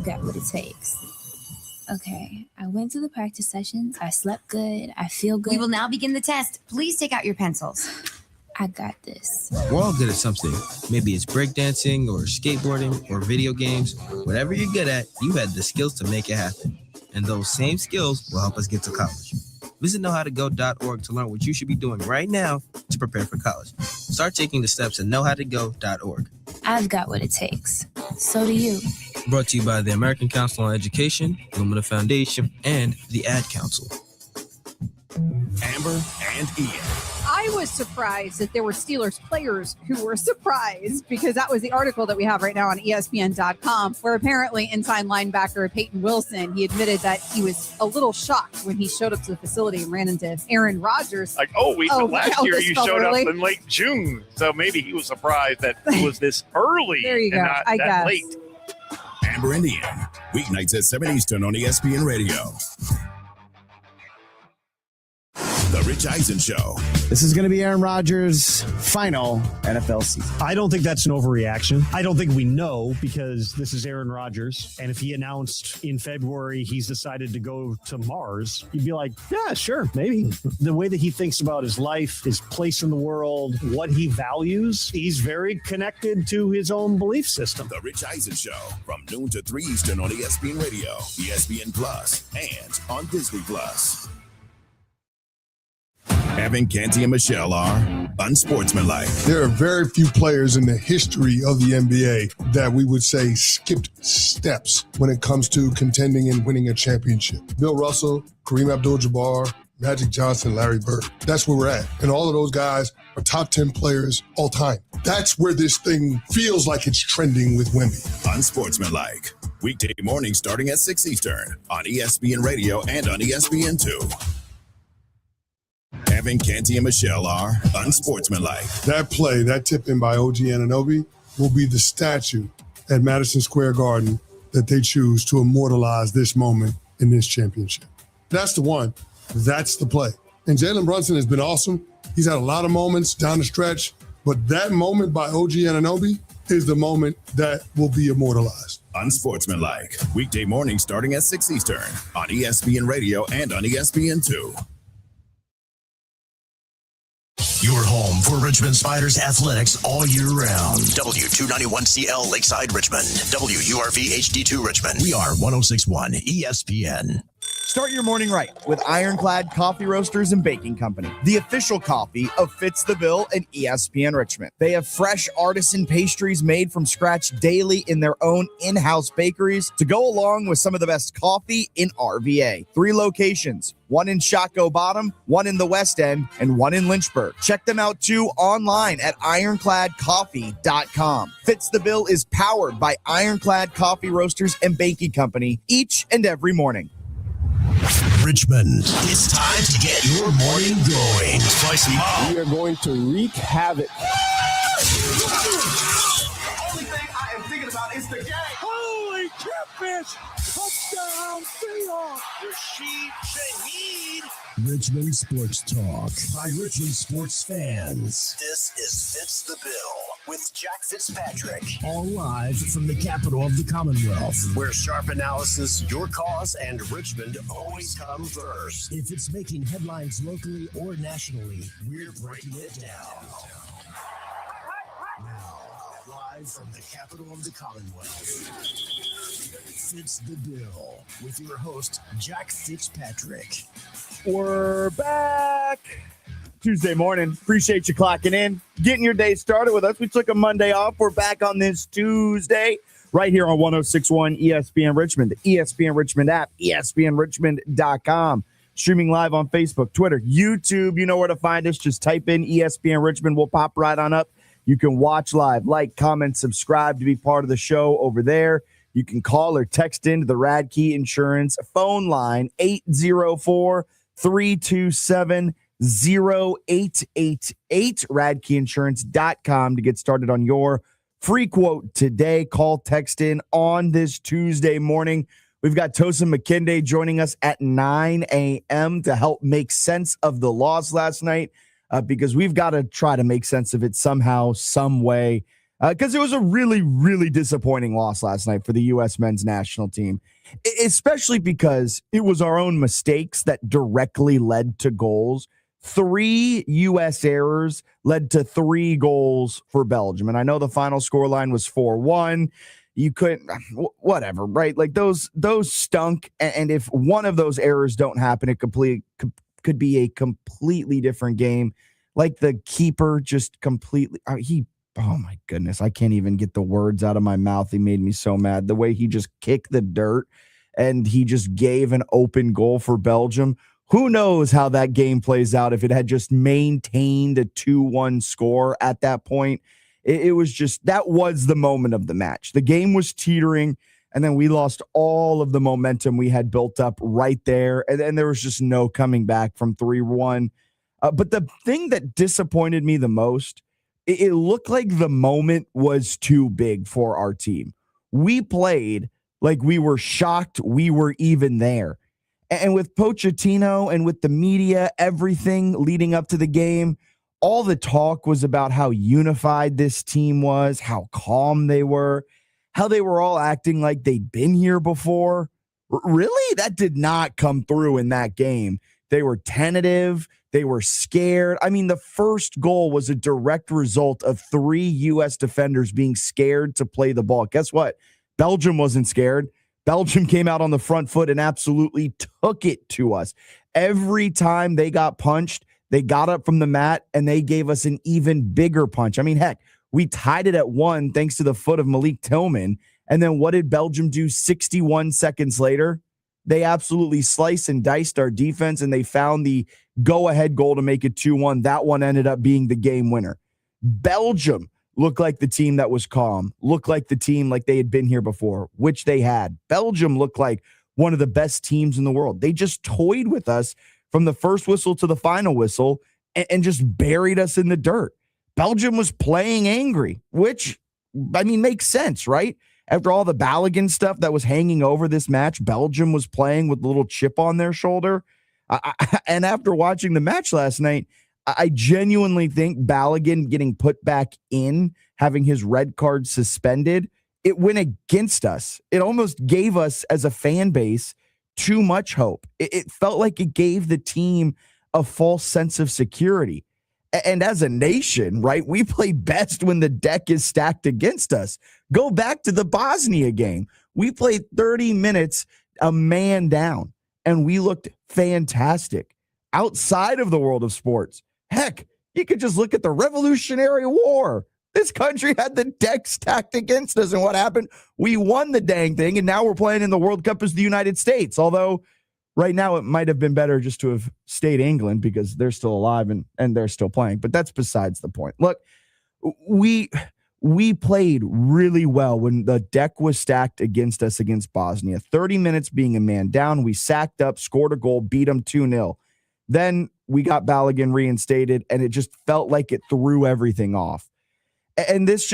got what it takes. Okay, I went to the practice sessions. I slept good. I feel good. We will now begin the test. Please take out your pencils. I got this. We're all good at something. Maybe it's breakdancing or skateboarding or video games. Whatever you're good at, you had the skills to make it happen. And those same skills will help us get to college. Visit knowhowtogo.org to learn what you should be doing right now to prepare for college. Start taking the steps at knowhowtogo.org. I've got what it takes. So do you. Brought to you by the American Council on Education, Lumina Foundation, and the Ad Council. Amber and Ian. I was surprised that there were Steelers players who were surprised, because that was the article that we have right now on ESPN.com, where apparently inside linebacker Peyton Wilson, he admitted that he was a little shocked when he showed up to the facility and ran into Aaron Rodgers. Like, last year you showed up in late June, so maybe he was surprised that it was this early. There you go. Not I that guess. late. Amber and Ian, weeknights at 7 Eastern on ESPN Radio. The Rich Eisen Show. This is going to be Aaron Rodgers' final NFL season. I don't think that's an overreaction. I don't think we know, because this is Aaron Rodgers. And if he announced in February he's decided to go to Mars, you'd be like, yeah, sure, maybe. The way that he thinks about his life, his place in the world, what he values, he's very connected to his own belief system. The Rich Eisen Show from noon to 3 Eastern on ESPN Radio, ESPN Plus, and on Disney Plus. Evan, Canty, and Michelle are unsportsmanlike. There are very few players in the history of the NBA that we would say skipped steps when it comes to contending and winning a championship. Bill Russell, Kareem Abdul-Jabbar, Magic Johnson, Larry Bird. That's where we're at. And all of those guys are top 10 players all time. That's where this thing feels like it's trending with women. Unsportsmanlike. Weekday morning starting at 6 Eastern on ESPN Radio and on ESPN2. Evan, Canty, and Michelle are unsportsmanlike. That play, that tip in by OG Anunoby, will be the statue at Madison Square Garden that they choose to immortalize this moment in this championship. That's the one. That's the play. And Jalen Brunson has been awesome. He's had a lot of moments down the stretch, but that moment by OG Anunoby is the moment that will be immortalized. Unsportsmanlike. Weekday morning starting at 6 Eastern on ESPN Radio and on ESPN2. Your home for Richmond Spiders athletics all year round. W291CL Lakeside Richmond. WURV HD2 Richmond. We are 1061 ESPN. Start your morning right with Ironclad Coffee Roasters and Baking Company, the official coffee of Fitz the Bill and ESPN Richmond. They have fresh artisan pastries made from scratch daily in their own in-house bakeries to go along with some of the best coffee in RVA. 3 locations, one in Shockoe Bottom, one in the West End, and one in Lynchburg. Check them out too online at ironcladcoffee.com. Fitz the Bill is powered by Ironclad Coffee Roasters and Baking Company each and every morning. Richmond, it's time to get your morning going. Spicy Mom. We are going to wreak havoc. The only thing I am thinking about is the game. Holy catfish! Touchdown, Seahawks! Rashid Shaheed. Richmond Sports Talk by Richmond sports fans. This is Fitz the Bill with Jack Fitzpatrick. All live from the capital of the Commonwealth, where sharp analysis, your cause, and Richmond always come first. If it's making headlines locally or nationally, we're breaking it down. Now, live from the capital of the Commonwealth, Fitz the Bill with your host, Jack Fitzpatrick. We're back. Tuesday morning. Appreciate you clocking in, getting your day started with us. We took a Monday off. We're back on this Tuesday right here on 1061 ESPN Richmond, the ESPN Richmond app, ESPNRichmond.com. Streaming live on Facebook, Twitter, YouTube. You know where to find us. Just type in ESPN Richmond. We'll pop right on up. You can watch live, like, comment, subscribe to be part of the show over there. You can call or text into the Radkey Insurance phone line, 804-327-0888, radkeyinsurance.com to get started on your free quote today. Call, text in on this Tuesday morning. We've got Tosin McKinday joining us at 9 a.m. to help make sense of the loss last night, because we've got to try to make sense of it somehow, some way. because it was a really, really disappointing loss last night for the U.S. men's national team, especially because it was our own mistakes that directly led to goals. 3 U.S. errors led to 3 goals for Belgium. And I know the final scoreline was 4-1. You couldn't, whatever, right? Like those stunk. And if one of those errors don't happen, it could be a completely different game. Like the keeper just completely, oh my goodness, I can't even get the words out of my mouth. He made me so mad. The way he just kicked the dirt and he just gave an open goal for Belgium. Who knows how that game plays out if it had just maintained a 2-1 score at that point. It was just, that was the moment of the match. The game was teetering, and then we lost all of the momentum we had built up right there, and then there was just no coming back from 3-1. But the thing that disappointed me the most, it looked like the moment was too big for our team. We played like we were shocked we were even there. And with Pochettino and with the media, everything leading up to the game, all the talk was about how unified this team was, how calm they were, how they were all acting like they'd been here before. Really? That did not come through in that game. They were tentative. They were scared. I mean, the first goal was a direct result of 3 U.S. defenders being scared to play the ball. Guess what? Belgium wasn't scared. Belgium came out on the front foot and absolutely took it to us. Every time they got punched, they got up from the mat and they gave us an even bigger punch. I mean, heck, we tied it at 1 thanks to the foot of Malik Tillman. And then what did Belgium do 61 seconds later? They absolutely sliced and diced our defense, and they found the go-ahead goal to make it 2-1. That one ended up being the game winner. Belgium looked like the team that was calm, looked like the team like they had been here before, which they had. Belgium looked like one of the best teams in the world. They just toyed with us from the first whistle to the final whistle and just buried us in the dirt. Belgium was playing angry, which, I mean, makes sense, right? After all the Balogun stuff that was hanging over this match, Belgium was playing with a little chip on their shoulder. And after watching the match last night, I genuinely think Balogun getting put back in, having his red card suspended, it went against us. It almost gave us, as a fan base, too much hope. It felt like it gave the team a false sense of security. And as a nation, right, we play best when the deck is stacked against us. Go back to the Bosnia game. We played 30 minutes, a man down, and we looked fantastic. Outside of the world of sports, heck, you could just look at the Revolutionary War. This country had the deck stacked against us, and what happened? We won the dang thing, and now we're playing in the World Cup as the United States, although right now it might have been better just to have stayed England because they're still alive and they're still playing, but that's besides the point. Look, we played really well when the deck was stacked against us against Bosnia. 30 minutes being a man down, we sacked up, scored a goal, beat them 2-0. Then we got Balogun reinstated, and it just felt like it threw everything off. And this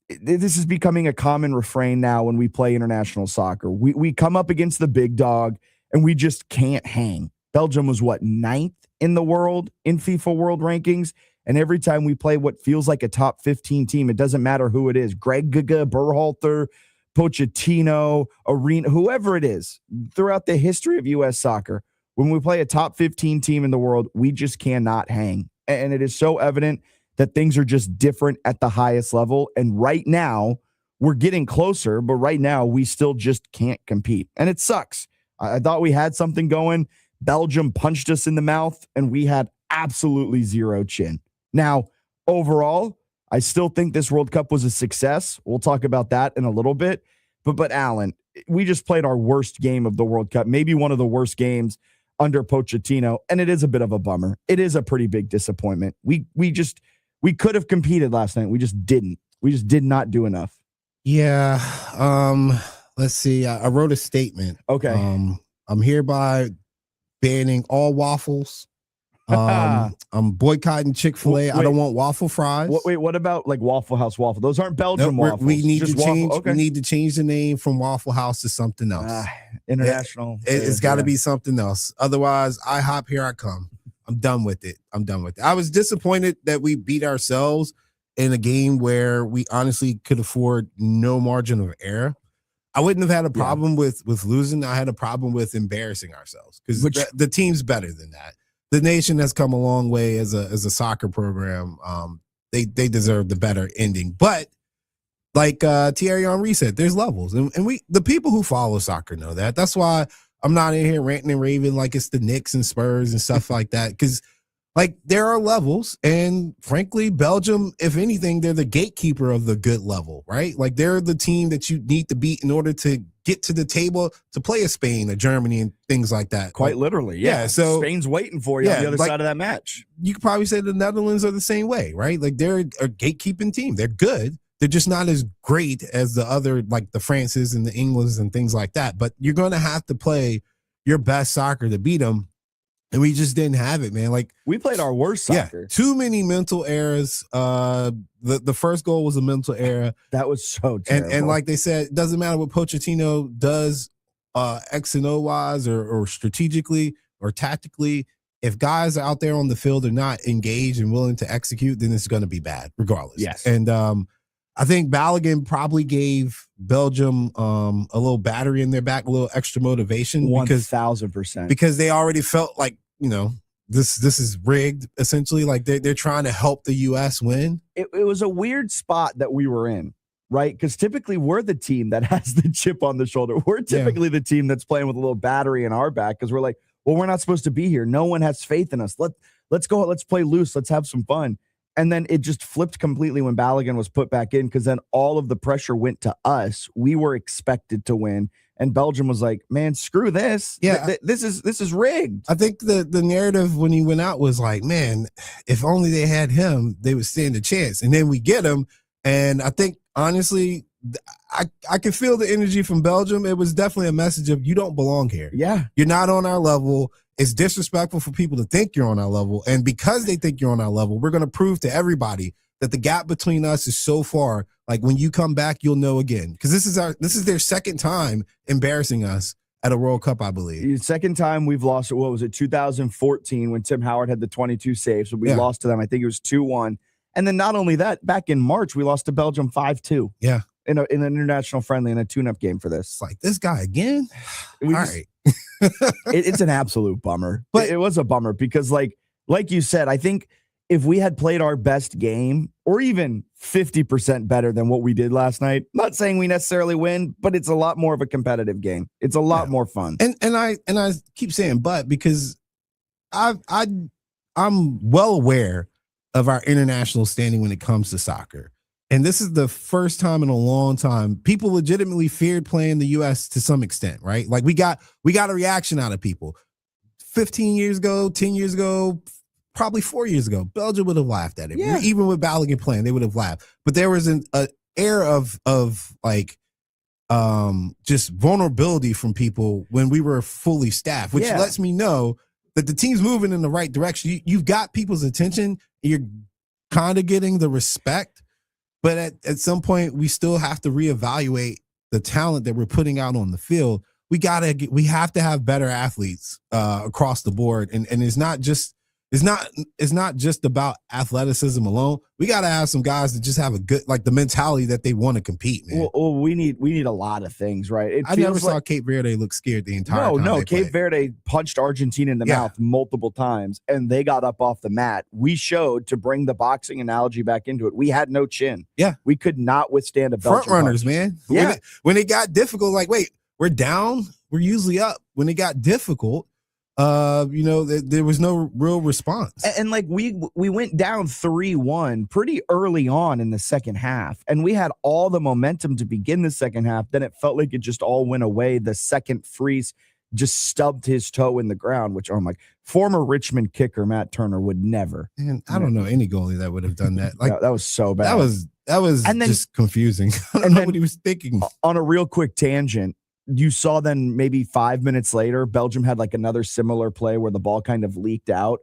is becoming a common refrain now when we play international soccer. We come up against the big dog, and we just can't hang. Belgium was, 9th in the world in FIFA World Rankings, and every time we play what feels like a top 15 team, it doesn't matter who it is, Greg Giga, Berhalter, Pochettino, Arena, whoever it is, throughout the history of U.S. soccer, when we play a top 15 team in the world, we just cannot hang. And it is so evident that things are just different at the highest level. And right now, we're getting closer, but right now, we still just can't compete. And it sucks. I thought we had something going. Belgium punched us in the mouth, and we had absolutely zero chin. Now, overall, I still think this World Cup was a success. We'll talk about that in a little bit. But Alan, we just played our worst game of the World Cup, maybe one of the worst games under Pochettino, and it is a bit of a bummer. It is a pretty big disappointment. We could have competed last night. We just didn't. We just did not do enough. Yeah. Let's see. I wrote a statement. Okay. I'm hereby banning all waffles. I'm boycotting Chick-fil-A. I don't want waffle fries. Wait, what about like Waffle House waffle? Those aren't Belgian waffles. We need just to change. Okay. We need to change the name from Waffle House to something else. International. It's got to be something else. Otherwise, IHOP, here I come. I'm done with it. I was disappointed that we beat ourselves, in a game where we honestly could afford no margin of error. I wouldn't have had a problem with losing. I had a problem with embarrassing ourselves because the team's better than that. The nation has come a long way as a soccer program. They deserve the better ending. But like Thierry Henry said, there's levels. And the people who follow soccer know that. That's why I'm not in here ranting and raving like it's the Knicks and Spurs and stuff like that. Because like there are levels. And frankly, Belgium, if anything, they're the gatekeeper of the good level, right? Like they're the team that you need to beat in order to get to the table to play a Spain, a Germany, and things like that. Quite literally, yeah. So Spain's waiting for you on the other side of that match. You could probably say the Netherlands are the same way, right? Like they're a gatekeeping team. They're good. They're just not as great as the other, like the Frances and the Englands and things like that. But you're going to have to play your best soccer to beat them. And we just didn't have it, man. Like we played our worst soccer. Yeah, too many mental errors. The first goal was a mental error. That was so terrible. And like they said, it doesn't matter what Pochettino does X and O wise or strategically or tactically. If guys out there on the field are not engaged and willing to execute, then it's going to be bad regardless. Yes. And I think Balogun probably gave Belgium a little battery in their back, a little extra motivation. 1,000%. Because they already felt like, this is rigged, essentially. Like they're trying to help the U.S. win. It was a weird spot that we were in, right? Because typically we're the team that has the chip on the shoulder. We're typically the team that's playing with a little battery in our back because we're like, well, we're not supposed to be here. No one has faith in us. Let's go. Let's play loose. Let's have some fun. And then it just flipped completely when Balogun was put back in because then all of the pressure went to us. We were expected to win. And Belgium was like, man, screw this. Yeah. This is rigged. I think the narrative when he went out was like, man, if only they had him, they would stand a chance. And then we get him. And I think, honestly, I can feel the energy from Belgium. It was definitely a message of you don't belong here. Yeah. You're not on our level. It's disrespectful for people to think you're on our level. And because they think you're on our level, we're going to prove to everybody that the gap between us is so far. Like when you come back, you'll know again. Because this is their second time embarrassing us at a World Cup, I believe. The second time we've lost, what was it, 2014 when Tim Howard had the 22 saves. So we lost to them. I think it was 2-1. And then not only that, back in March, we lost to Belgium 5-2. Yeah. In an international friendly and a tune-up game for this. It's like, this guy again? All right. It's an absolute bummer. But it was a bummer because like you said, I think if we had played our best game or even 50% better than what we did last night, not saying we necessarily win, but it's a lot more of a competitive game. It's a lot more fun. And I keep saying but because I'm well aware of our international standing when it comes to soccer. And this is the first time in a long time people legitimately feared playing the U.S. to some extent, right? Like we got a reaction out of people. 15 years ago, 10 years ago, probably 4 years ago, Belgium would have laughed at it. Yeah. Even with Balogun playing, they would have laughed. But there was an air of like just vulnerability from people when we were fully staffed, which lets me know that the team's moving in the right direction. You've got people's attention. You're kind of getting the respect. But at some point, we still have to reevaluate the talent that we're putting out on the field. We have to have better athletes across the board, and it's not just about athleticism alone. We got to have some guys that just have a good, like the mentality that they want to compete, man. Well, we need a lot of things, right? I never saw Cape Verde look scared the entire time. No, Cape Verde punched Argentina in the mouth multiple times, and they got up off the mat. We showed, to bring the boxing analogy back into it, we had no chin. Yeah. We could not withstand a Belgian front runners, punch. man. Yeah. When it got difficult, like, wait, we're down, we're usually up. When it got difficult, there was no real response. And like we went down 3-1 pretty early on in the second half, and we had all the momentum to begin the second half. Then it felt like it just all went away. The second Fries just stubbed his toe in the ground, which I'm like, former Richmond kicker Matt Turner would never. And I don't know any goalie that would have done that. Like that was so bad. That was and then, just confusing. I don't know what he was thinking. On a real quick tangent, you saw then maybe 5 minutes later, Belgium had like another similar play where the ball kind of leaked out.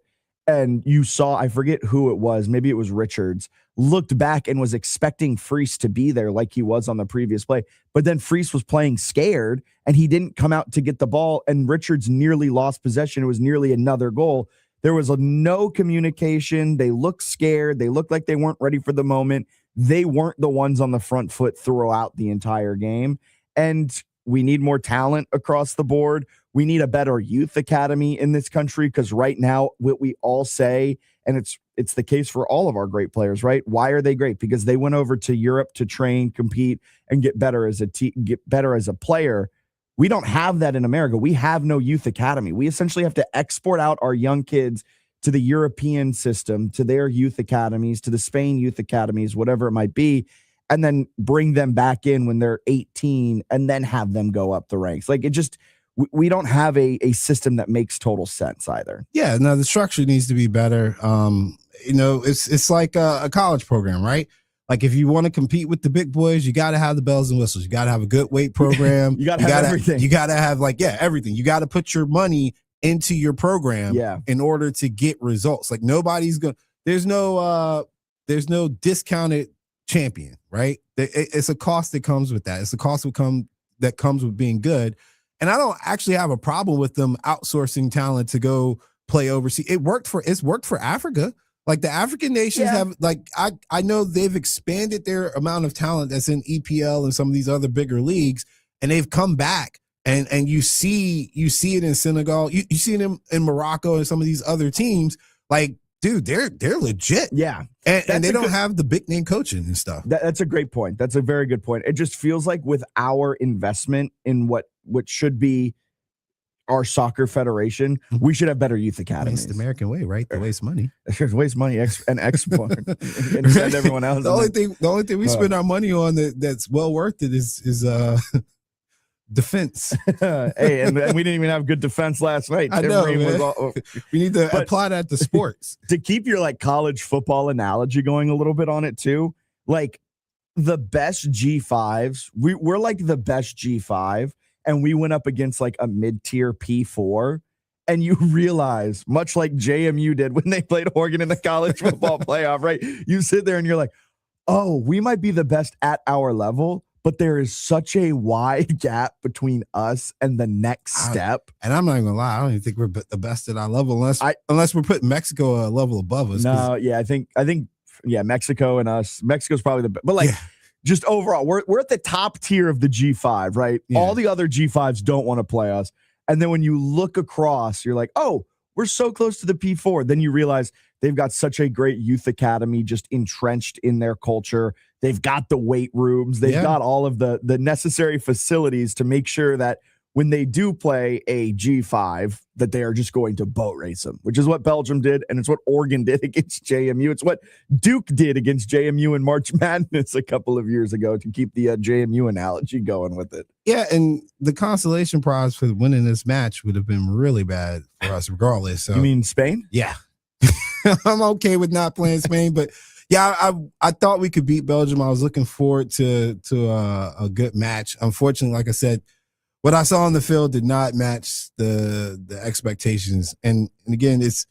And you saw, I forget who it was, maybe it was Richards, looked back and was expecting Fries to be there like he was on the previous play. But then Fries was playing scared and he didn't come out to get the ball. And Richards nearly lost possession. It was nearly another goal. There was no communication. They looked scared. They looked like they weren't ready for the moment. They weren't the ones on the front foot throughout the entire game. And we need more talent across the board. We need a better youth academy in this country, because right now what we all say, and it's the case for all of our great players, right? Why are they great? Because they went over to Europe to train, compete, and get better as a player. We don't have that in America. We have no youth academy. We essentially have to export out our young kids to the European system, to their youth academies, to the Spain youth academies, whatever it might be, and then bring them back in when they're 18 and then have them go up the ranks. Like, it just, we don't have a system that makes total sense either. Yeah, no, the structure needs to be better. It's like a college program, right? Like, if you want to compete with the big boys, you got to have the bells and whistles. You got to have a good weight program. you got to have everything. You got to have everything. You got to put your money into your program in order to get results. Like, nobody's going. There's no discounted champion, right? It's a cost that comes with that. It's a cost that comes with being good. And I don't actually have a problem with them outsourcing talent to go play overseas. It's worked for Africa. Like, the African nations have, like, I know they've expanded their amount of talent that's in EPL and some of these other bigger leagues, and they've come back. And you see it in Senegal, you see it in Morocco and some of these other teams. Like, dude, they're legit. Yeah. And they don't have the big name coaching and stuff. That's a great point. That's a very good point. It just feels like with our investment in what should be our soccer federation, we should have better youth academies. It's the American way, right? To waste money. Waste money and export and send everyone else. The only thing we spend our money on that's well worth it is defense. Hey, and we didn't even have good defense last night. I know, man. We need to apply that to sports. To keep your like college football analogy going a little bit on it too, like the best G5s, we're like the best G5, and we went up against like a mid-tier P4, and you realize, much like JMU did when they played Oregon in the college football playoff, right? You sit there and you're like, oh, we might be the best at our level, but there is such a wide gap between us and the next step. And I'm not even gonna lie, I don't even think we're the best at our level unless we're putting Mexico a level above us. No, yeah, I think Mexico and us. Mexico's probably the best, but like just overall, we're at the top tier of the G5, right? Yeah. All the other G5s don't want to play us. And then when you look across, you're like, oh, we're so close to the P4. Then you realize they've got such a great youth academy just entrenched in their culture. They've got the weight rooms. They've got all of the necessary facilities to make sure that when they do play a G5, that they are just going to boat race them, which is what Belgium did, and it's what Oregon did against JMU. It's what Duke did against JMU in March Madness a couple of years ago, to keep the JMU analogy going with it. Yeah, and the consolation prize for winning this match would have been really bad for us regardless. So. You mean Spain? Yeah. I'm okay with not playing Spain, but yeah, I thought we could beat Belgium. I was looking forward to a good match. Unfortunately, like I said, what I saw on the field did not match the expectations. And again, it's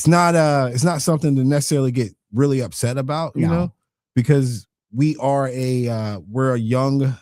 not something to necessarily get really upset about, you know, because we're a young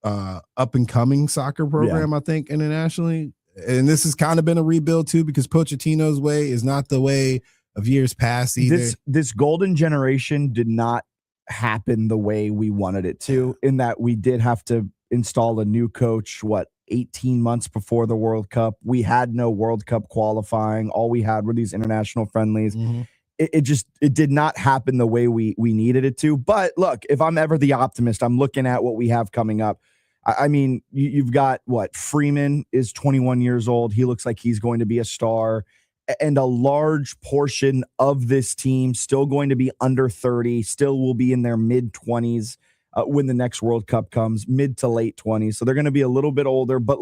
up and coming soccer program, I think, internationally. And this has kind of been a rebuild too, because Pochettino's way is not the way of years past either. This golden generation did not happen the way we wanted it to, in that we did have to install a new coach, 18 months before the World Cup. We had no World Cup qualifying. All we had were these international friendlies. Mm-hmm. It did not happen the way we needed it to. But look, if I'm ever the optimist, I'm looking at what we have coming up. I mean, you've got Freeman is 21 years old. He looks like he's going to be a star. And a large portion of this team still going to be under 30, still will be in their mid-20s when the next World Cup comes, mid to late 20s. So they're going to be a little bit older, but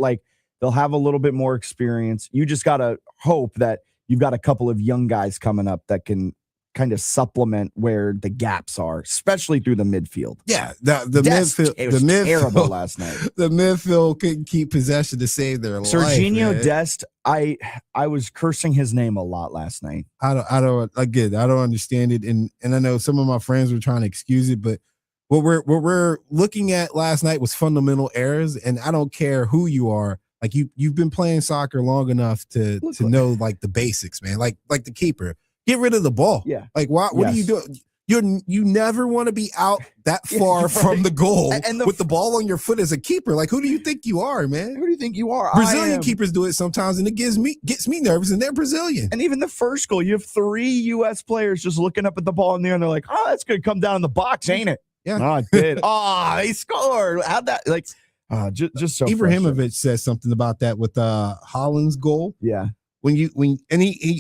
they'll have a little bit more experience. You just got to hope that you've got a couple of young guys coming up that can kind of supplement where the gaps are, especially through the midfield. Yeah, the midfield, terrible last night. The midfield couldn't keep possession to save their life. Serginho Dest, I was cursing his name a lot last night. I don't understand it, and I know some of my friends were trying to excuse it, but what we're looking at last night was fundamental errors, and I don't care who you are. Like you've been playing soccer long enough to know like the basics, man. Like the keeper, get rid of the ball. Yeah. Like what are you doing? You never want to be out that far from the goal with the ball on your foot as a keeper. Like, who do you think you are, man? Who do you think you are? Brazilian keepers do it sometimes, and it gets me nervous, and they're Brazilian. And even the first goal, you have 3 U.S. players just looking up at the ball in there, and they're like, "Oh, that's going to come down in the box, ain't it?" Yeah. Oh, it did. Oh, he scored. How'd that, like, just so Ibrahimovic says something about that with Holland's goal. Yeah. Thierry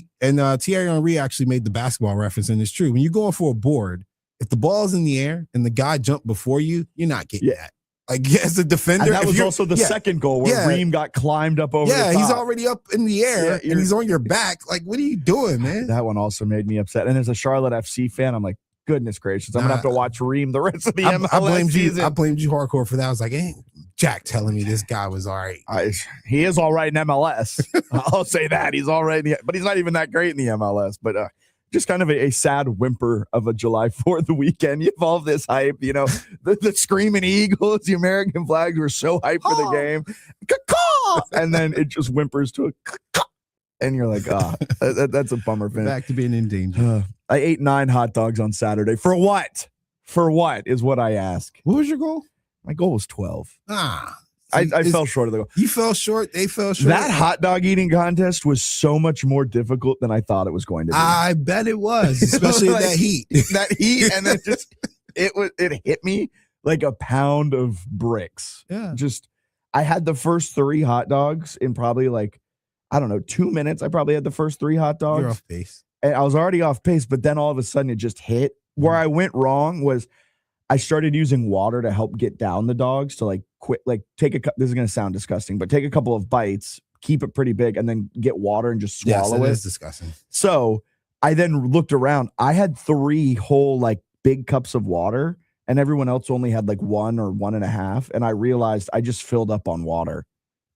Henry actually made the basketball reference, and it's true. When you're going for a board, if the ball's in the air and the guy jumped before you, you're not getting that. Like, as a defender, and that was also the second goal where Reem got climbed up over the top. He's already up in the air and he's on your back. Like, what are you doing, man? That one also made me upset. And as a Charlotte FC fan, I'm like, goodness gracious, I'm gonna have to watch Reem the rest of the MLS season. I blamed you hardcore for that. I was like, ain't Jack telling me this guy was all right. He is all right in MLS. I'll say that. He's all right, but he's not even that great in the MLS. But just kind of a sad whimper of a July 4th weekend. You have all this hype, the screaming Eagles, the American flags were so hyped for the game. And then it just whimpers to a and you're like, that's a bummer finish. Back to being in danger. I ate 9 hot dogs on Saturday. For what? For what is what I ask. What was your goal? My goal was 12. I fell short of the goal. You fell short. They fell short. That hot dog eating contest was so much more difficult than I thought it was going to be. I bet it was, especially like, that heat. That heat, and then just it hit me like a pound of bricks. Yeah. Just I had the first 3 hot dogs in probably 2 minutes. I probably had the first 3 hot dogs. You're off pace. And I was already off pace, but then all of a sudden it just hit. Where I went wrong was I started using water to help get down the dogs to this is going to sound disgusting, but take a couple of bites, keep it pretty big, and then get water and just swallow it. It is disgusting. So I then looked around. I had 3 whole big cups of water, and everyone else only had 1 or 1.5. And I realized I just filled up on water.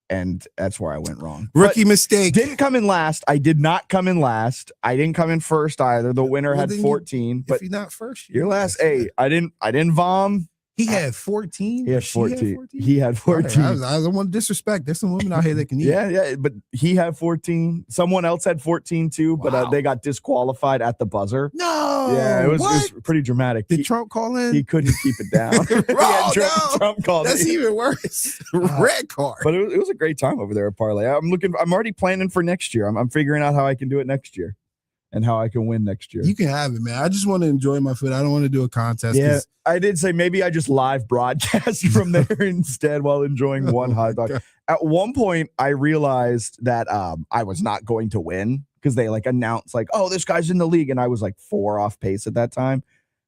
And that's where I went wrong. Rookie mistake. Didn't come in last. I did not come in last. I didn't come in first either. The winner had 14. But if you're not first, you're last. Hey, I didn't vom. He had 14. He had 14. He had 14. I don't want to disrespect. There's some women out here that can eat. Yeah, but he had 14. Someone else had 14 too, but they got disqualified at the buzzer. No. Yeah, it was pretty dramatic. Did Trump call in? He couldn't keep it down. Trump called. That's even worse. Red card. But it was a great time over there at Parlay. I'm already planning for next year. I'm figuring out how I can do it next year and how I can win next year. You can have it, man. I just want to enjoy my food. I don't want to do a contest. Yeah, I did say maybe I just live broadcast from there instead while enjoying one hot dog. At one point, I realized that I was not going to win because they announced oh, this guy's in the league. And I was 4 off pace at that time.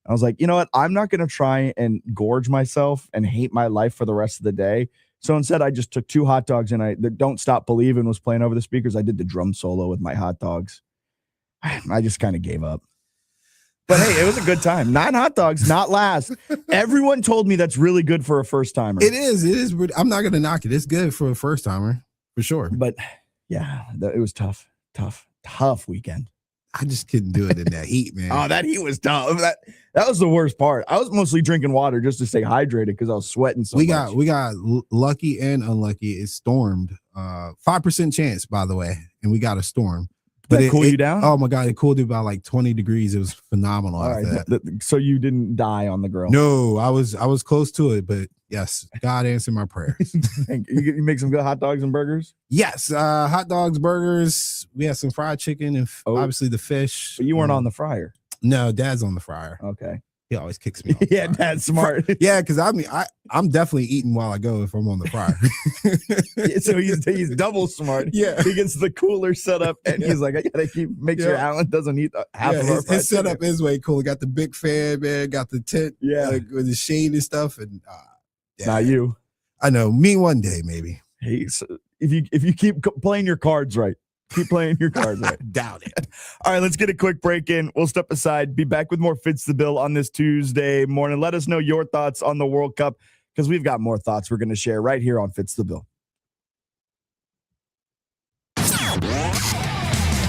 I was like, you know what? I'm not going to try and gorge myself and hate my life for the rest of the day. So instead, I just took 2 hot dogs and the Don't Stop Believin' was playing over the speakers. I did the drum solo with my hot dogs. I just kind of gave up. But hey, it was a good time. 9 hot dogs, not last. Everyone told me that's really good for a first timer. It is. I'm not going to knock it. It's good for a first timer, for sure. But yeah, it was tough weekend. I just couldn't do it in that heat, man. Oh, that heat was tough. That was the worst part. I was mostly drinking water just to stay hydrated because I was sweating so much. We got lucky and unlucky. It stormed. 5% chance, by the way, and we got a storm. But it cooled you down? Oh my God, it cooled it by 20 degrees. It was phenomenal. All right, so you didn't die on the grill? No, I was close to it, but yes, God answered my prayers. Thank you. You make some good hot dogs and burgers? Yes, hot dogs, burgers. We had some fried chicken and obviously the fish. But you weren't on the fryer. No, Dad's on the fryer. Okay. He always kicks me off. Yeah, Dad's smart. Yeah, because I'm definitely eating while I go if I'm on the fryer. So he's double smart. Yeah, he gets the cooler set up, and he's like, I gotta make sure Alan doesn't eat half of our his setup is way cool. Got the big fan, man. Got the tent, with the shade and stuff. And not you. I know. Me one day, maybe. Hey, so if you keep playing your cards right. Keep playing your cards right. Doubt it. All right, let's get a quick break in. We'll step aside. Be back with more Fitz the Bill on this Tuesday morning. Let us know your thoughts on the World Cup because we've got more thoughts we're going to share right here on Fitz the Bill.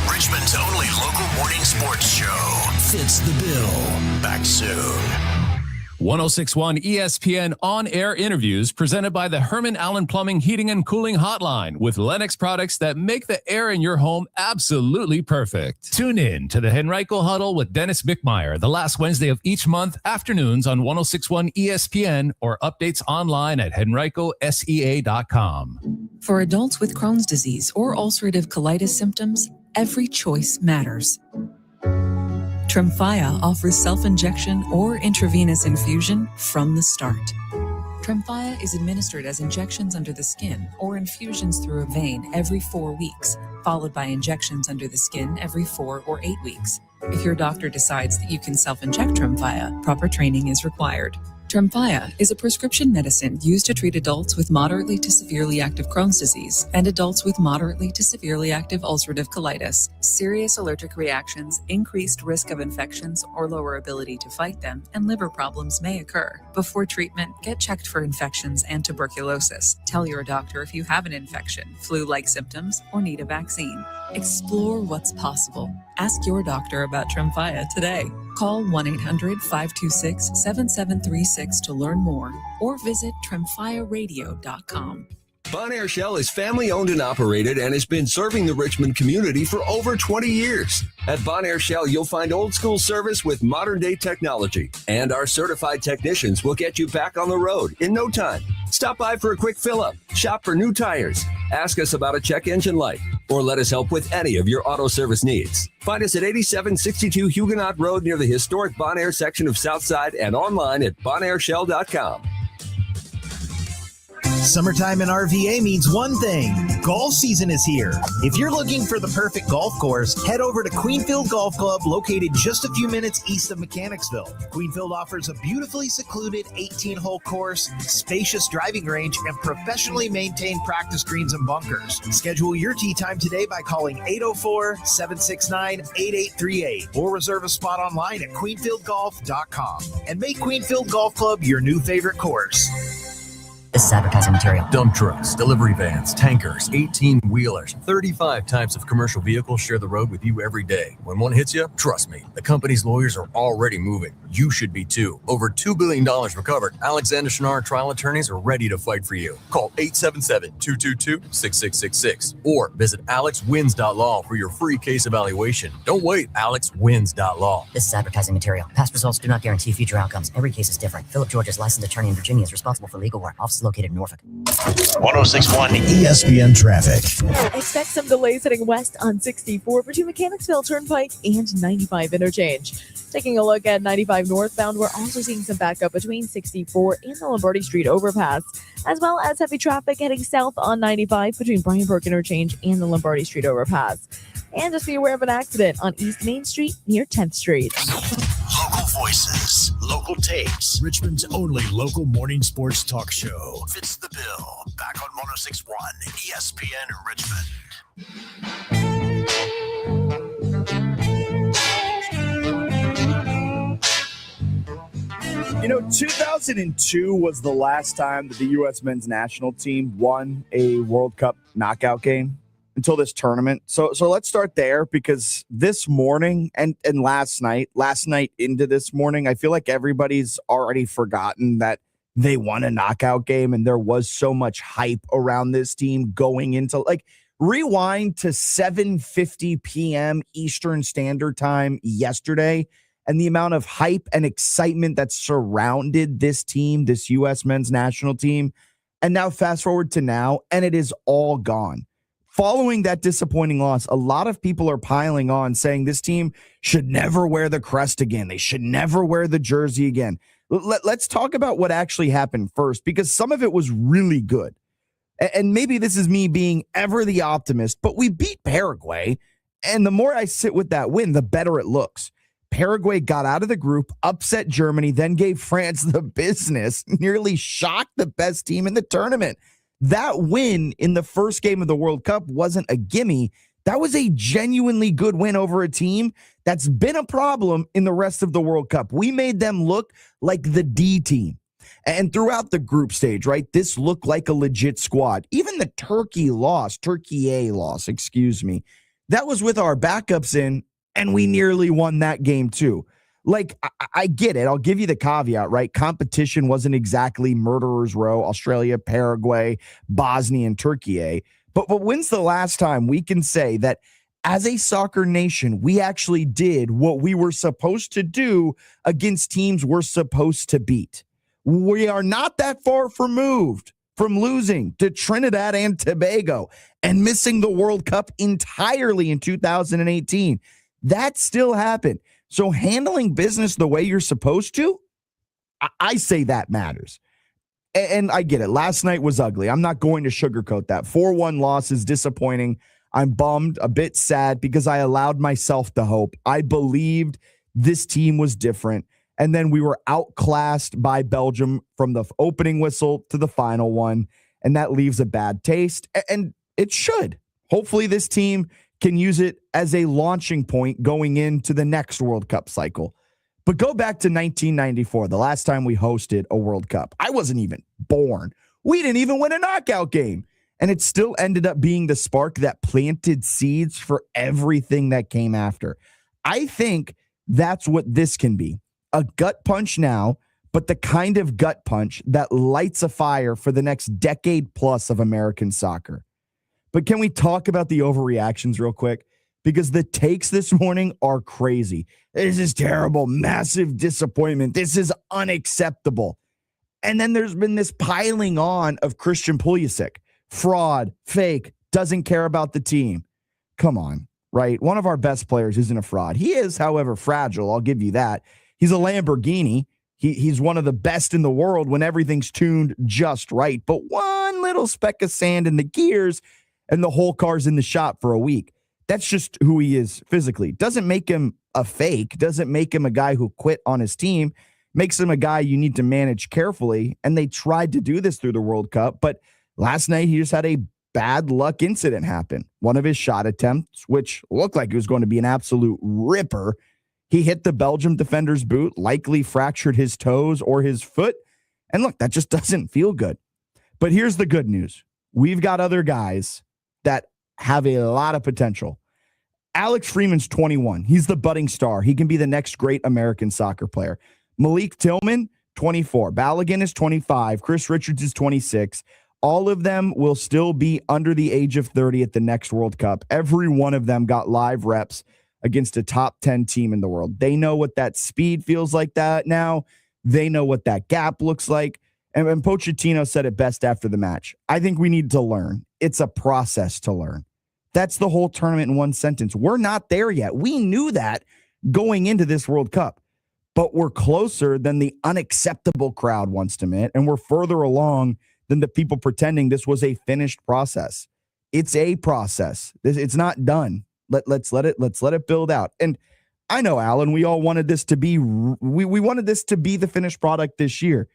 Richmond's only local morning sports show. Fitz the Bill. Back soon. 1061 ESPN on-air interviews presented by the Herman Allen Plumbing Heating and Cooling Hotline with Lennox products that make the air in your home absolutely perfect. Tune in to the Henrico Huddle with Dennis Bickmeyer the last Wednesday of each month afternoons on 1061 ESPN or updates online at henricosea.com. For adults with Crohn's disease or ulcerative colitis symptoms, every choice matters. Tremfya offers self-injection or intravenous infusion from the start. Tremfya is administered as injections under the skin or infusions through a vein every 4 weeks, followed by injections under the skin every 4 or 8 weeks. If your doctor decides that you can self-inject Tremfya, proper training is required. Tremfya is a prescription medicine used to treat adults with moderately to severely active Crohn's disease and adults with moderately to severely active ulcerative colitis. Serious allergic reactions, increased risk of infections or lower ability to fight them, and liver problems may occur. Before treatment, get checked for infections and tuberculosis. Tell your doctor if you have an infection, flu-like symptoms, or need a vaccine. Explore what's possible. Ask your doctor about Tremfya today. Call 1-800-526-7736 to learn more or visit tremfyaradio.com. Bonaire Shell is family owned and operated and has been serving the Richmond community for over 20 years. At Bonaire Shell, you'll find old school service with modern day technology, and our certified technicians will get you back on the road in no time. Stop by for a quick fill up, shop for new tires, ask us about a check engine light, or let us help with any of your auto service needs. Find us at 8762 Huguenot Road near the historic Bonaire section of Southside and online at bonaireshell.com. Summertime in RVA means one thing. Golf season is here. If you're looking for the perfect golf course, head over to Queenfield Golf Club, located just a few minutes east of Mechanicsville. Queenfield offers a beautifully secluded 18-hole course, spacious driving range, and professionally maintained practice greens and bunkers. Schedule your tee time today by calling 804-769-8838 or reserve a spot online at queenfieldgolf.com and make Queenfield Golf Club your new favorite course. This is advertising material. Dump trucks, delivery vans, tankers, 18-wheelers, 35 types of commercial vehicles share the road with you every day. When one hits you, trust me, the company's lawyers are already moving. You should be too. Over $2 billion recovered. Alexander Schnarr trial attorneys are ready to fight for you. Call 877-222-6666 or visit alexwins.law for your free case evaluation. Don't wait. alexwins.law. This is advertising material. Past results do not guarantee future outcomes. Every case is different. Philip George is licensed attorney in Virginia, is responsible for legal work. Office is located in Norfolk. 1061 ESPN traffic. Expect some delays heading west on 64 between Mechanicsville Turnpike and 95 interchange. Taking a look at 95 northbound, we're also seeing some backup between 64 and the Lombardi Street overpass, as well as heavy traffic heading south on 95 between Bryanburg interchange and the Lombardi Street overpass. And just be aware of an accident on East Main Street near 10th Street. Local voices, local takes. Richmond's only local morning sports talk show. Fitz the Bill. Back on 1061 ESPN Richmond. You know, 2002 was the last time that the U.S. men's national team won a World Cup knockout game until this tournament. So let's start there, because this morning and last night into this morning, I feel like everybody's already forgotten that they won a knockout game, and there was so much hype around this team going into, like, rewind to 7:50 p.m. Eastern Standard Time yesterday, and the amount of hype and excitement that surrounded this team, this U.S. men's national team. And now fast forward to now, and it is all gone. Following that disappointing loss, a lot of people are piling on saying this team should never wear the crest again. They should never wear the jersey again. Let's talk about what actually happened first, because some of it was really good. And maybe this is me being ever the optimist, but we beat Paraguay. And the more I sit with that win, the better it looks. Paraguay got out of the group, upset Germany, then gave France the business, nearly shocked the best team in the tournament. That win in the first game of the World Cup wasn't a gimme. That was a genuinely good win over a team that's been a problem in the rest of the World Cup. We made them look like the D team. And throughout the group stage, right, this looked like a legit squad. Even the Turkey A loss, that was with our backups in, and we nearly won that game too. Like, I get it. I'll give you the caveat, right? Competition wasn't exactly murderer's row, Australia, Paraguay, Bosnia, and Turkey. But when's the last time we can say that as a soccer nation, we actually did what we were supposed to do against teams we're supposed to beat? We are not that far removed from losing to Trinidad and Tobago and missing the World Cup entirely in 2018. That still happened. So handling business the way you're supposed to, I say that matters. And I get it. Last night was ugly. I'm not going to sugarcoat that. 4-1 loss is disappointing. I'm bummed, a bit sad, because I allowed myself the hope. I believed this team was different. And then we were outclassed by Belgium from the opening whistle to the final one. And that leaves a bad taste. And it should. Hopefully this team can use it as a launching point going into the next World Cup cycle. But go back to 1994, the last time we hosted a World Cup. I wasn't even born. We didn't even win a knockout game. And it still ended up being the spark that planted seeds for everything that came after. I think that's what this can be. A gut punch now, but the kind of gut punch that lights a fire for the next decade plus of American soccer. But can we talk about the overreactions real quick? Because the takes this morning are crazy. This is terrible, massive disappointment. This is unacceptable. And then there's been this piling on of Christian Pulisic. Fraud, fake, doesn't care about the team. Come on, right? One of our best players isn't a fraud. He is, however, fragile. I'll give you that. He's a Lamborghini. He's one of the best in the world when everything's tuned just right. But one little speck of sand in the gears and the whole car's in the shop for a week. That's just who he is physically. Doesn't make him a fake. Doesn't make him a guy who quit on his team. Makes him a guy you need to manage carefully. And they tried to do this through the World Cup. But last night, he just had a bad luck incident happen. One of his shot attempts, which looked like it was going to be an absolute ripper, he hit the Belgium defender's boot, likely fractured his toes or his foot. And look, that just doesn't feel good. But here's the good news. We've got other guys that have a lot of potential. Alex Freeman's 21. He's the budding star. He can be the next great American soccer player. Malik Tillman, 24. Balogun is 25. Chris Richards is 26. All of them will still be under the age of 30 at the next World Cup. Every one of them got live reps against a top 10 team in the world. They know what that speed feels like that now. They know what that gap looks like. And Pochettino said it best after the match. I think we need to learn. It's a process to learn. That's the whole tournament in one sentence. We're not there yet. We knew that going into this World Cup, but we're closer than the unacceptable crowd wants to admit, and we're further along than the people pretending this was a finished process. It's a process. It's not done. Let's let it build out. And I know, Alan, we all wanted this to be we wanted this to be the finished product this year.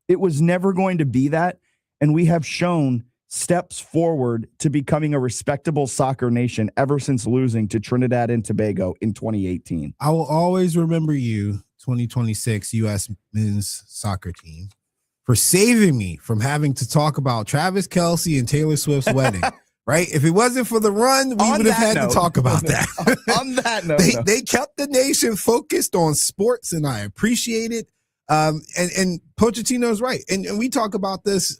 It was never going to be that, and we have shown steps forward to becoming a respectable soccer nation ever since losing to Trinidad and Tobago in 2018. I will always remember you, 2026 U.S. men's soccer team, for saving me from having to talk about Travis Kelce and Taylor Swift's wedding. Right? If it wasn't for the run, we would have had to talk about that. On that note, they kept the nation focused on sports, and I appreciate it. And Pochettino's right. And we talk about this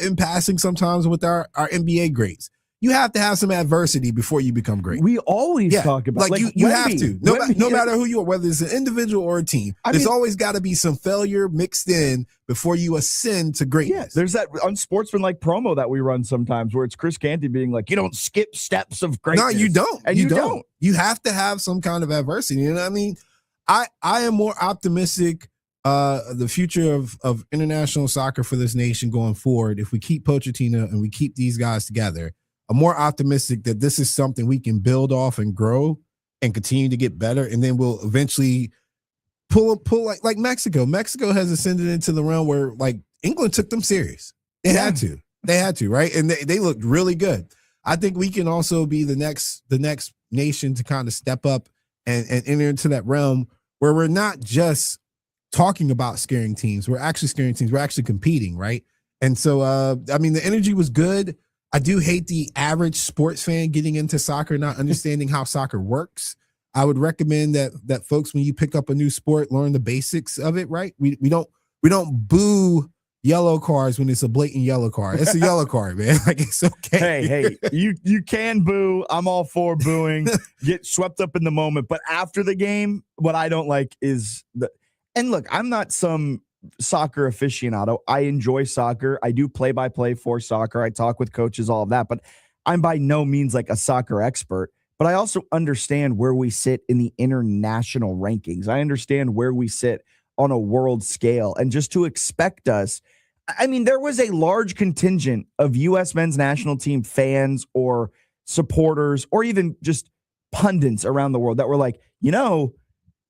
in passing sometimes with our NBA greats. You have to have some adversity before you become great. We always talk about like you have to. No matter who you are, whether it's an individual or a team, there's always got to be some failure mixed in before you ascend to greatness. Yes, there's that unsportsmanlike promo that we run sometimes where it's Chris Canty being like, you don't skip steps of greatness. No, you don't. And you don't. You have to have some kind of adversity. You know what I mean? I am more optimistic the future of international soccer for this nation going forward. If we keep Pochettino and we keep these guys together, I'm more optimistic that this is something we can build off and grow and continue to get better. And then we'll eventually pull like Mexico. Mexico has ascended into the realm where like England took them serious. They had to, right? And they looked really good. I think we can also be the next nation to kind of step up and enter into that realm where we're not just talking about scaring teams. We're actually scaring teams. We're actually competing, right? And so, I mean, the energy was good. I do hate the average sports fan getting into soccer, not understanding how soccer works. I would recommend that folks, when you pick up a new sport, learn the basics of it, right? We don't boo yellow cards when it's a blatant yellow card. It's a yellow card, man. Like, it's okay. Hey, you can boo. I'm all for booing. Get swept up in the moment. But after the game, what I don't like is and look, I'm not some soccer aficionado. I enjoy soccer. I do play-by-play for soccer. I talk with coaches, all of that. But I'm by no means like a soccer expert. But I also understand where we sit in the international rankings. I understand where we sit on a world scale. And just to expect us, I mean, there was a large contingent of U.S. men's national team fans or supporters or even just pundits around the world that were like,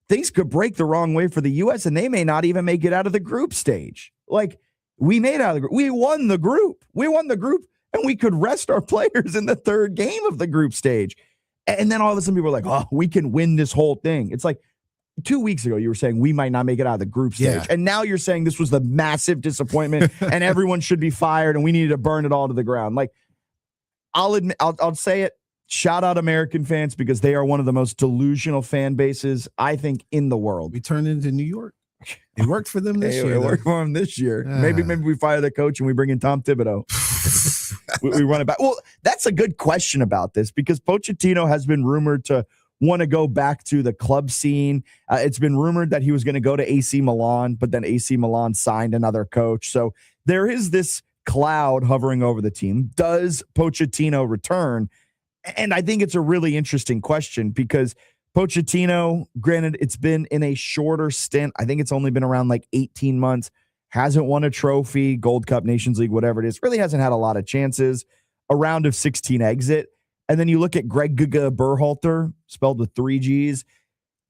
things could break the wrong way for the U.S. and they may not even make it out of the group stage. Like, we made it out of the group. We won the group. And we could rest our players in the third game of the group stage. And then all of a sudden people were like, oh, we can win this whole thing. It's like, 2 weeks ago, you were saying we might not make it out of the group stage. Yeah. And now you're saying this was the massive disappointment and everyone should be fired and we needed to burn it all to the ground. Like, I'll admit, I'll say it. Shout out American fans because they are one of the most delusional fan bases, I think, in the world. We turned into New York. It worked for them this year. It worked for them this year. Maybe we fire the coach and we bring in Tom Thibodeau. we run it back. Well, that's a good question about this because Pochettino has been rumored to want to go back to the club scene. It's been rumored that he was going to go to AC Milan, but then AC Milan signed another coach. So there is this cloud hovering over the team. Does Pochettino return? And I think it's a really interesting question because Pochettino, granted, it's been in a shorter stint. I think it's only been around like 18 months. Hasn't won a trophy, Gold Cup, Nations League, whatever it is. Really hasn't had a lot of chances. A round of 16 exit. And then you look at Greg Berhalter, spelled with 3 G's.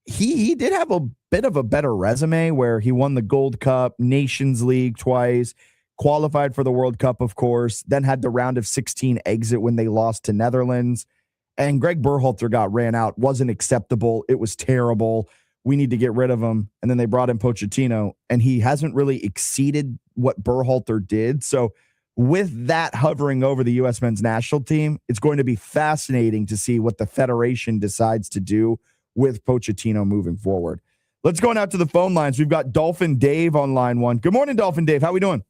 He did have a bit of a better resume where he won the Gold Cup, Nations League twice, qualified for the World Cup, of course, then had the round of 16 exit when they lost to Netherlands. And Greg Berhalter got ran out. Wasn't acceptable. It was terrible. We need to get rid of him. And then they brought in Pochettino, and he hasn't really exceeded what Berhalter did. So with that hovering over the U.S. men's national team, it's going to be fascinating to see what the Federation decides to do with Pochettino moving forward. Let's go out to the phone lines. We've got Dolphin Dave on line 1. Good morning, Dolphin Dave. How we doing?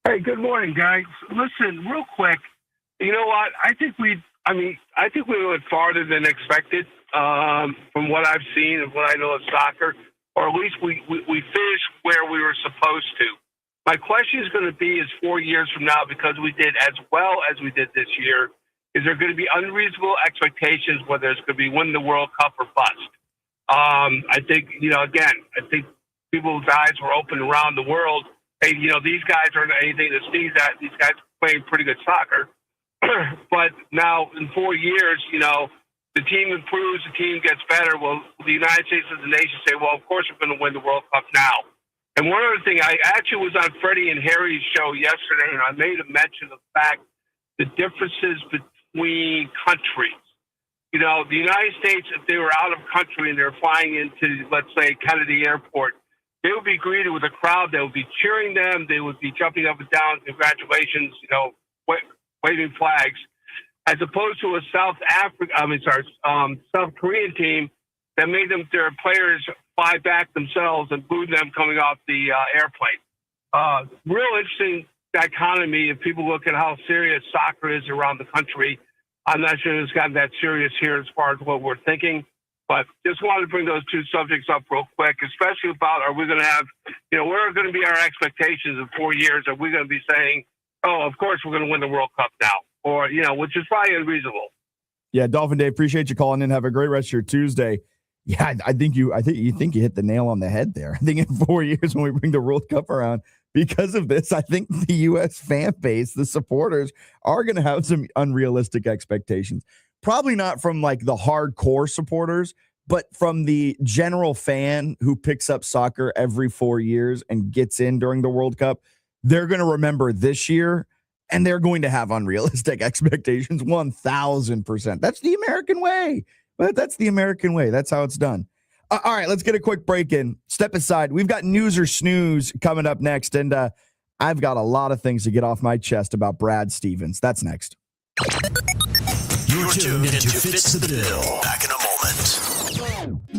Hey, good morning, guys. Listen, real quick. You know what? I think we went farther than expected from what I've seen and what I know of soccer, or at least we finished where we were supposed to. My question is going to be is 4 years from now, because we did as well as we did this year, is there going to be unreasonable expectations whether it's going to be win the World Cup or bust? I think, again, I think people's eyes were open around the world. Hey, these guys aren't anything to sneeze at. These guys are playing pretty good soccer. But now in 4 years, the team improves, the team gets better. Well, the United States as a nation say, well, of course we're going to win the World Cup now. And one other thing, I actually was on Freddie and Harry's show yesterday, and I made a mention of the fact the differences between countries. The United States, if they were out of country and they're flying into, let's say, Kennedy Airport, they would be greeted with a crowd that would be cheering them. They would be jumping up and down, congratulations, waving flags, as opposed to a South Korean team that made their players fly back themselves and booed them coming off the airplane. Real interesting dichotomy if people look at how serious soccer is around the country. I'm not sure it's gotten that serious here as far as what we're thinking, but just wanted to bring those two subjects up real quick, especially about are we going to have, what are going to be our expectations in 4 years? Are we going to be saying, oh, of course we're going to win the World Cup now, or, which is probably unreasonable. Yeah, Dolphin Dave, appreciate you calling in. Have a great rest of your Tuesday. Yeah, I think you hit the nail on the head there. I think in 4 years when we bring the World Cup around, because of this, I think the U.S. fan base, the supporters, are going to have some unrealistic expectations. Probably not from like the hardcore supporters, but from the general fan who picks up soccer every 4 years and gets in during the World Cup. They're going to remember this year, and they're going to have unrealistic expectations 1,000%. That's the American way. That's the American way. That's how it's done. All right, let's get a quick break in. Step aside. We've got News or Snooze coming up next, and I've got a lot of things to get off my chest about Brad Stevens. That's next. You're tuned into Fitz the Bill. Back in a moment.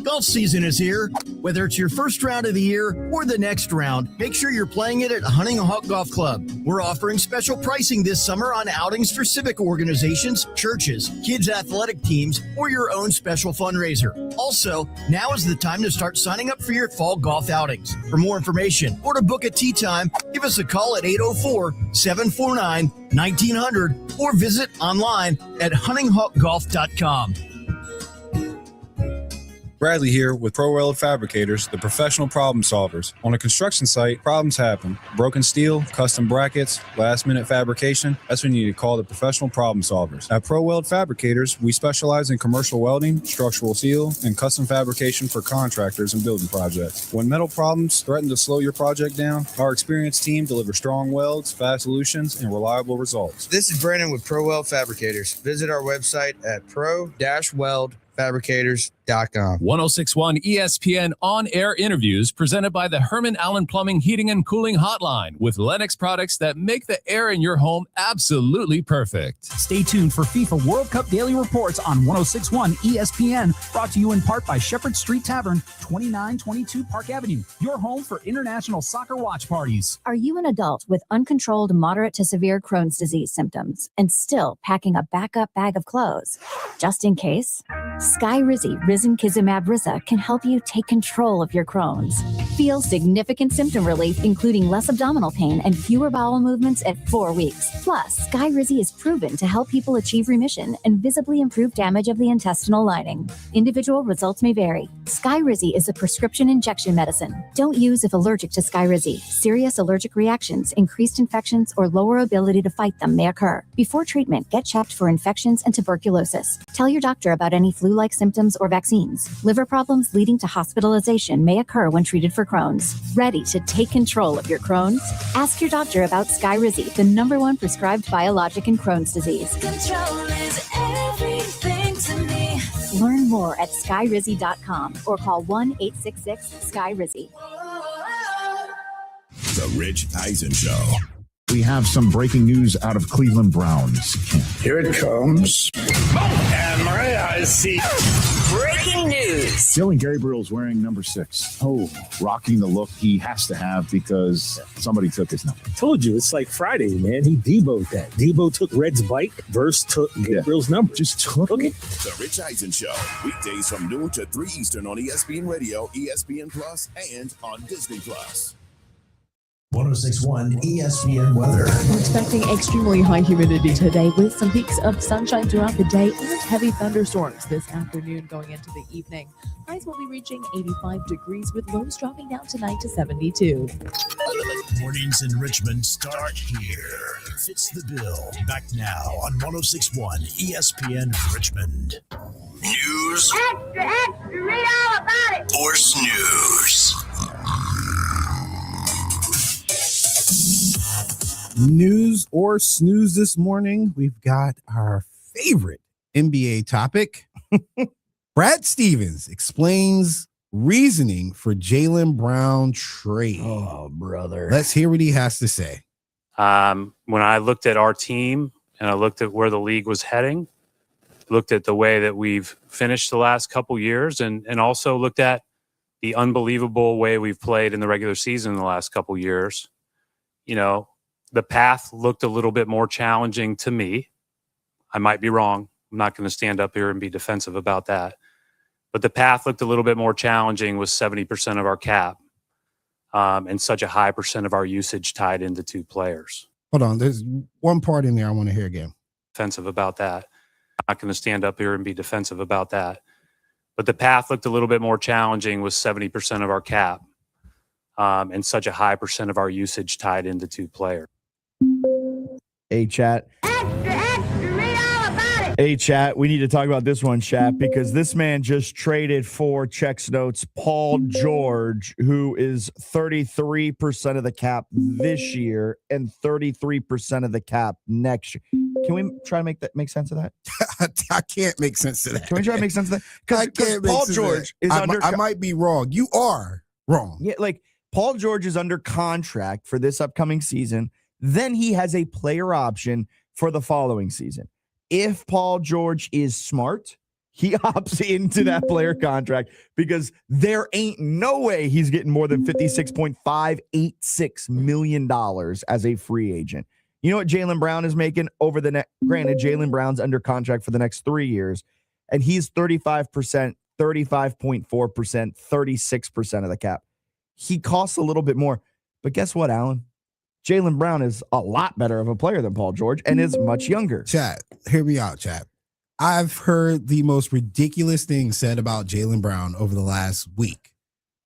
Golf season is here. Whether it's your first round of the year or the next round, make sure you're playing it at Hunting Hawk Golf Club. We're offering special pricing this summer on outings for civic organizations, churches, kids' athletic teams, or your own special fundraiser. Also, now is the time to start signing up for your fall golf outings. For more information or to book a tee time, give us a call at 804-749-1900 or visit online at huntinghawkgolf.com. Bradley here with Pro Weld Fabricators, the professional problem solvers. On a construction site, problems happen. Broken steel, custom brackets, last-minute fabrication. That's when you need to call the professional problem solvers. At Pro Weld Fabricators, we specialize in commercial welding, structural steel, and custom fabrication for contractors and building projects. When metal problems threaten to slow your project down, our experienced team delivers strong welds, fast solutions, and reliable results. This is Brandon with Pro Weld Fabricators. Visit our website at pro-weldfabricators.com. 1061 ESPN on-air interviews presented by the Herman Allen Plumbing Heating and Cooling Hotline with Lennox products that make the air in your home absolutely perfect. Stay tuned for FIFA World Cup Daily Reports on 1061 ESPN, brought to you in part by Shepherd Street Tavern, 2922 Park Avenue, your home for international soccer watch parties. Are you an adult with uncontrolled moderate to severe Crohn's disease symptoms and still packing a backup bag of clothes? Just in case, Skyrizi Risankizumab Risa can help you take control of your Crohn's. Feel significant symptom relief, including less abdominal pain and fewer bowel movements at 4 weeks. Plus, Skyrizi is proven to help people achieve remission and visibly improve damage of the intestinal lining. Individual results may vary. Skyrizi is a prescription injection medicine. Don't use if allergic to Skyrizi. Serious allergic reactions, increased infections, or lower ability to fight them may occur. Before treatment, get checked for infections and tuberculosis. Tell your doctor about any flu-like symptoms or vaccines. Liver problems leading to hospitalization may occur when treated for Crohn's. Ready to take control of your Crohn's? Ask your doctor about Skyrizi, the #1 prescribed biologic in Crohn's disease. Control is everything to me. Learn more at skyrizi.com or call 1-866-SKYRIZI. The Rich Eisen Show. We have some breaking news out of Cleveland Browns camp. Here it comes. And Maria, I see. Breaking news. Dylan Gabriel's wearing number 6. Oh, rocking the look he has to have because somebody took his number. Told you, it's like Friday, man. He Debo'd that. Debo took Red's bike. Verse took Gabriel's number. Just took it. The Rich Eisen Show. Weekdays from noon to 3 Eastern on ESPN Radio, ESPN Plus, and on Disney Plus. 1061 ESPN weather. We're expecting extremely high humidity today with some peaks of sunshine throughout the day and heavy thunderstorms this afternoon going into the evening. Highs will be reaching 85 degrees with lows dropping down tonight to 72. Mornings in Richmond start here. Fitz the Bill. Back now on 1061 ESPN Richmond. News. Extra, extra, read all about it. Or snooze. News or snooze this morning. We've got our favorite NBA topic. Brad Stevens explains reasoning for Jaylen Brown trade. Oh, brother. Let's hear what he has to say. When I looked at our team and I looked at where the league was heading, looked at the way that we've finished the last couple years and also looked at the unbelievable way we've played in the regular season in the last couple years, you know, the path looked a little bit more challenging to me. I might be wrong. I'm not going to stand up here and be defensive about that. But the path looked a little bit more challenging with 70% of our cap and such a high percent of our usage tied into 2 players. Hold on. There's one part in there I want to hear again. Defensive about that. I'm not going to stand up here and be defensive about that. But the path looked a little bit more challenging with 70% of our cap and such a high percent of our usage tied into 2 players. Hey, chat. Hey, chat. We need to talk about this one, chat, because this man just traded for checks notes Paul George, who is 33% of the cap this year and 33% of the cap next year. Can we try to make sense of that? I can't make sense of that. Can we try to make sense of that? Because Paul George is under. I might be wrong. You are wrong. Yeah, like Paul George is under contract for this upcoming season. Then he has a player option for the following season. if Paul George is smart, he opts into that player contract because there ain't no way he's getting more than $56.586 million as a free agent. You know what Jaylen Brown is making over the next? Granted, Jaylen Brown's under contract for the next 3 years, and he's 35%, 35.4%, 36% of the cap. He costs a little bit more. But guess what, Alan? Jaylen Brown is a lot better of a player than Paul George and is much younger. Chat, hear me out, chat. I've heard the most ridiculous things said about Jaylen Brown over the last week,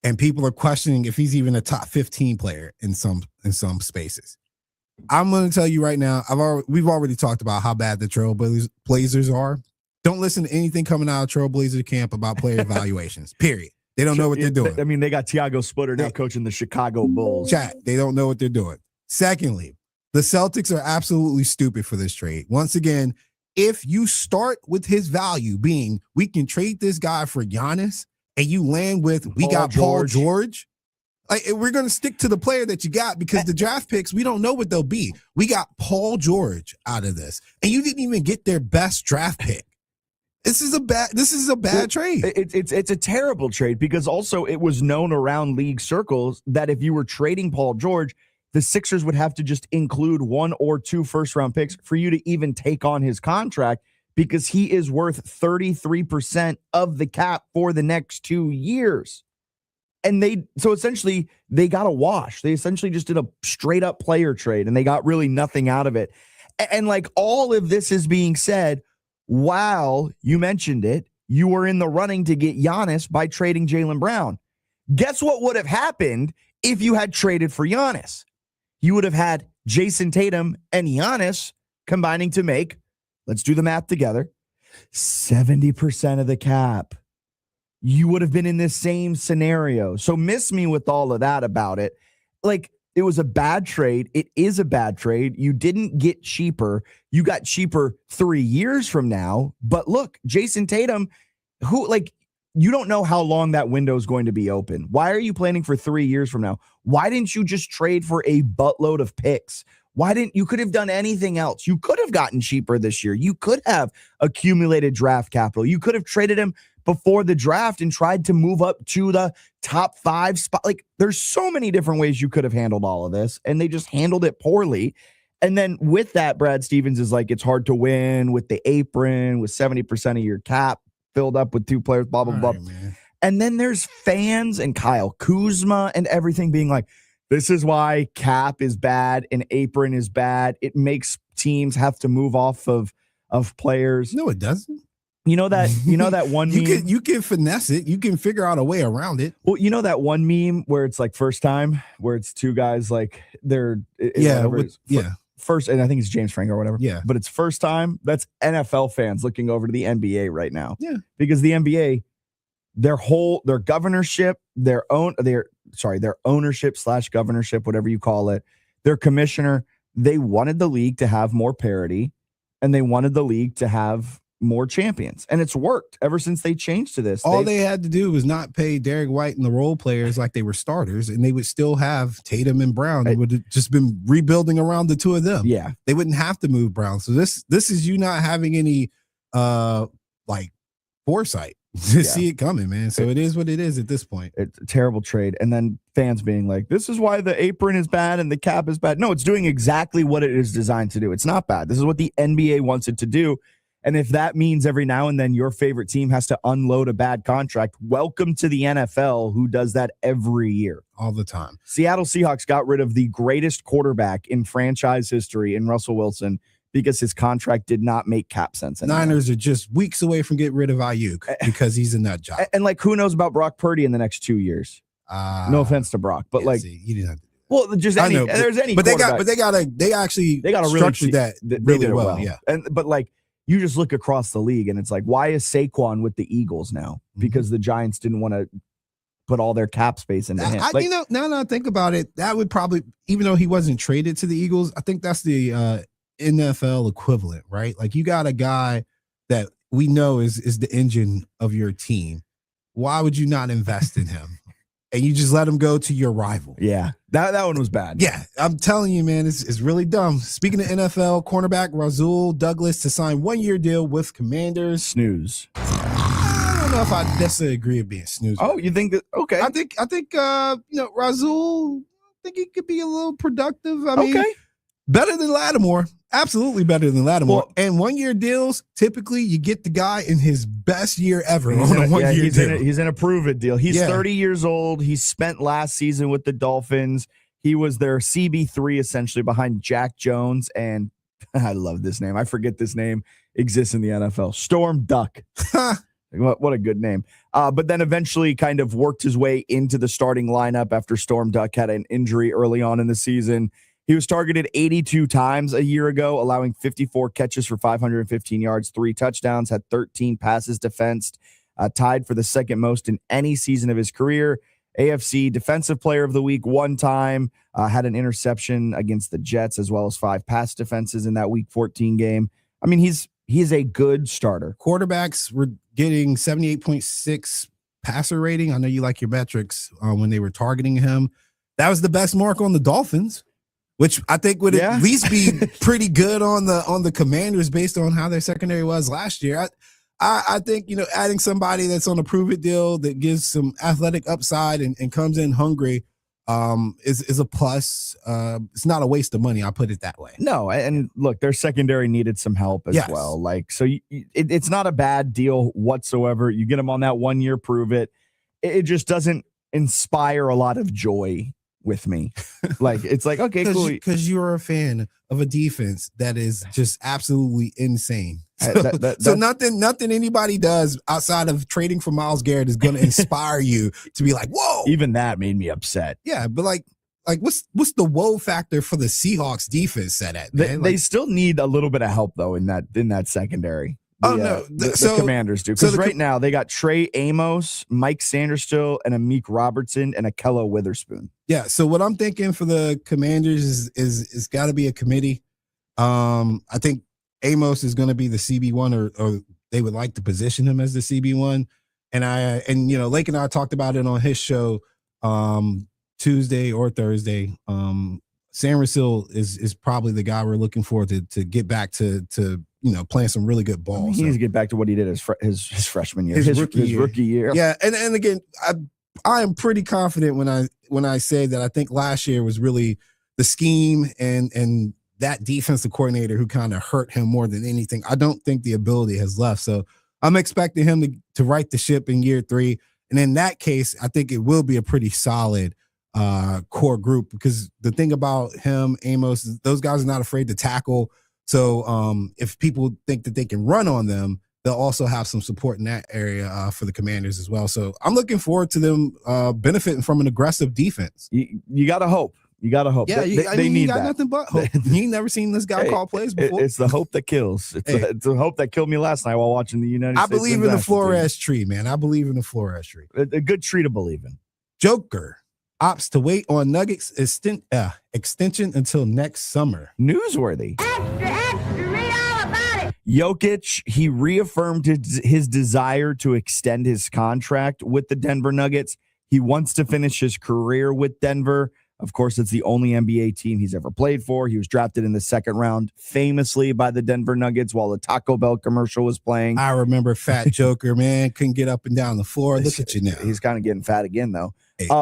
and people are questioning if he's even a top 15 player in some spaces. I'm going to tell you right now, we've already talked about how bad the Trailblazers are. Don't listen to anything coming out of Trailblazer camp about player evaluations, period. They don't know what they're doing. I mean, they got Tiago Splitter now coaching the Chicago Bulls. Chat, they don't know what they're doing. Secondly, the Celtics are absolutely stupid for this trade. Once again, if you start with his value being, we can trade this guy for Giannis, and you land with, we got Paul George, like, we're going to stick to the player that you got because the draft picks, we don't know what they'll be. We got Paul George out of this, and you didn't even get their best draft pick. This is a bad trade. It's a terrible trade because also it was known around league circles that if you were trading Paul George, the Sixers would have to just include 1 or 2 first-round picks for you to even take on his contract because he is worth 33% of the cap for the next 2 years. And so essentially they got a wash. They essentially just did a straight-up player trade, and they got really nothing out of it. And like all of this is being said, while you mentioned it, you were in the running to get Giannis by trading Jaylen Brown. Guess what would have happened if you had traded for Giannis? You would have had Jason Tatum and Giannis combining to make, let's do the math together, 70% of the cap. You would have been in this same scenario. So miss me with all of that about it. Like, it was a bad trade. It is a bad trade. You didn't get cheaper. You got cheaper 3 years from now. But look, Jason Tatum, you don't know how long that window is going to be open. Why are you planning for 3 years from now? Why didn't you just trade for a buttload of picks? You could have done anything else. You could have gotten cheaper this year. You could have accumulated draft capital. You could have traded him before the draft and tried to move up to the top 5 spot. Like, there's so many different ways you could have handled all of this, and they just handled it poorly. And then with that, Brad Stevens is like, it's hard to win with the apron, with 70% of your cap filled up with 2 players, blah, blah, blah. Right, and then there's fans and Kyle Kuzma and everything being like, this is why cap is bad and apron is bad. It makes teams have to move off of players. No, it doesn't. You know that one meme? You can finesse it. You can figure out a way around it. Well, you know that one meme where it's like first time, where it's 2 guys like they're first, and I think it's James Franco or whatever. Yeah, but it's first time. That's NFL fans looking over to the NBA right now. Yeah, because the NBA, their governorship, their ownership / governorship, whatever you call it, their commissioner, they wanted the league to have more parity, and they wanted the league to have more champions, and it's worked ever since they changed to this. All they had to do was not pay Derek White and the role players like they were starters, and they would still have Tatum and Brown. They would have just been rebuilding around the 2 of them. Yeah, they wouldn't have to move Brown. So this is you not having any foresight to see it coming, man. So it is what it is at this point. It's a terrible trade. And then fans being like, this is why the apron is bad and the cap is bad. No, it's doing exactly what it is designed to do. It's not bad. This is what the NBA wants it to do. And if that means every now and then your favorite team has to unload a bad contract, welcome to the NFL, who does that every year. All the time. Seattle Seahawks got rid of the greatest quarterback in franchise history in Russell Wilson because his contract did not make cap sense anymore. Niners are just weeks away from getting rid of Ayuk because he's a nut job. And like, who knows about Brock Purdy in the next 2 years? No offense to Brock, but you didn't have to. Well, just any. There's any. But they actually structured that really well. Yeah. But like, you just look across the league and it's like, why is Saquon with the Eagles now? Because the Giants didn't want to put all their cap space into him. Now that I think about it, that would probably, even though he wasn't traded to the Eagles, I think that's the NFL equivalent, right? Like, you got a guy that we know is the engine of your team. Why would you not invest in him? And you just let him go to your rival. Yeah. That one was bad. Yeah, I'm telling you, man, it's really dumb. Speaking of NFL, cornerback Rasul Douglas to sign 1-year deal with Commanders. Snooze. I don't know if I necessarily agree with being snooze. Oh, you think that? Okay. I think Rasul, I think he could be a little productive. I mean, better than Lattimore. Absolutely better than Lattimore. Well, and 1-year deals, typically you get the guy in his best year ever on a 1-year deal. He's in a prove-it deal. He's 30 years old. He spent last season with the Dolphins. He was their CB3 essentially behind Jack Jones. And I love this name. I forget this name exists in the NFL. Storm Duck. What a good name. But then eventually kind of worked his way into the starting lineup after Storm Duck had an injury early on in the season. He was targeted 82 times a year ago, allowing 54 catches for 515 yards, 3 touchdowns, had 13 passes defensed, tied for the second most in any season of his career. AFC Defensive Player of the Week 1 time, had an interception against the Jets, as well as 5 pass defenses in that Week 14 game. I mean, he's a good starter. Quarterbacks were getting 78.6 passer rating. I know you like your metrics when they were targeting him. That was the best mark on the Dolphins, which I think would at least be pretty good on the Commanders based on how their secondary was last year. I think, adding somebody that's on a prove-it deal that gives some athletic upside and comes in hungry is a plus. It's not a waste of money. I'll put it that way. No, and look, their secondary needed some help as well. It's not a bad deal whatsoever. You get them on that 1-year prove-it. It just doesn't inspire a lot of joy with me. It's like, okay, cool. Because you're a fan of a defense that is just absolutely insane. So nothing anybody does outside of trading for Myles Garrett is going to inspire you to be like, whoa. Even that made me upset. Yeah, but like what's the whoa factor for the Seahawks defense set at, man? They still need a little bit of help though in that secondary. The Commanders do. Because right now they got Trey Amos, Mike Sanderstill, and Amik Robertson, and Akello Witherspoon. Yeah, so what I'm thinking for the Commanders is got to be a committee. I think Amos is going to be the CB1, or they would like to position him as the CB1. And Lake and I talked about it on his show Tuesday or Thursday. Sanderstill is probably the guy we're looking for to get back to playing some really good ball. He needs to get back to what he did his freshman year, his rookie year. Yeah, and again, I am pretty confident when I say that I think last year was really the scheme and that defensive coordinator who kind of hurt him more than anything. I don't think the ability has left, so I'm expecting him to right the ship in year 3. And in that case, I think it will be a pretty solid core group, because the thing about him, Amos, those guys are not afraid to tackle. So if people think that they can run on them, they'll also have some support in that area for the Commanders as well. So I'm looking forward to them benefiting from an aggressive defense. You got to hope. You got to hope. Yeah, they need you got that. nothing but hope. You ain't never seen this guy call plays before. It's the hope that kills. It's the hope that killed me last night while watching the United States. I believe in the Flores tree, man. I believe in the Flores tree. A good tree to believe in. Joker opts to wait on Nuggets extension until next summer. Newsworthy. Extra, read all about it. Jokic, he reaffirmed his desire to extend his contract with the Denver Nuggets. He wants to finish his career with Denver. Of course, it's the only NBA team he's ever played for. He was drafted in the 2nd round, famously by the Denver Nuggets while the Taco Bell commercial was playing. I remember Fat Joker, man. Couldn't get up and down the floor. Look at you now. He's kind of getting fat again, though.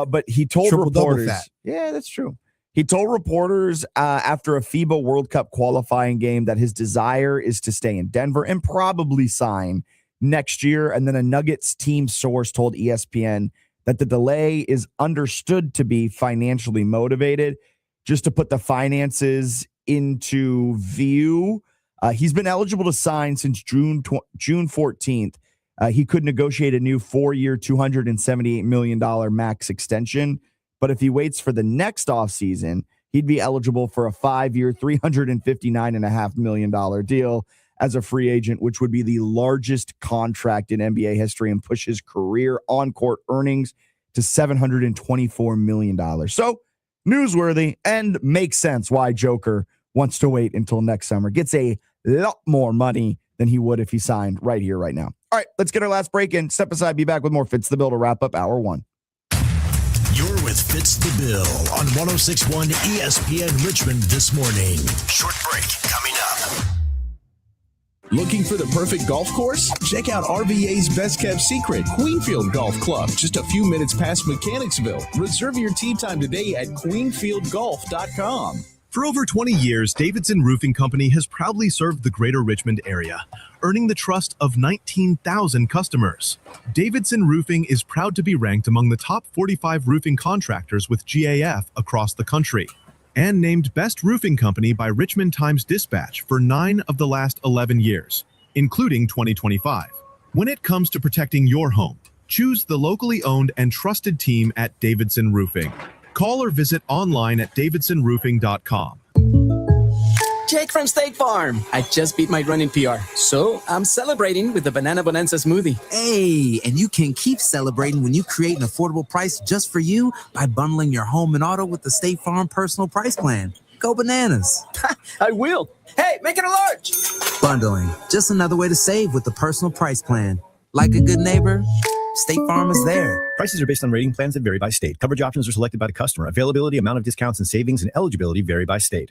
But he told reporters. Fat. Yeah, that's true. He told reporters after a FIBA World Cup qualifying game that his desire is to stay in Denver and probably sign next year. And then a Nuggets team source told ESPN that the delay is understood to be financially motivated. Just to put the finances into view, he's been eligible to sign since June 14th. He could negotiate a new 4-year, $278 million max extension. But if he waits for the next offseason, he'd be eligible for a 5-year, $359.5 million deal as a free agent, which would be the largest contract in NBA history and push his career on-court earnings to $724 million. So newsworthy and makes sense why Joker wants to wait until next summer. Gets a lot more money than he would if he signed right here, right now. All right, let's get our last break in. Step aside, be back with more Fitz the Bill to wrap up hour 1. You're with with Fitz the Bill on 106.1 ESPN Richmond this morning. Short break coming up. Looking for the perfect golf course? Check out RVA's best kept secret, Queenfield Golf Club, just a few minutes past Mechanicsville. Reserve your tee time today at queenfieldgolf.com. For over 20 years, Davidson Roofing Company has proudly served the greater Richmond area, earning the trust of 19,000 customers. Davidson Roofing is proud to be ranked among the top 45 roofing contractors with GAF across the country, and named Best Roofing Company by Richmond Times-Dispatch for 9 of the last 11 years, including 2025. When it comes to protecting your home, choose the locally owned and trusted team at Davidson Roofing. Call or visit online at davidsonroofing.com. Jake from State Farm. I just beat my running PR, so I'm celebrating with the Banana Bonanza smoothie. Hey, and you can keep celebrating when you create an affordable price just for you by bundling your home and auto with the State Farm Personal Price Plan. Go bananas. I will. Hey, make it a large. Bundling, just another way to save with the Personal Price Plan. Like a good neighbor, State Farm is there. Prices are based on rating plans that vary by state. Coverage options are selected by the customer. Availability, amount of discounts and savings, and eligibility vary by state.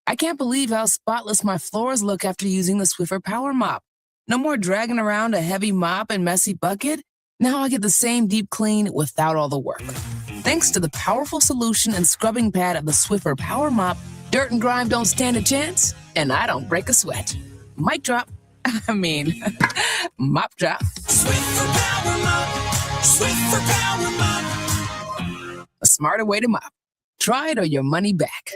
I can't believe how spotless my floors look after using the Swiffer Power Mop. No more dragging around a heavy mop and messy bucket. Now I get the same deep clean without all the work. Thanks to the powerful solution and scrubbing pad of the Swiffer Power Mop, dirt and grime don't stand a chance, and I don't break a sweat. Mic drop. Mop drop. Swiffer Power Mop. Swiffer Power Mop. A smarter way to mop. Try it or your money back.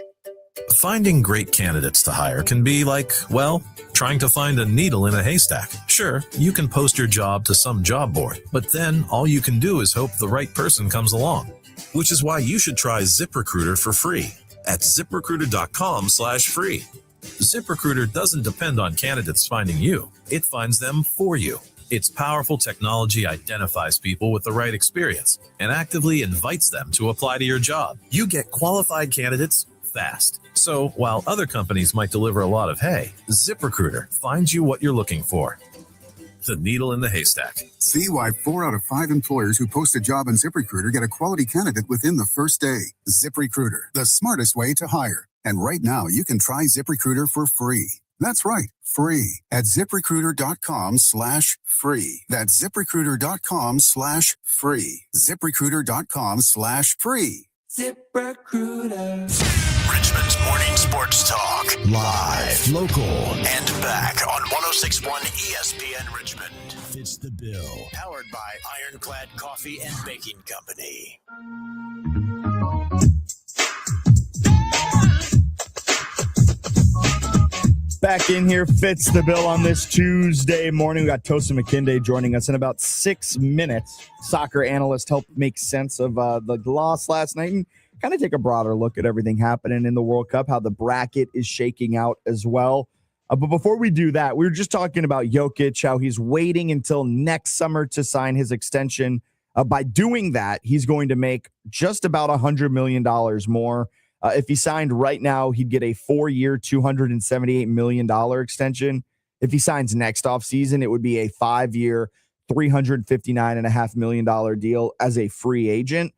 Finding great candidates to hire can be like, well, trying to find a needle in a haystack. Sure, you can post your job to some job board, but then all you can do is hope the right person comes along. Which is why you should try ZipRecruiter for free at ZipRecruiter.com/free. ZipRecruiter doesn't depend on candidates finding you. It finds them for you. Its powerful technology identifies people with the right experience and actively invites them to apply to your job. You get qualified candidates fast. So while other companies might deliver a lot of hay, ZipRecruiter finds you what you're looking for. The needle in the haystack. See why 4 out of 5 employers who post a job on ZipRecruiter get a quality candidate within the first day. ZipRecruiter, the smartest way to hire. And right now, you can try ZipRecruiter for free. That's right, free at ZipRecruiter.com/free. That's ZipRecruiter.com/free. ZipRecruiter.com/free. ZipRecruiter. Richmond's morning sports talk. Live, local, and back on 106.1 ESPN Richmond. Fitz the Bill. Powered by Ironclad Coffee and Baking Company. Back in here, Fitz the Bill on this Tuesday morning. We got Tosa McKinday joining us in about 6 minutes. Soccer analyst helped make sense of the loss last night and kind of take a broader look at everything happening in the World Cup, how the bracket is shaking out as well. But before we do that, we were just talking about Jokic, how he's waiting until next summer to sign his extension. By doing that, he's going to make just about $100 million more. If he signed right now, he'd get a 4-year, $278 million extension. If he signs next offseason, it would be a 5-year, $359.5 million deal as a free agent.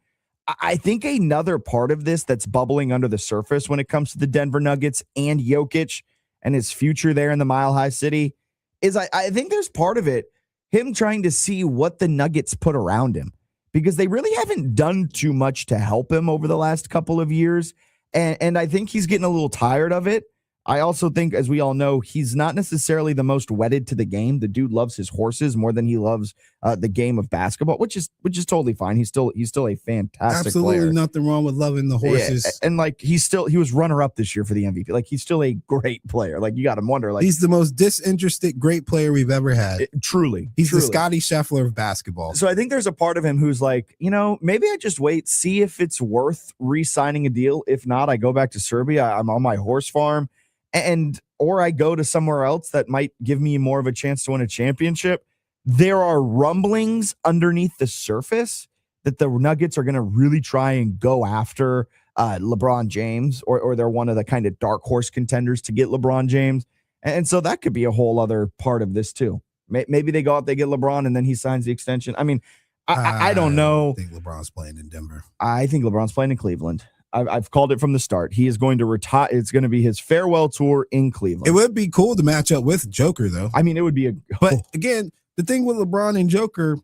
I think another part of this that's bubbling under the surface when it comes to the Denver Nuggets and Jokic and his future there in the Mile High City is I think there's part of it, him trying to see what the Nuggets put around him, because they really haven't done too much to help him over the last couple of years. And I think he's getting a little tired of it. I also think, as we all know, he's not necessarily the most wedded to the game. The dude loves his horses more than he loves the game of basketball, which is totally fine. He's still a fantastic Absolutely player. nothing wrong with loving the horses. Yeah, and like he was runner up this year for the MVP. Like he's still a great player. Like you got to wonder. Like he's the most disinterested great player we've ever had. Truly, he's the Scottie Scheffler of basketball. So I think there's a part of him who's like, maybe I just wait, see if it's worth re-signing a deal. If not, I go back to Serbia. I'm on my horse farm. Or I go to somewhere else that might give me more of a chance to win a championship. There are rumblings underneath the surface that the Nuggets are going to really try and go after LeBron James, or they're one of the kind of dark horse contenders to get LeBron James. And so that could be a whole other part of this too. Maybe they go out, they get LeBron, and then he signs the extension. I mean, I don't know. I think LeBron's playing in Denver. I think LeBron's playing in Cleveland. I've called it from the start. He is going to retire. It's going to be his farewell tour in Cleveland. It would be cool to match up with Joker, though. I mean, it would be But again, the thing with LeBron and Joker,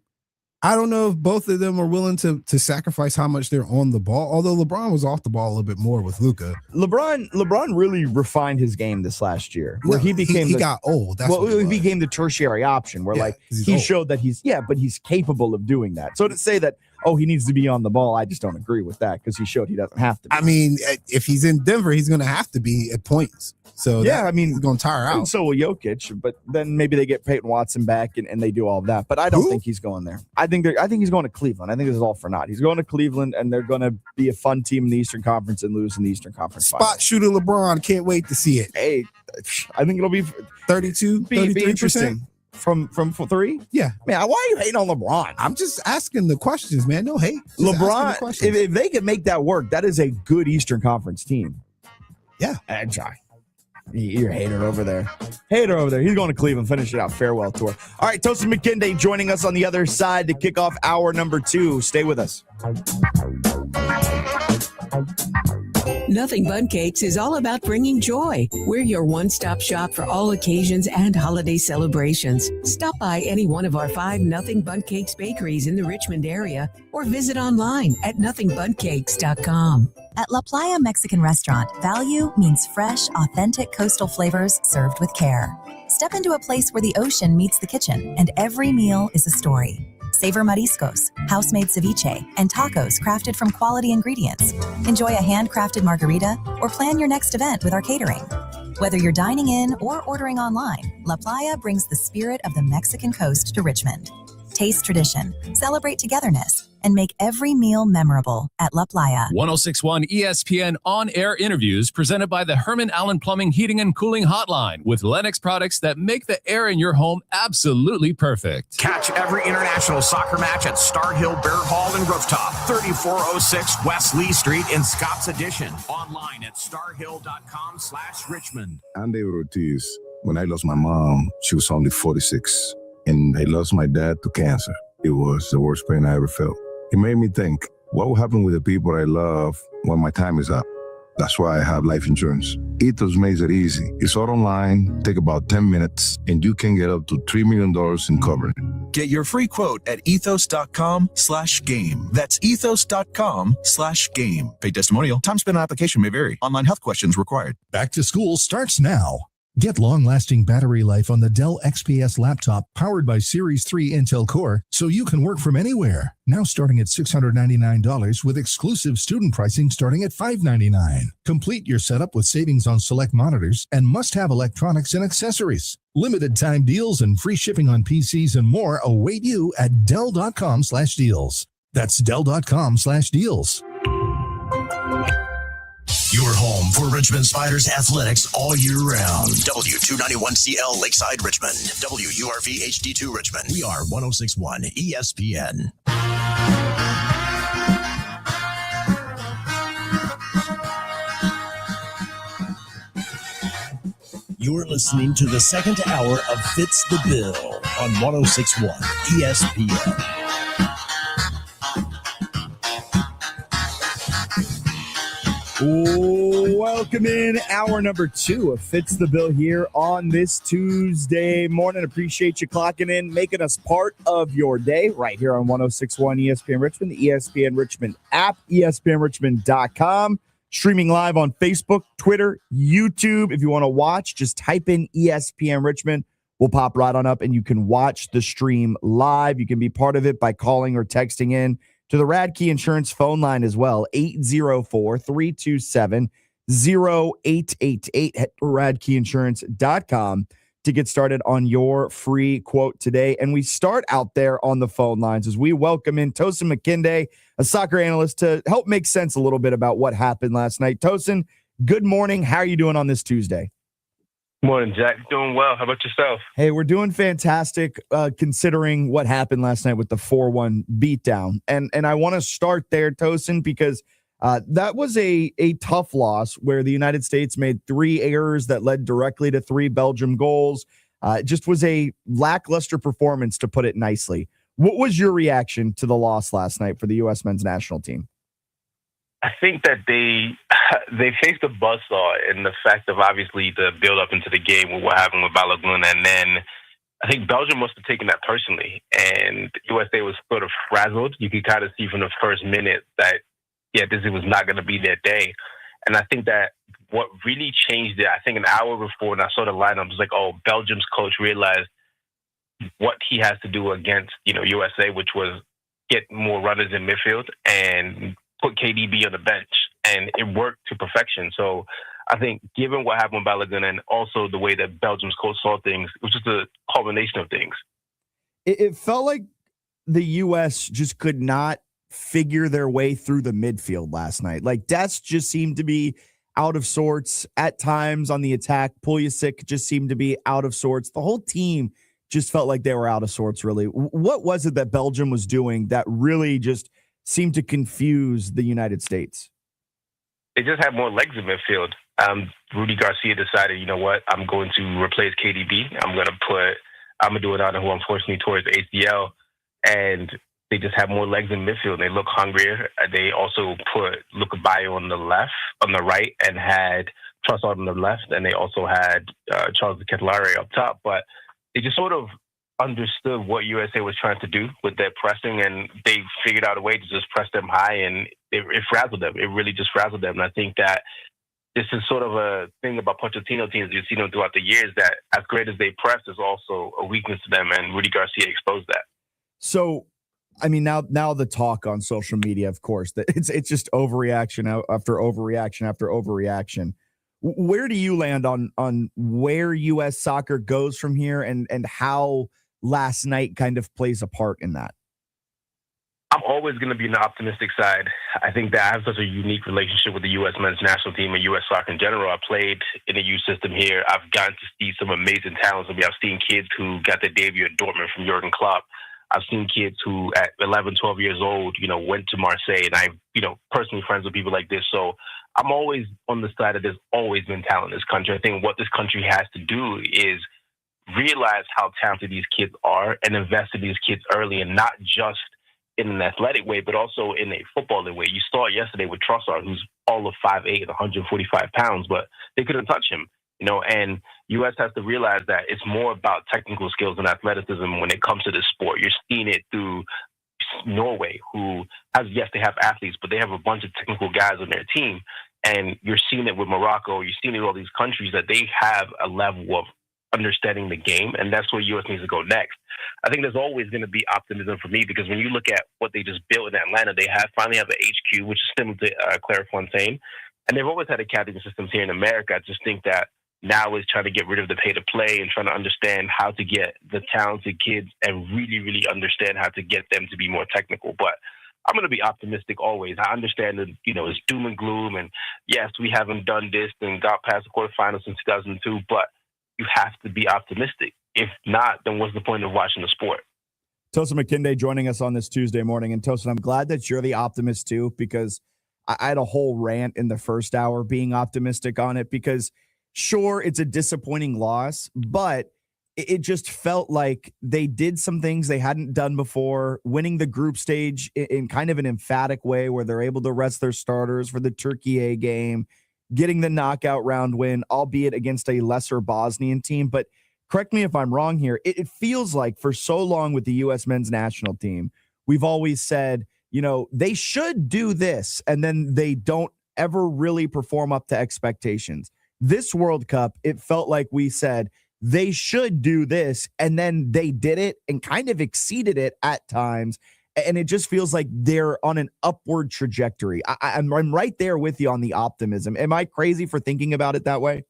I don't know if both of them are willing to sacrifice how much they're on the ball. Although LeBron was off the ball a little bit more with Luka. LeBron really refined his game this last year, where he became he got old. That's what he became the tertiary option, where he old. showed that he's capable of doing that. So to say that he needs to be on the ball, I just don't agree with that because he showed he doesn't have to be. I mean, if he's in Denver, he's going to have to be at points. So he's going to tire out. And so will Jokic, but then maybe they get Peyton Watson back and they do all of that. But I don't think he's going there. I think he's going to Cleveland. I think this is all for naught. He's going to Cleveland, and they're going to be a fun team in the Eastern Conference and lose in the Eastern Conference Spot shooter LeBron. Can't wait to see it. Hey, I think it'll be 32, 33%. From three? Yeah. Man, why are you hating on LeBron? I'm just asking the questions, man. No hate. Just LeBron, if they can make that work, that is a good Eastern Conference team. Yeah. And you're a hater over there. He's going to Cleveland, finish it out. Farewell tour. All right, Tosin McKinday joining us on the other side to kick off hour number 2. Stay with us. Nothing Bun Cakes is all about bringing joy. We're your one-stop shop for all occasions and holiday celebrations. Stop by any one of our 5 Nothing Bun Cakes bakeries in the Richmond area or visit online at nothingbbuncakes.com. At La Playa Mexican Restaurant, value means fresh, authentic coastal flavors served with care. Step into a place where the ocean meets the kitchen and every meal is a story. Savor mariscos, house-made ceviche, and tacos crafted from quality ingredients. Enjoy a handcrafted margarita or plan your next event with our catering. Whether you're dining in or ordering online, La Playa brings the spirit of the Mexican coast to Richmond. Taste tradition, celebrate togetherness, and make every meal memorable at La Playa. 1061 ESPN on-air interviews presented by the Herman Allen Plumbing Heating and Cooling Hotline with Lennox products that make the air in your home absolutely perfect. Catch every international soccer match at Star Hill Bear Hall and Rooftop, 3406 West Lee Street in Scott's Addition. Online at starhill.com/Richmond. I'm David Ortiz. When I lost my mom, she was only 46. And I lost my dad to cancer. It was the worst pain I ever felt. It made me think, what will happen with the people I love when my time is up? That's why I have life insurance. Ethos makes it easy. It's all online, take about 10 minutes, and you can get up to $3 million in coverage. Get your free quote at ethos.com/game. That's ethos.com/game. Paid testimonial. Time spent on application may vary. Online health questions required. Back to school starts now. Get long-lasting battery life on the Dell XPS laptop powered by Series 3 Intel Core so you can work from anywhere. Now starting at $699 with exclusive student pricing starting at $599. Complete your setup with savings on select monitors and must-have electronics and accessories. Limited time deals and free shipping on PCs and more await you at Dell.com/deals. That's Dell.com/deals. Your home for Richmond Spiders athletics all year round. W291CL Lakeside Richmond. WURV HD2 Richmond. We are 1061 ESPN. You're listening to the second hour of Fitz the Bill on 1061 ESPN. Welcome in hour number 2 of Fitz the Bill here on this Tuesday morning. Appreciate you clocking in, making us part of your day right here on 1061 ESPN Richmond, the ESPN Richmond app, ESPNRichmond.com, streaming live on Facebook, Twitter, YouTube. If you want to watch, just type in ESPN Richmond. We'll pop right on up and you can watch the stream live. You can be part of it by calling or texting in to the Radkey Insurance phone line as well, 804-327-0888 at radkeyinsurance.com to get started on your free quote today. And we start out there on the phone lines as we welcome in Tosin McKinday, a soccer analyst, to help make sense a little bit about what happened last night. Tosin, good morning. How are you doing on this Tuesday? Morning, Jack. Doing well. How about yourself? Hey, we're doing fantastic considering what happened last night with the 4-1 beatdown. And I want to start there, Tosin, because that was a tough loss where the United States made 3 errors that led directly to 3 Belgium goals. It just was a lackluster performance, to put it nicely. What was your reaction to the loss last night for the U.S. men's national team? I think that they faced a buzzsaw in the fact of obviously the build up into the game with what happened with Balogun, and then I think Belgium must have taken that personally, and USA was sort of frazzled. You could kind of see from the first minute that this was not going to be their day, and I think that what really changed it, I think an hour before, and I saw the lineup, was like, oh, Belgium's coach realized what he has to do against USA, which was get more runners in midfield and put KDB on the bench, and it worked to perfection. So I think given what happened with Balogun and also the way that Belgium's coach saw things, it was just a culmination of things. It felt like the U.S. just could not figure their way through the midfield last night. Like Dest just seemed to be out of sorts at times on the attack. Pulisic just seemed to be out of sorts. The whole team just felt like they were out of sorts, really. What was it that Belgium was doing that really just seemed to confuse the United States? They just had more legs in midfield. Rudy Garcia decided, you know what, I'm going to replace KDB. I'm going to do it on who unfortunately tore his ACL. And they just have more legs in midfield. They look hungrier. They also put Luka Bayo on the right, and had Trossard on the left. And they also had Charles Ketelare up top. But they just sort of understood what USA was trying to do with their pressing, and they figured out a way to just press them high, and it frazzled them. It really just frazzled them. And I think that this is sort of a thing about Pochettino teams. You've seen them throughout the years, that as great as they press, is also a weakness to them, and Rudy Garcia exposed that. So, I mean, now the talk on social media, of course, that it's just overreaction after overreaction after overreaction. Where do you land on where U.S. soccer goes from here, and how last night kind of plays a part in that? I'm always going to be on the optimistic side. I think that I have such a unique relationship with the U.S. men's national team and U.S. soccer in general. I played in the youth system here. I've gotten to see some amazing talents. I mean, I've seen kids who got their debut at Dortmund from Jurgen Klopp. I've seen kids who at 11, 12 years old, went to Marseille, and I've, personally friends with people like this. So I'm always on the side of there's always been talent in this country. I think what this country has to do is realize how talented these kids are and invest in these kids early, and not just in an athletic way, but also in a footballing way. You saw it yesterday with Trossard, who's all of 5'8" and 145 pounds, but they couldn't touch him, and U.S. has to realize that it's more about technical skills and athleticism when it comes to this sport. You're seeing it through Norway, who has, yes, they have athletes, but they have a bunch of technical guys on their team. And you're seeing it with Morocco. You're seeing it with all these countries, that they have a level of understanding the game, and that's where U.S. needs to go next. I think there's always going to be optimism for me, because when you look at what they just built in Atlanta, they finally have an HQ, which is similar to Clairefontaine, and they've always had academy systems here in America. I just think that now is trying to get rid of the pay-to-play and trying to understand how to get the talented kids and really, really understand how to get them to be more technical. But I'm going to be optimistic always. I understand that, it's doom and gloom, and yes, we haven't done this and got past the quarterfinals since 2002, but you have to be optimistic. If not, then what's the point of watching the sport? Tosin McKinday joining us on this Tuesday morning. And Tosin, I'm glad that you're the optimist too, because I had a whole rant in the first hour being optimistic on it, because sure, it's a disappointing loss, but it just felt like they did some things they hadn't done before, winning the group stage in kind of an emphatic way, where they're able to rest their starters for the Turkey A game, getting the knockout round win, albeit against a lesser Bosnian team. But correct me if I'm wrong here. It feels like for so long with the U.S. men's national team, we've always said, they should do this, and then they don't ever really perform up to expectations. This World Cup, it felt like we said they should do this, and then they did it and kind of exceeded it at times. And it just feels like they're on an upward trajectory. I'm right there with you on the optimism. Am I crazy for thinking about it that way?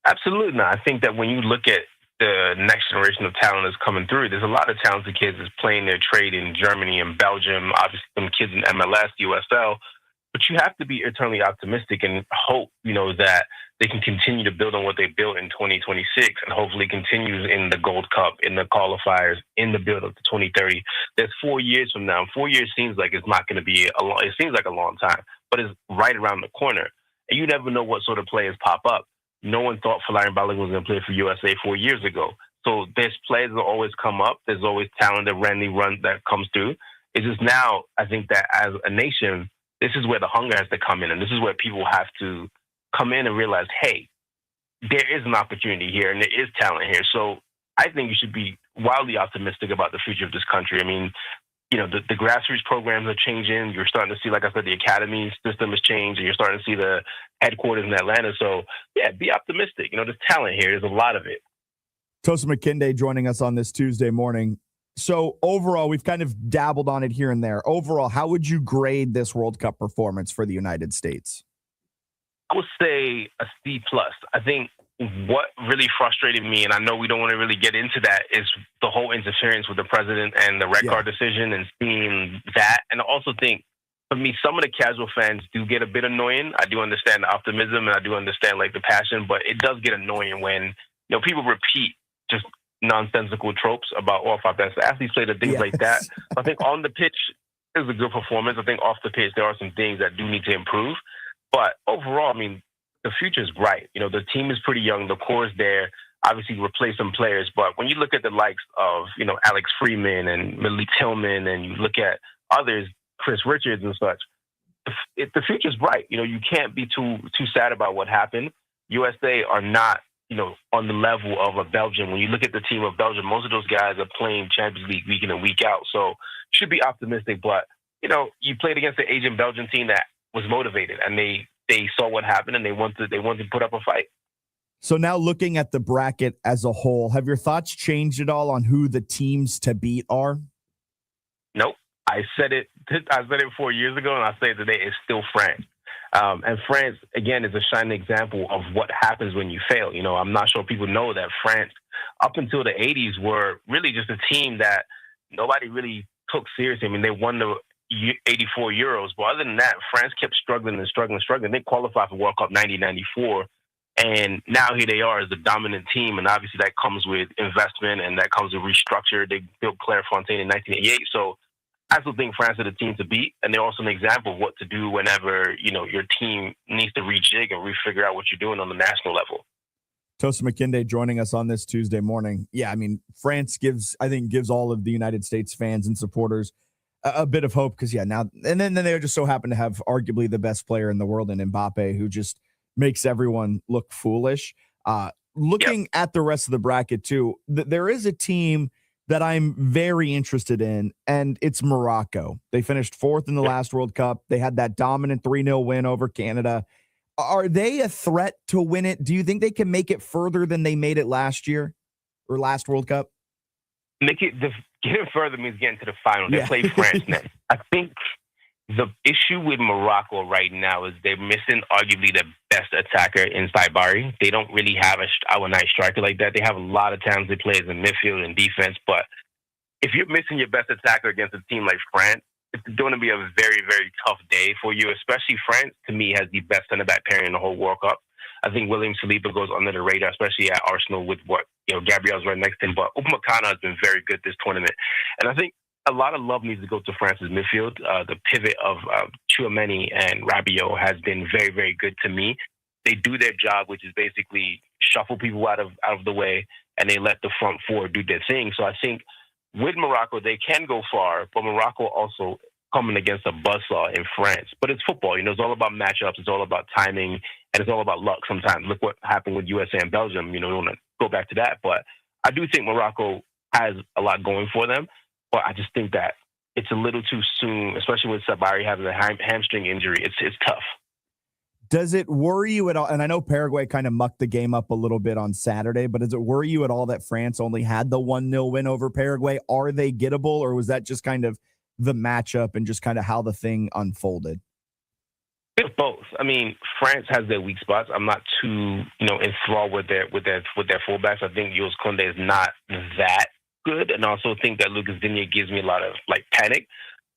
Absolutely not. I think that when you look at the next generation of talent that's coming through, there's a lot of talented kids that's playing their trade in Germany and Belgium, obviously some kids in MLS, USL. But you have to be eternally optimistic and hope, that they can continue to build on what they built in 2026, and hopefully continues in the Gold Cup, in the qualifiers, in the build up to 2030. There's 4 years from now. 4 years seems like it's not going to be it seems like a long time, but it's right around the corner. And you never know what sort of players pop up. No one thought Folarin Balogun was going to play for USA 4 years ago. So there's players that always come up. There's always talent that randomly run that comes through. It's just now, I think that as a nation, this is where the hunger has to come in. And this is where people have to come in and realize, hey, there is an opportunity here and there is talent here. So I think you should be wildly optimistic about the future of this country. I mean, you know, the grassroots programs are changing. You're starting to see, like I said, the academy system has changed, and you're starting to see the headquarters in Atlanta. So, yeah, be optimistic. You know, there's talent here. There's a lot of it. Tosa McKinday joining us on this Tuesday morning. So, overall, we've kind of dabbled on it here and there. Overall, how would you grade this World Cup performance for the United States? I would say a C+. I think what really frustrated me, and I know we don't want to really get into that, is the whole interference with the president and the red card decision and seeing that. And I also think, for me, some of the casual fans do get a bit annoying. I do understand the optimism and I do understand like the passion, but it does get annoying when, you know, people repeat just nonsensical tropes about if our best athletes played and things like that. I think on the pitch is a good performance. I think off the pitch there are some things that do need to improve. But overall, I mean, the future is bright. You know, the team is pretty young. The core is there. Obviously, replace some players. But when you look at the likes of, you know, Alex Freeman and Malik Tillman, and you look at others, Chris Richards and such, the future is bright. You know, you can't be too sad about what happened. USA are not, you know, on the level of a Belgium. When you look at the team of Belgium, most of those guys are playing Champions League week in and week out. So should be optimistic. But, you know, you played against the Asian Belgian team that was motivated, and they saw what happened, and they wanted to put up a fight. So now looking at the bracket as a whole, have your thoughts changed at all on who the teams to beat are? Nope. I said it 4 years ago, and I say it today, it's still France. And France, again, is a shining example of what happens when you fail. You know, I'm not sure people know that France, up until the 80s, were really just a team that nobody really took seriously. I mean, they won the 84 Euros, but other than that, France kept struggling. They qualified for World Cup 1994, and now here they are as the dominant team, and obviously that comes with investment and that comes with restructure. They built Clairefontaine in 1988, so I still think France are the team to beat, and they're also an example of what to do whenever, you know, your team needs to rejig and refigure out what you're doing on the national level. Tosa McKinday joining us on this Tuesday morning. Yeah, I mean, France gives all of the United States fans and supporters a bit of hope, because now and then they just so happen to have arguably the best player in the world in Mbappe, who just makes everyone look foolish. Looking at the rest of the bracket too, there is a team that I'm very interested in, and it's Morocco. They finished fourth in the last World Cup. They had that dominant 3-0 win over Canada. Are they a threat to win it? Do you think they can make it further than they made it last year or last World Cup? Getting further means getting to the final. They play France next. I think the issue with Morocco right now is they're missing arguably the best attacker in Saibari. They don't really have a nice striker like that. They have a lot of talented players in midfield and defense, but if you're missing your best attacker against a team like France, it's going to be a very, very tough day for you, especially France, to me, has the best center-back pairing in the whole World Cup. I think William Saliba goes under the radar, especially at Arsenal with what, you know, Gabriel's right next to him. But Upamecano has been very good this tournament. And I think a lot of love needs to go to France's midfield. The pivot of Tchouaméni and Rabiot has been very, very good to me. They do their job, which is basically shuffle people out of the way, and they let the front four do their thing. So I think with Morocco, they can go far, but Morocco also coming against a buzzsaw in France. But it's football. You know, it's all about matchups. It's all about timing, and it's all about luck sometimes. Look what happened with USA and Belgium. You know, we want to go back to that. But I do think Morocco has a lot going for them. But I just think that it's a little too soon, especially with Sabari having a hamstring injury. It's tough. Does it worry you at all? And I know Paraguay kind of mucked the game up a little bit on Saturday, but does it worry you at all that France only had the 1-0 win over Paraguay? Are they gettable, or was that just kind of the matchup and just kind of how the thing unfolded? It's both. I mean, France has their weak spots. I'm not too, enthralled with their fullbacks. I think Jules Koundé is not that good, and I also think that Lucas Digne gives me a lot of panic.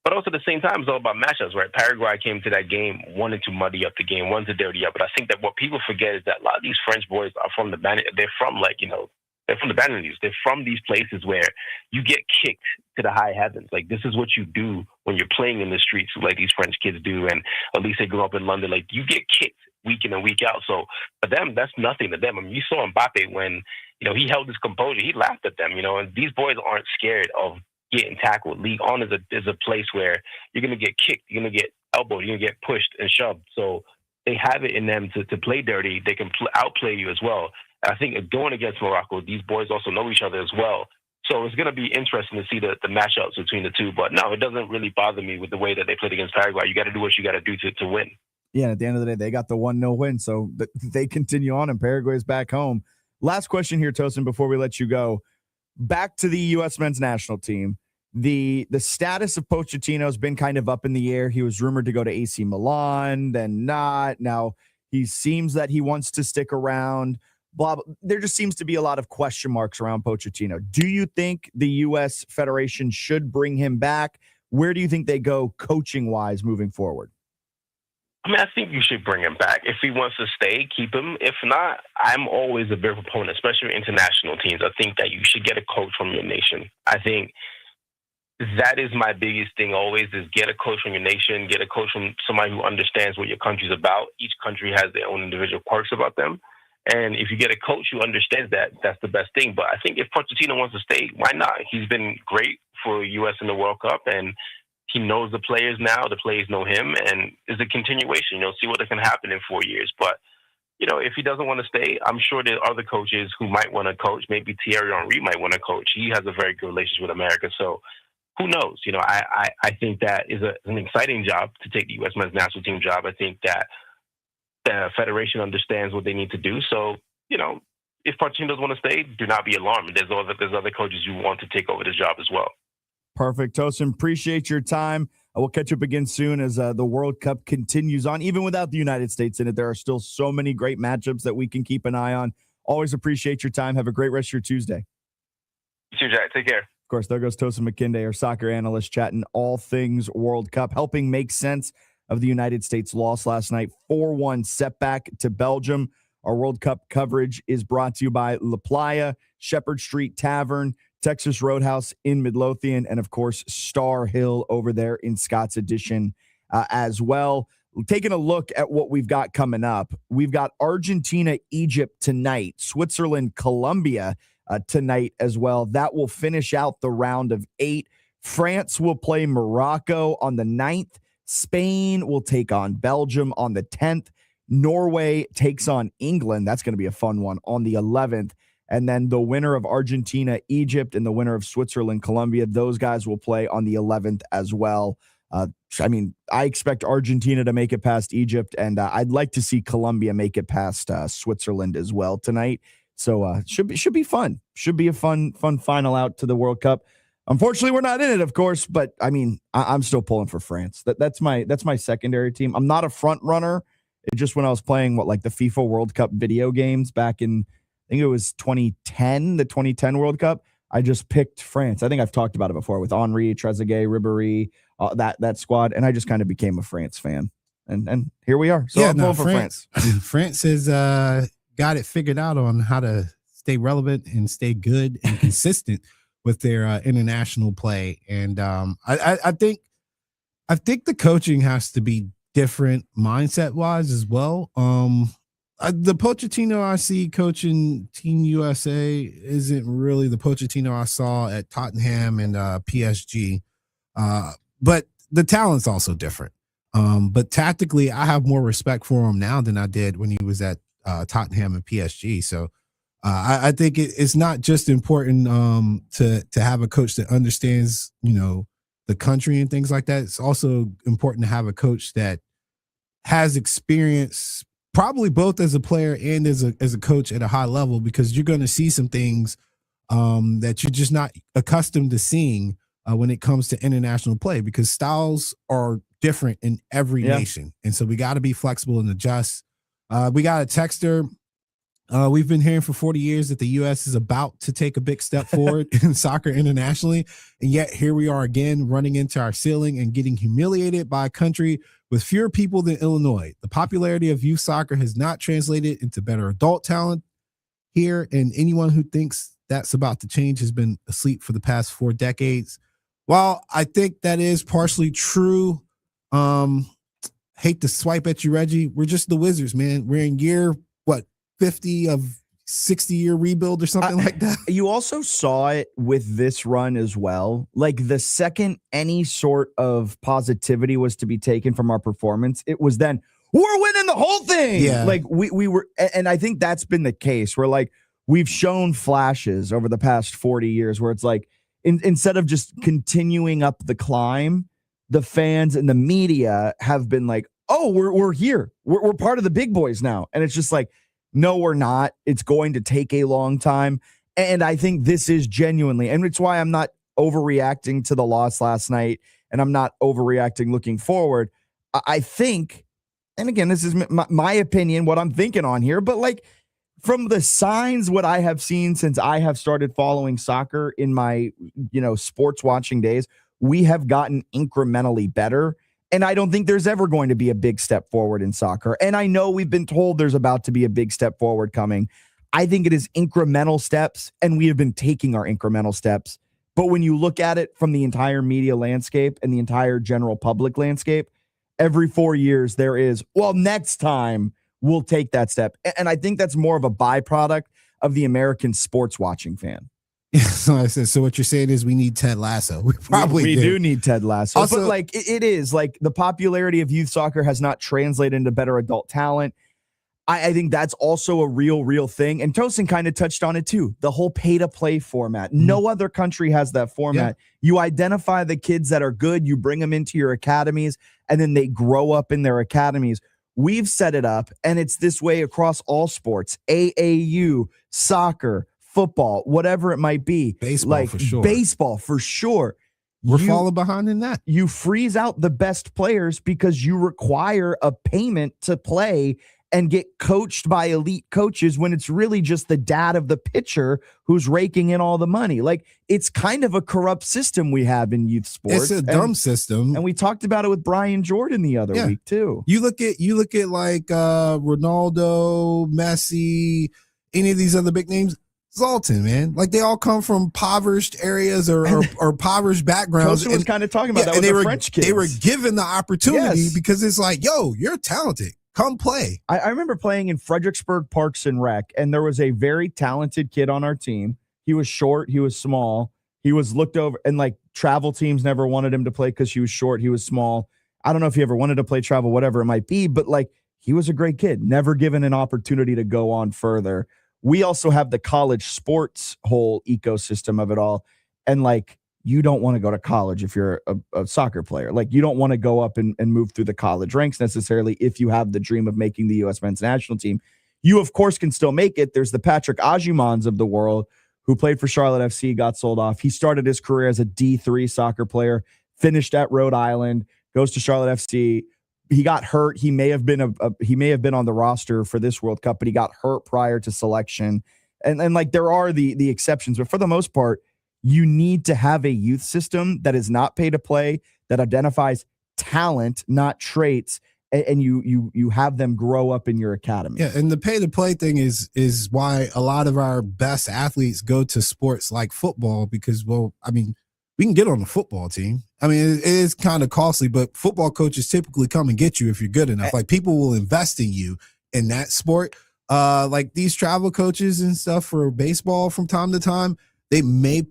But also at the same time, it's all about matchups, right? Paraguay came to that game wanting to muddy up the game, wanting to dirty up. But I think that what people forget is that a lot of these French boys are from they're from the Banlieues. They're from these places where you get kicked to the high heavens. Like, this is what you do when you're playing in the streets, like these French kids do. And at least they grew up in London. Like, you get kicked week in and week out. So for them, that's nothing to them. I mean, you saw Mbappe when, he held his composure. He laughed at them, and these boys aren't scared of getting tackled. League On is a place where you're going to get kicked, you're going to get elbowed, you're going to get pushed and shoved. So they have it in them to play dirty. They can outplay you as well. I think going against Morocco, these boys also know each other as well. So it's going to be interesting to see the matchups between the two. But no, it doesn't really bother me with the way that they played against Paraguay. You got to do what you got to do to win. Yeah, at the end of the day, they got the 1-0 win. So they continue on, and Paraguay's back home. Last question here, Tosin, before we let you go. Back to the U.S. men's national team. The status of Pochettino has been kind of up in the air. He was rumored to go to AC Milan, then not. Now he seems that he wants to stick around. Blah, blah. There just seems to be a lot of question marks around Pochettino. Do you think the U.S. Federation should bring him back? Where do you think they go coaching-wise moving forward? I mean, I think you should bring him back. If he wants to stay, keep him. If not, I'm always a big proponent, especially international teams. I think that you should get a coach from your nation. I think that is my biggest thing always, is get a coach from your nation, get a coach from somebody who understands what your country's about. Each country has their own individual quirks about them. And if you get a coach who understands that, that's the best thing. But I think if Pochettino wants to stay, why not? He's been great for U.S. in the World Cup, and he knows the players now. The players know him, and it's a continuation. See what can happen in 4 years. But, if he doesn't want to stay, I'm sure there are other coaches who might want to coach. Maybe Thierry Henry might want to coach. He has a very good relationship with America. So who knows? I think that is an exciting job to take the U.S. men's national team job. I think that the Federation understands what they need to do. So, if Pochettino doesn't want to stay, do not be alarmed. There's other coaches who want to take over this job as well. Perfect. Tosin, appreciate your time. We'll catch up again soon as the World Cup continues on. Even without the United States in it, there are still so many great matchups that we can keep an eye on. Always appreciate your time. Have a great rest of your Tuesday. You too, Jack. Take care. Of course, there goes Tosin McKinday, our soccer analyst, chatting all things World Cup, helping make sense of the United States loss last night, 4-1 setback to Belgium. Our World Cup coverage is brought to you by La Playa, Shepherd Street Tavern, Texas Roadhouse in Midlothian, and, of course, Star Hill over there in Scott's Addition as well. Taking a look at what we've got coming up, we've got Argentina, Egypt tonight, Switzerland, Colombia tonight as well. That will finish out the round of 8. France will play Morocco on the 9th. Spain will take on Belgium on the 10th. Norway takes on England. That's going to be a fun one on the 11th. And then the winner of Argentina, Egypt, and the winner of Switzerland, Colombia, those guys will play on the 11th as well. I expect Argentina to make it past Egypt, and I'd like to see Colombia make it past Switzerland as well tonight. So should be fun. Should be a fun final out to the World Cup. Unfortunately, we're not in it, of course, but I'm still pulling for France. That's my secondary team. I'm not a front runner. It just when I was playing the FIFA World Cup video games back in, I think it was 2010, the 2010 World Cup, I just picked France. I think I've talked about it before with Henry, Trezeguet, Ribéry, that squad, and I just kind of became a France fan. And here we are. So I'm pulling for France. France has got it figured out on how to stay relevant and stay good and consistent with their international play. And I think the coaching has to be different mindset wise as well. The Pochettino I see coaching Team USA isn't really the Pochettino I saw at Tottenham and PSG. But the talent's also different. But tactically, I have more respect for him now than I did when he was at Tottenham and PSG. So I think it's not just important to have a coach that understands, the country and things like that. It's also important to have a coach that has experience, probably both as a player and as a coach at a high level, because you're going to see some things that you're just not accustomed to seeing when it comes to international play, because styles are different in every nation. And so we got to be flexible and adjust. We got a texter. We've been hearing for 40 years that the U.S. is about to take a big step forward in soccer internationally. And yet here we are again, running into our ceiling and getting humiliated by a country with fewer people than Illinois. The popularity of youth soccer has not translated into better adult talent here. And anyone who thinks that's about to change has been asleep for the past 4 decades. While I think that is partially true, hate to swipe at you, Reggie. We're just the Wizards, man. We're in year, 50 of 60-year rebuild or something like that. You also saw it with this run as well. Like the second any sort of positivity was to be taken from our performance, it was then, we're winning the whole thing. Yeah. Like we were, and I think that's been the case where like we've shown flashes over the past 40 years where it's like, instead of just continuing up the climb, the fans and the media have been like, oh, we're here. We're part of the big boys now. And it's just like, no, we're not. It's going to take a long time. And I think this is genuinely, and it's why I'm not overreacting to the loss last night, and I'm not overreacting looking forward. I think, and again, this is my opinion, what I'm thinking on here, but like from the signs, what I have seen since I have started following soccer in my, sports watching days, we have gotten incrementally better. And I don't think there's ever going to be a big step forward in soccer. And I know we've been told there's about to be a big step forward coming. I think it is incremental steps, and we have been taking our incremental steps. But when you look at it from the entire media landscape and the entire general public landscape, every 4 years there is, well, next time we'll take that step. And I think that's more of a byproduct of the American sports watching fan. So I said, so what you're saying is we need Ted Lasso. We probably do need Ted Lasso. Also, but like it is like the popularity of youth soccer has not translated into better adult talent. I think that's also a real thing. And Tosin kind of touched on it too. The whole pay to play format. Mm-hmm. No other country has that format. Yeah. You identify the kids that are good, you bring them into your academies, and then they grow up in their academies. We've set it up, and it's this way across all sports, AAU, soccer, football, whatever it might be. Baseball for sure. We're falling behind in that. You freeze out the best players because you require a payment to play and get coached by elite coaches when it's really just the dad of the pitcher who's raking in all the money. Like, it's kind of a corrupt system we have in youth sports. It's a dumb system. And we talked about it with Brian Jordan the other week too. You look at like Ronaldo, Messi, any of these other big names. Zoltan, man, like they all come from impoverished areas or impoverished backgrounds. Coach was kind of talking about that with the French kids. They were given the opportunity because it's like, yo, you're talented. Come play. I remember playing in Fredericksburg Parks and Rec, and there was a very talented kid on our team. He was short. He was small. He was looked over, and like travel teams never wanted him to play because he was short. He was small. I don't know if he ever wanted to play travel, whatever it might be, but like he was a great kid, never given an opportunity to go on further. We also have the college sports whole ecosystem of it all. And like, you don't want to go to college if you're a soccer player. Like, you don't want to go up and move through the college ranks necessarily if you have the dream of making the U.S. men's national team. You, of course, can still make it. There's the Patrick Ajumans of the world who played for Charlotte FC, got sold off. He started his career as a D3 soccer player, finished at Rhode Island, goes to Charlotte FC. He got hurt. He may have been on the roster for this World Cup, but he got hurt prior to selection. And like there are the exceptions, but for the most part, you need to have a youth system that is not pay to play, that identifies talent, not traits, and you have them grow up in your academy. Yeah, and the pay to play thing is why a lot of our best athletes go to sports like football because, well, I mean, we can get on the football team. I mean, it is kind of costly, but football coaches typically come and get you if you're good enough. Like, people will invest in you in that sport. Like these travel coaches and stuff for baseball from time to time, they may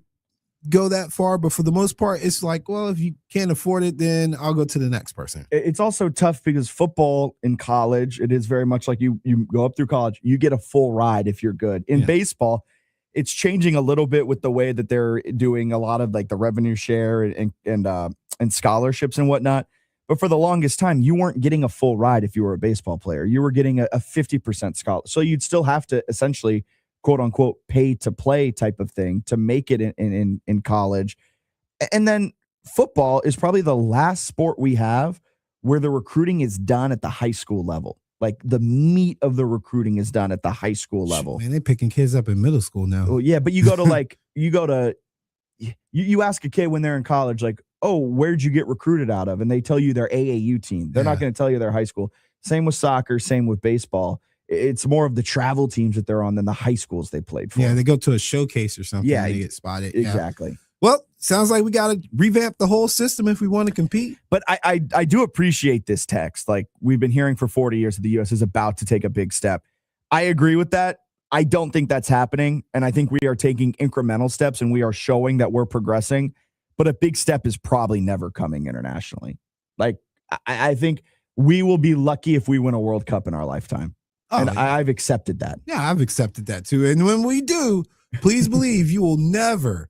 go that far, but for the most part, it's like, well, if you can't afford it, then I'll go to the next person. It's also tough because football in college, it is very much like you go up through college, you get a full ride if you're good. In baseball, it's changing a little bit with the way that they're doing a lot of like the revenue share and scholarships and whatnot. But for the longest time, you weren't getting a full ride if you were a baseball player. You were getting a 50% scholarship. So you'd still have to essentially, quote unquote, pay to play type of thing to make it in college. And then football is probably the last sport we have where the recruiting is done at the high school level. Like the meat of the recruiting is done at the high school level. Man, they're picking kids up in middle school now. Well, yeah, but you go to you ask a kid when they're in college, like, oh, where'd you get recruited out of? And they tell you their AAU team. They're not going to tell you their high school. Same with soccer, same with baseball. It's more of the travel teams that they're on than the high schools they played for. Yeah, they go to a showcase or something. Yeah, and they get spotted. Exactly. Yeah. Well, sounds like we got to revamp the whole system if we want to compete. But I do appreciate this text. Like we've been hearing for 40 years that the U.S. is about to take a big step. I agree with that. I don't think that's happening. And I think we are taking incremental steps and we are showing that we're progressing. But a big step is probably never coming internationally. Like I think we will be lucky if we win a World Cup in our lifetime. And I've accepted that. Yeah, I've accepted that too. And when we do, please believe you will never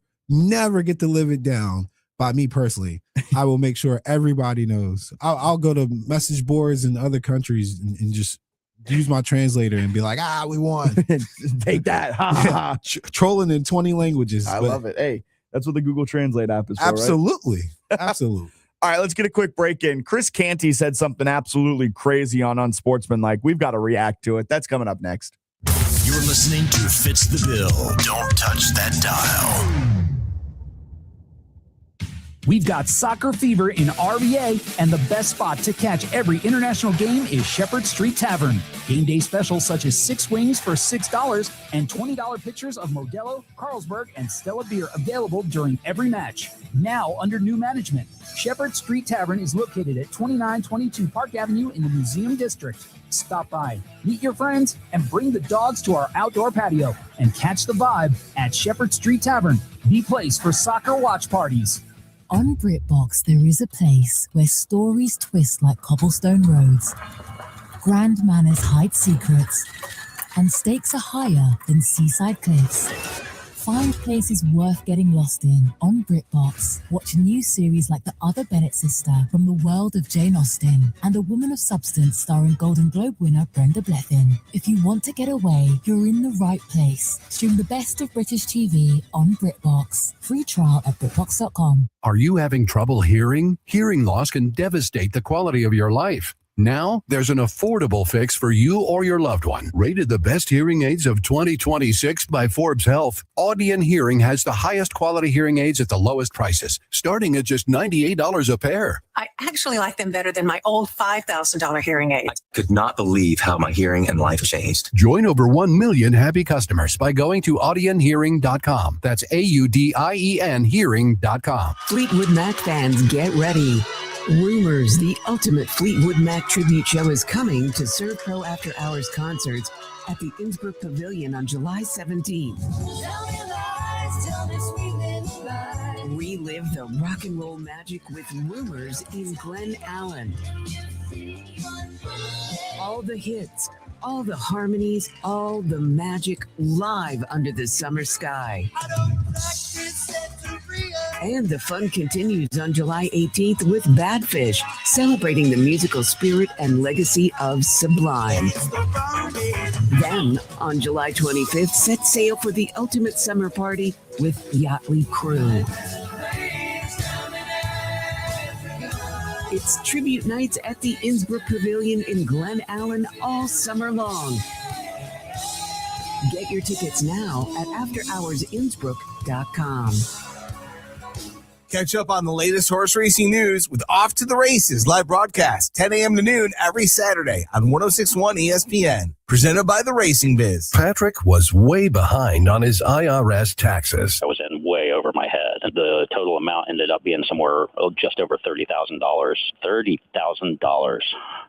get to live it down by me personally. I will make sure everybody knows. I'll go to message boards in other countries and just use my translator and be like, we won. Take that. Ha, ha, ha. Trolling in 20 languages. I love it. Hey, that's what the Google Translate app is for, absolutely. Right? Absolutely. All right, let's get a quick break in. Chris Canty said something absolutely crazy on Unsportsmanlike. We've got to react to it. That's coming up next. You're listening to Fitz the Bill. Don't touch that dial. We've got soccer fever in RVA, and the best spot to catch every international game is Shepherd Street Tavern. Game day specials such as 6 wings for $6 and $20 pictures of Modelo, Carlsberg, and Stella beer available during every match. Now under new management, Shepherd Street Tavern is located at 2922 Park Avenue in the Museum District. Stop by, meet your friends, and bring the dogs to our outdoor patio and catch the vibe at Shepherd Street Tavern, the place for soccer watch parties. On BritBox, there is a place where stories twist like cobblestone roads, grand manners hide secrets, and stakes are higher than seaside cliffs. Find places worth getting lost in on BritBox. Watch a new series like The Other Bennett Sister from the world of Jane Austen and A Woman of Substance starring Golden Globe winner Brenda Blethyn. If you want to get away, you're in the right place. Stream the best of British TV on BritBox. Free trial at BritBox.com. Are you having trouble hearing? Hearing loss can devastate the quality of your life. Now, there's an affordable fix for you or your loved one. Rated the best hearing aids of 2026 by Forbes Health, Audion Hearing has the highest quality hearing aids at the lowest prices, starting at just $98 a pair. I actually like them better than my old $5,000 hearing aid. I could not believe how my hearing and life changed. Join over 1 million happy customers by going to audionhearing.com. That's AUDIEN hearing.com. Fleetwood Mac fans, get ready. Rumors, the ultimate Fleetwood Mac tribute show, is coming to Serve Pro After Hours concerts at the Innsbruck Pavilion on July 17th. Relive the rock and roll magic with Rumors in Glen Allen. All the hits, all the harmonies, all the magic live under the summer sky. And the fun continues on July 18th with Badfish, celebrating the musical spirit and legacy of Sublime. Then, on July 25th, set sail for the ultimate summer party with Yachtly Crew. It's tribute nights at the Innsbruck Pavilion in Glen Allen all summer long. Get your tickets now at afterhoursinnsbruck.com. Catch up on the latest horse racing news with Off to the Races live broadcast 10 a.m. to noon every Saturday on 106.1 ESPN. Presented by the Racing Biz. Patrick was way behind on his IRS taxes. I was in way over my head. The total amount ended up being somewhere just over $30,000. $30,000.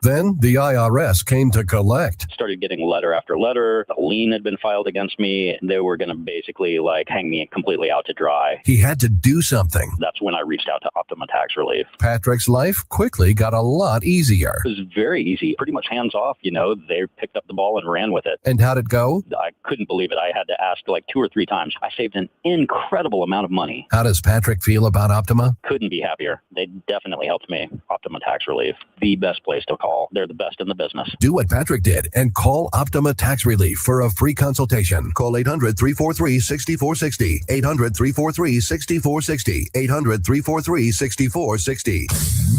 Then the IRS came to collect. Started getting letter after letter. A lien had been filed against me. They were going to basically hang me completely out to dry. He had to do something. That's when I reached out to Optima Tax Relief. Patrick's life quickly got a lot easier. It was very easy, pretty much hands off. They picked up the ball and ran with it. And how'd it go? I couldn't believe it. I had to ask 2 or 3 times. I saved an incredible amount of money. How does Patrick feel about Optima? Couldn't be happier. They definitely helped me. Optima Tax Relief, the best place to call. They're the best in the business. Do what Patrick did and call Optima Tax Relief for a free consultation. Call 800-343-6460. 800-343-6460. 800-343-6460.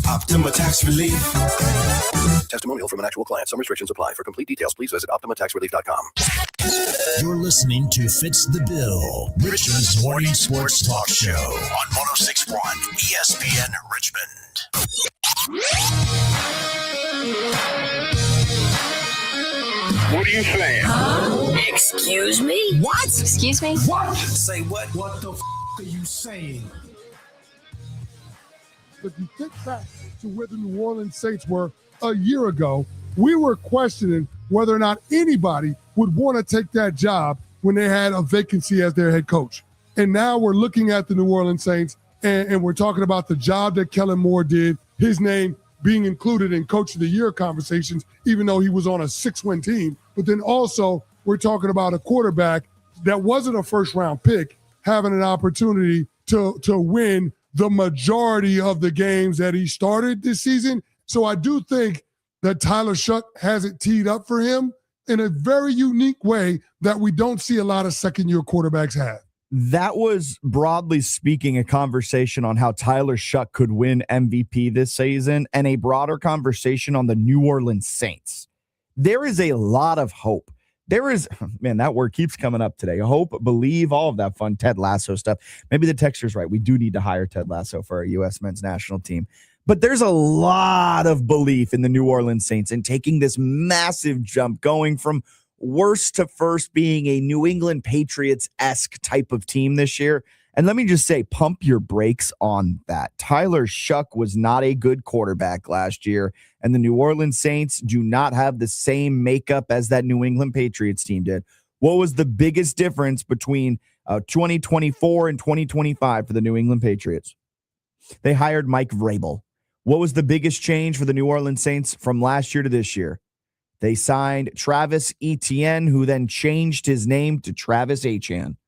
Optima Tax Relief. Testimonial from an actual client. Some restrictions apply. For complete details, please visit OptimaTaxRelief.com. You're listening to Fitz the Bill, Richmond's morning sports talk show on 106.1 ESPN Richmond. What are you saying? Excuse me? What? Excuse me? What? Say what? What the f*** are you saying? If you think back to where the New Orleans Saints were a year ago, we were questioning whether or not anybody would want to take that job when they had a vacancy as their head coach. And now we're looking at the New Orleans Saints, and we're talking about the job that Kellen Moore did, his name being included in Coach of the Year conversations, even though he was on a 6-win team. But then also we're talking about a quarterback that wasn't a first-round pick having an opportunity to win the majority of the games that he started this season. So I do think that Tyler Shuck has it teed up for him in a very unique way that we don't see a lot of second-year quarterbacks have. That was, broadly speaking, a conversation on how Tyler Shuck could win MVP this season and a broader conversation on the New Orleans Saints. There is a lot of hope. There is, man, that word keeps coming up today. Hope, believe, all of that fun Ted Lasso stuff. Maybe the texter's right. We do need to hire Ted Lasso for our U.S. men's national team. But there's a lot of belief in the New Orleans Saints in taking this massive jump, going from worst to first, being a New England Patriots-esque type of team this year. And let me just say, pump your brakes on that. Tyler Shuck was not a good quarterback last year, and the New Orleans Saints do not have the same makeup as that New England Patriots team did. What was the biggest difference between 2024 and 2025 for the New England Patriots? They hired Mike Vrabel. What was the biggest change for the New Orleans Saints from last year to this year? They signed Travis Etienne, who then changed his name to Travis Etienne.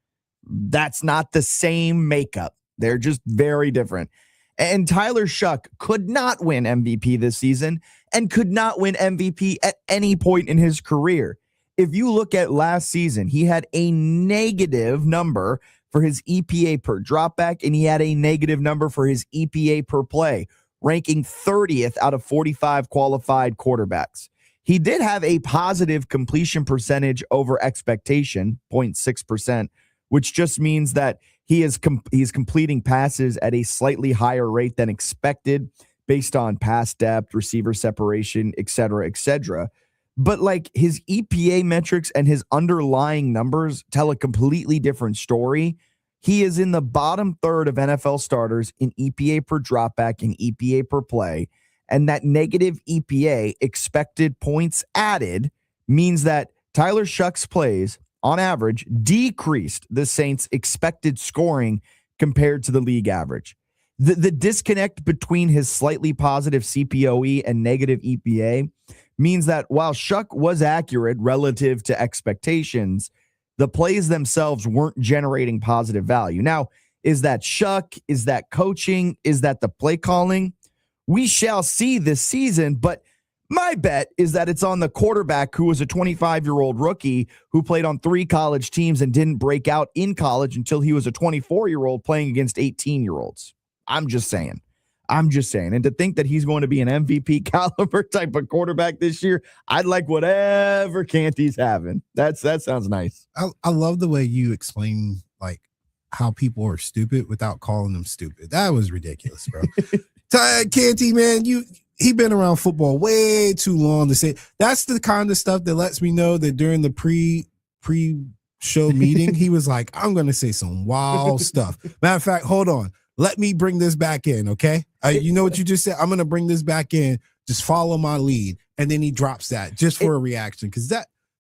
That's not the same makeup. They're just very different. And Tyler Shuck could not win MVP this season and could not win MVP at any point in his career. If you look at last season, he had a negative number for his EPA per dropback, and he had a negative number for his EPA per play, ranking 30th out of 45 qualified quarterbacks. He did have a positive completion percentage over expectation, 0.6%, which just means that he's completing passes at a slightly higher rate than expected based on pass depth, receiver separation, et cetera, et cetera. But like his EPA metrics and his underlying numbers tell a completely different story. He is in the bottom third of NFL starters in EPA per dropback and EPA per play. And that negative EPA, expected points added, means that Tyler Shuck's plays, on average, decreased the Saints' expected scoring compared to the league average. The disconnect between his slightly positive CPOE and negative EPA means that while Shuck was accurate relative to expectations, the plays themselves weren't generating positive value. Now, is that Shuck? Is that coaching? Is that the play calling? We shall see this season, but my bet is that it's on the quarterback who was a 25-year-old rookie who played on 3 college teams and didn't break out in college until he was a 24-year-old playing against 18-year-olds. I'm just saying. And to think that he's going to be an MVP caliber type of quarterback this year, I'd like whatever Canty's having. That sounds nice. I love the way you explain like how people are stupid without calling them stupid. That was ridiculous, bro. Canty, man, he been around football way too long to say that's the kind of stuff that lets me know that during the pre-show meeting, he was like, I'm going to say some wild stuff. Matter of fact, hold on. Let me bring this back in, okay? You know what you just said? I'm going to bring this back in. Just follow my lead. And then he drops that just for a reaction because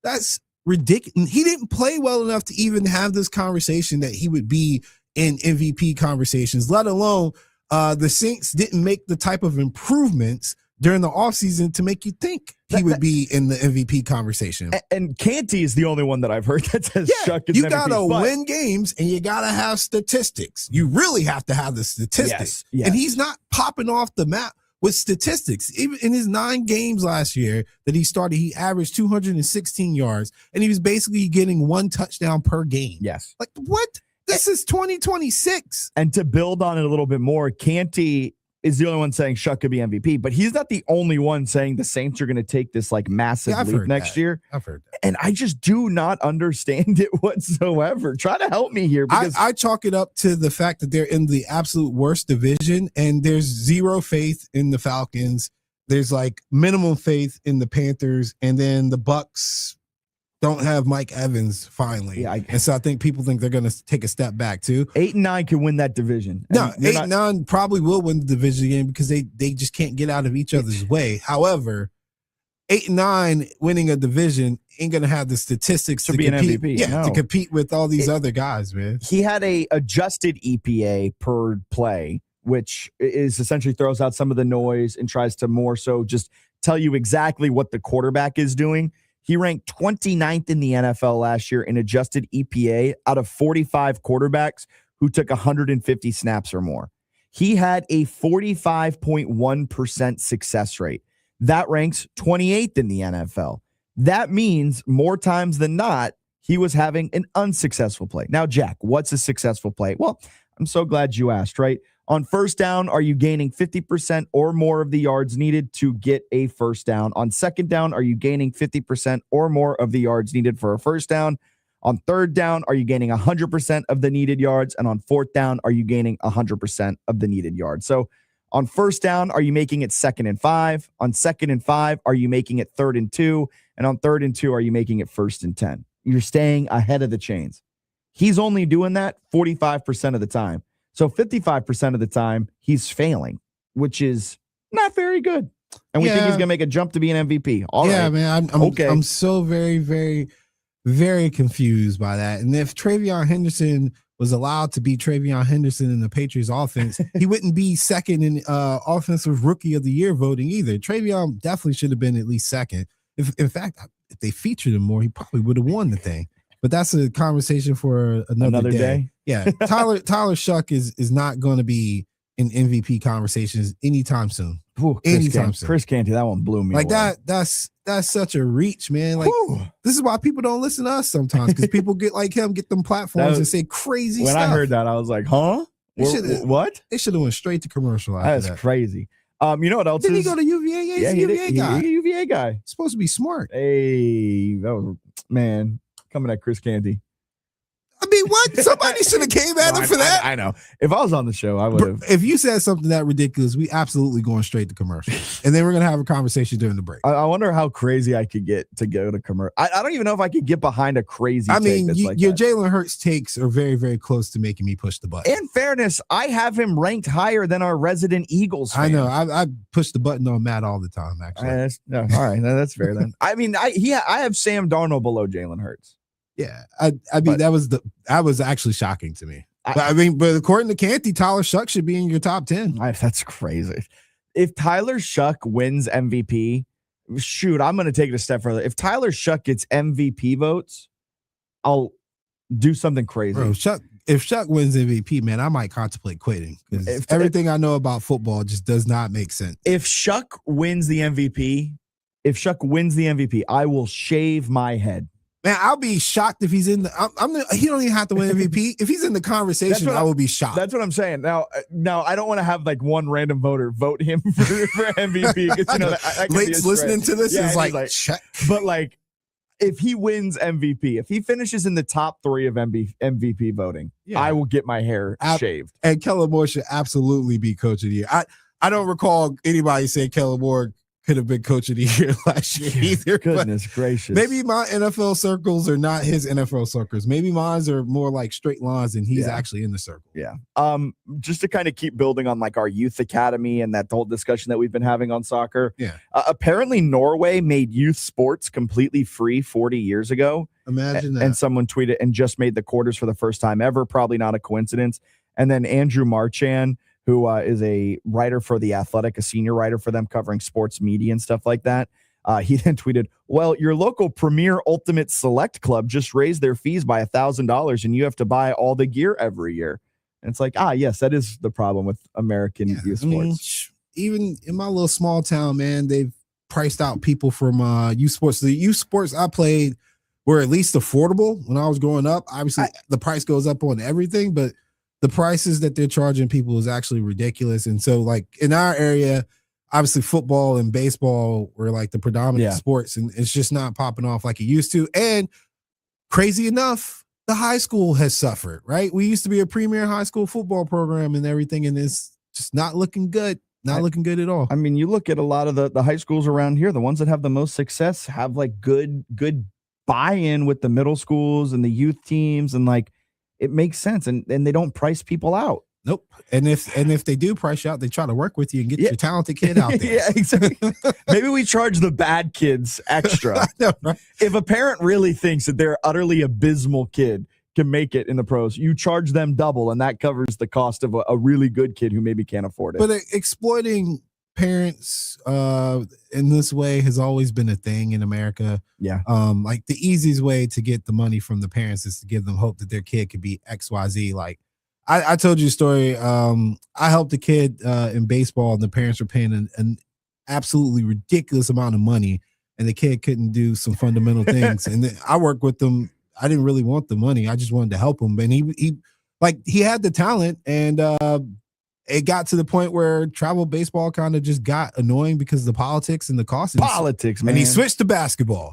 that's ridiculous. He didn't play well enough to even have this conversation that he would be in MVP conversations, let alone the Saints didn't make the type of improvements during the offseason to make you think he would be in the MVP conversation. And Canty is the only one that I've heard that says Shuck is you MVP. got to win games and you got to have statistics. You really have to have the statistics. Yes. And he's not popping off the map with statistics. Even in his 9 games last year that he started, he averaged 216 yards and he was basically getting 1 touchdown per game. Yes. Like what? This is 2026. And to build on it a little bit more, Canty is the only one saying Shuck could be MVP, but he's not the only one saying the Saints are going to take this like massive leap next year. I've heard that. And I just do not understand it whatsoever. Try to help me here. Because I chalk it up to the fact that they're in the absolute worst division and there's zero faith in the Falcons. There's like minimum faith in the Panthers, and then the Bucks don't have Mike Evans finally. Yeah, and so I think people think they're going to take a step back too. 8-9 can win that division. No, 8-9 probably will win the division game because they just can't get out of each other's way. However, 8-9 winning a division ain't going to have the statistics to be compete, an MVP. Yeah, to compete with all these other guys, man. He had a adjusted EPA per play, which is essentially throws out some of the noise and tries to more so just tell you exactly what the quarterback is doing. He ranked 29th in the NFL last year in adjusted EPA out of 45 quarterbacks who took 150 snaps or more. He had a 45.1% success rate. That ranks 28th in the NFL. That means more times than not, he was having an unsuccessful play. Now, Jack, what's a successful play? Well, I'm so glad you asked, right? On first down, are you gaining 50% or more of the yards needed to get a first down? On second down, are you gaining 50% or more of the yards needed for a first down? On third down, are you gaining 100% of the needed yards? And on fourth down, are you gaining 100% of the needed yards? So on first down, are you making it 2nd and 5? On 2nd and 5, are you making it 3rd and 2? And on 3rd and 2, are you making it 1st and 10? You're staying ahead of the chains. He's only doing that 45% of the time. So 55% of the time, he's failing, which is not very good. And we think he's going to make a jump to be an MVP. All right, man. I'm so very, very, very confused by that. And if Travion Henderson was allowed to be Travion Henderson in the Patriots offense, he wouldn't be second in offensive rookie of the year voting either. Travion definitely should have been at least second. In fact, if they featured him more, he probably would have won the thing. But that's a conversation for another day. Yeah, Tyler Shuck is not going to be in MVP conversations anytime soon. Chris Canty, that one blew me away. That's such a reach, man. Like this is why people don't listen to us sometimes, because people get like him, get them platforms and say crazy stuff. When I heard that, I was like, huh? What? They should have went straight to commercial after That's that. crazy. You know what else? Didn't he go to UVA? Yeah, he's a UVA guy. He's a UVA guy. He's supposed to be smart. Hey, that was, man, coming at Chris Canty. I mean, what? Somebody should have came at him for that. I know. If I was on the show, I would have. If you said something that ridiculous, we absolutely going straight to commercial. And then we're going to have a conversation during the break. I wonder how crazy I could get to go to commercial. I don't even know if I could get behind a crazy I mean, take like your that. Jalen Hurts takes are very, very close to making me push the button. In fairness, I have him ranked higher than our resident Eagles fan. I know. I push the button on Matt all the time, actually. All right. That's fair then. I mean, I have Sam Darnold below Jalen Hurts. Yeah, I mean, that was actually shocking to me. But according to Canty, Tyler Shuck should be in your top 10. That's crazy. If Tyler Shuck wins MVP, shoot, I'm going to take it a step further. If Tyler Shuck gets MVP votes, I'll do something crazy. Bro, if Shuck wins MVP, man, I might contemplate quitting, because everything I know about football just does not make sense. If Shuck wins the MVP, I will shave my head. Man, I'll be shocked if he's in the. He don't even have to win MVP. If he's in the conversation, I will be shocked. That's what I'm saying. Now, I don't want to have like one random voter vote him for MVP, because that Late's listening to this is like check. But like, if he wins MVP, if he finishes in the top 3 of MVP voting, I will get my hair shaved. And Kellen Moore should absolutely be coach of the year. I don't recall anybody saying Kellen Moore could have been coach of the year last year either. Goodness gracious. Maybe my NFL circles are not his NFL circles. Maybe mine are more like straight lines and he's actually in the circle. Yeah. Just to kind of keep building on like our youth academy and that whole discussion that we've been having on soccer. Yeah. Apparently Norway made youth sports completely free 40 years ago. Imagine that. And someone tweeted and just made the quarters for the first time ever. Probably not a coincidence. And then Andrew Marchand, who is a writer for The Athletic, a senior writer for them covering sports media and stuff like that. He then tweeted, well, your local Premier Ultimate Select Club just raised their fees by $1,000 and you have to buy all the gear every year. And it's like, yes, that is the problem with American youth sports. Even in my little small town, man, they've priced out people from youth sports. The youth sports I played were at least affordable when I was growing up. Obviously, the price goes up on everything, but the prices that they're charging people is actually ridiculous. And so like in our area, obviously football and baseball were like the predominant sports, and it's just not popping off like it used to. And crazy enough, the high school has suffered, right? We used to be a premier high school football program and everything, and it's just not looking good. Not looking good at all. I mean, you look at a lot of the high schools around here, the ones that have the most success have like good buy-in with the middle schools and the youth teams, and like it makes sense, and they don't price people out. Nope. And if they do price you out, they try to work with you and get your talented kid out there. Yeah, exactly. Maybe we charge the bad kids extra. know, right? If a parent really thinks that their utterly abysmal kid can make it in the pros, you charge them double, and that covers the cost of a really good kid who maybe can't afford it. But exploiting parents in this way has always been a thing in America. Yeah. Like the easiest way to get the money from the parents is to give them hope that their kid could be XYZ. Like I told you a story. I helped a kid in baseball, and the parents were paying an absolutely ridiculous amount of money, and the kid couldn't do some fundamental things. And then I worked with them. I didn't really want the money. I just wanted to help him. And he had the talent, and it got to the point where travel baseball kind of just got annoying because of the politics and the cost. Politics, man. And he switched to basketball.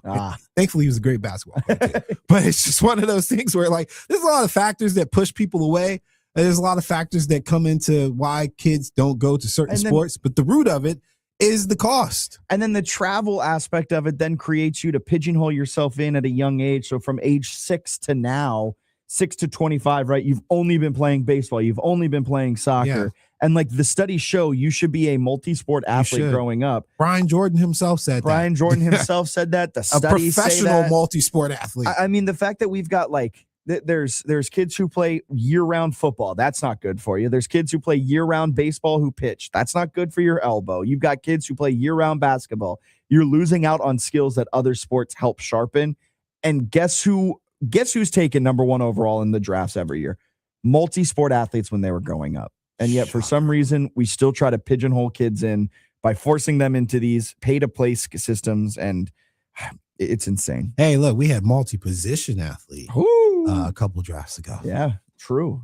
Thankfully, he was a great basketball player. But it's just one of those things where, like, there's a lot of factors that push people away. And there's a lot of factors that come into why kids don't go to certain sports. But the root of it is the cost. And then the travel aspect of it then creates you to pigeonhole yourself in at a young age. So from age 6 to now, 6 to 25, right? You've only been playing baseball. You've only been playing soccer. Yeah. And like the studies show, you should be a multi-sport athlete growing up. Brian Jordan himself said that. The studies say professional that. multi-sport athlete. I mean, the fact that we've got like, there's kids who play year-round football. That's not good for you. There's kids who play year-round baseball who pitch. That's not good for your elbow. You've got kids who play year-round basketball. You're losing out on skills that other sports help sharpen. And guess who's taken number 1 overall in the drafts every year? Multi-sport athletes when they were growing up. And yet for some reason, we still try to pigeonhole kids in by forcing them into these pay-to-play systems, and it's insane. Hey, look, we had multi-position athlete a couple drafts ago. Yeah, true.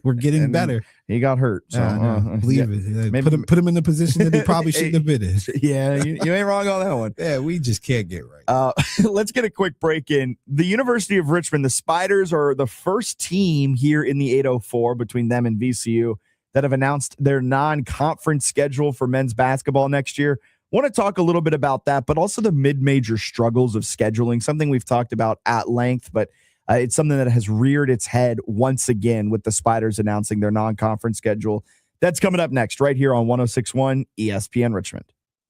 We're getting better. He got hurt. So believe it. Maybe put him in the position that he probably shouldn't have been in. Yeah, you ain't wrong on that one. Yeah, we just can't get right. Let's get a quick break in. The University of Richmond, the Spiders are the first team here in the 804 between them and VCU that have announced their non-conference schedule for men's basketball next year. Want to talk a little bit about that, but also the mid-major struggles of scheduling, something we've talked about at length, but it's something that has reared its head once again with the Spiders announcing their non-conference schedule. That's coming up next right here on 106.1 ESPN Richmond.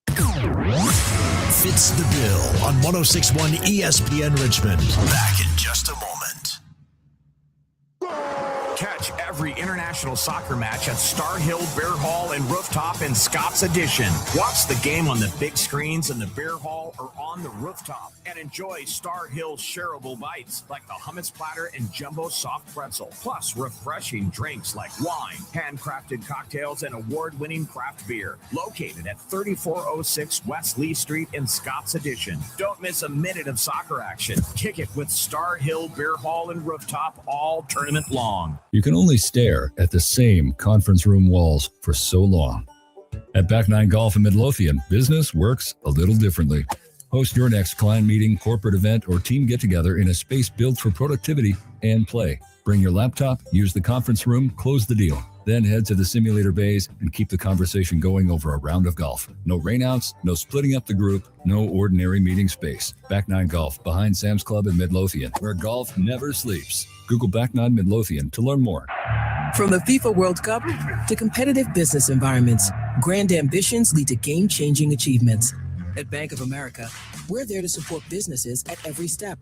Fitz the Bill on 106.1 ESPN Richmond. Back in just a moment. Catch every international soccer match at Star Hill, Bear Hall, and Rooftop in Scott's Edition. Watch the game on the big screens in the Bear Hall or on the rooftop, and enjoy Star Hill's shareable bites like the hummus platter and jumbo soft pretzel, plus refreshing drinks like wine, handcrafted cocktails, and award-winning craft beer. Located at 3406 West Lee Street in Scott's Edition. Don't miss a minute of soccer action. Kick it with Star Hill, Bear Hall, and Rooftop all tournament long. You can only stare at the same conference room walls for so long. At Back Nine Golf in Midlothian, business works a little differently. Host your next client meeting, corporate event, or team get-together in a space built for productivity and play. Bring your laptop, use the conference room, close the deal. Then head to the simulator bays and keep the conversation going over a round of golf. No rainouts, no splitting up the group, no ordinary meeting space. Back Nine Golf, behind Sam's Club in Midlothian, where golf never sleeps. Google Back Nine Midlothian to learn more. From the FIFA World Cup to competitive business environments, grand ambitions lead to game-changing achievements. At Bank of America, we're there to support businesses at every step,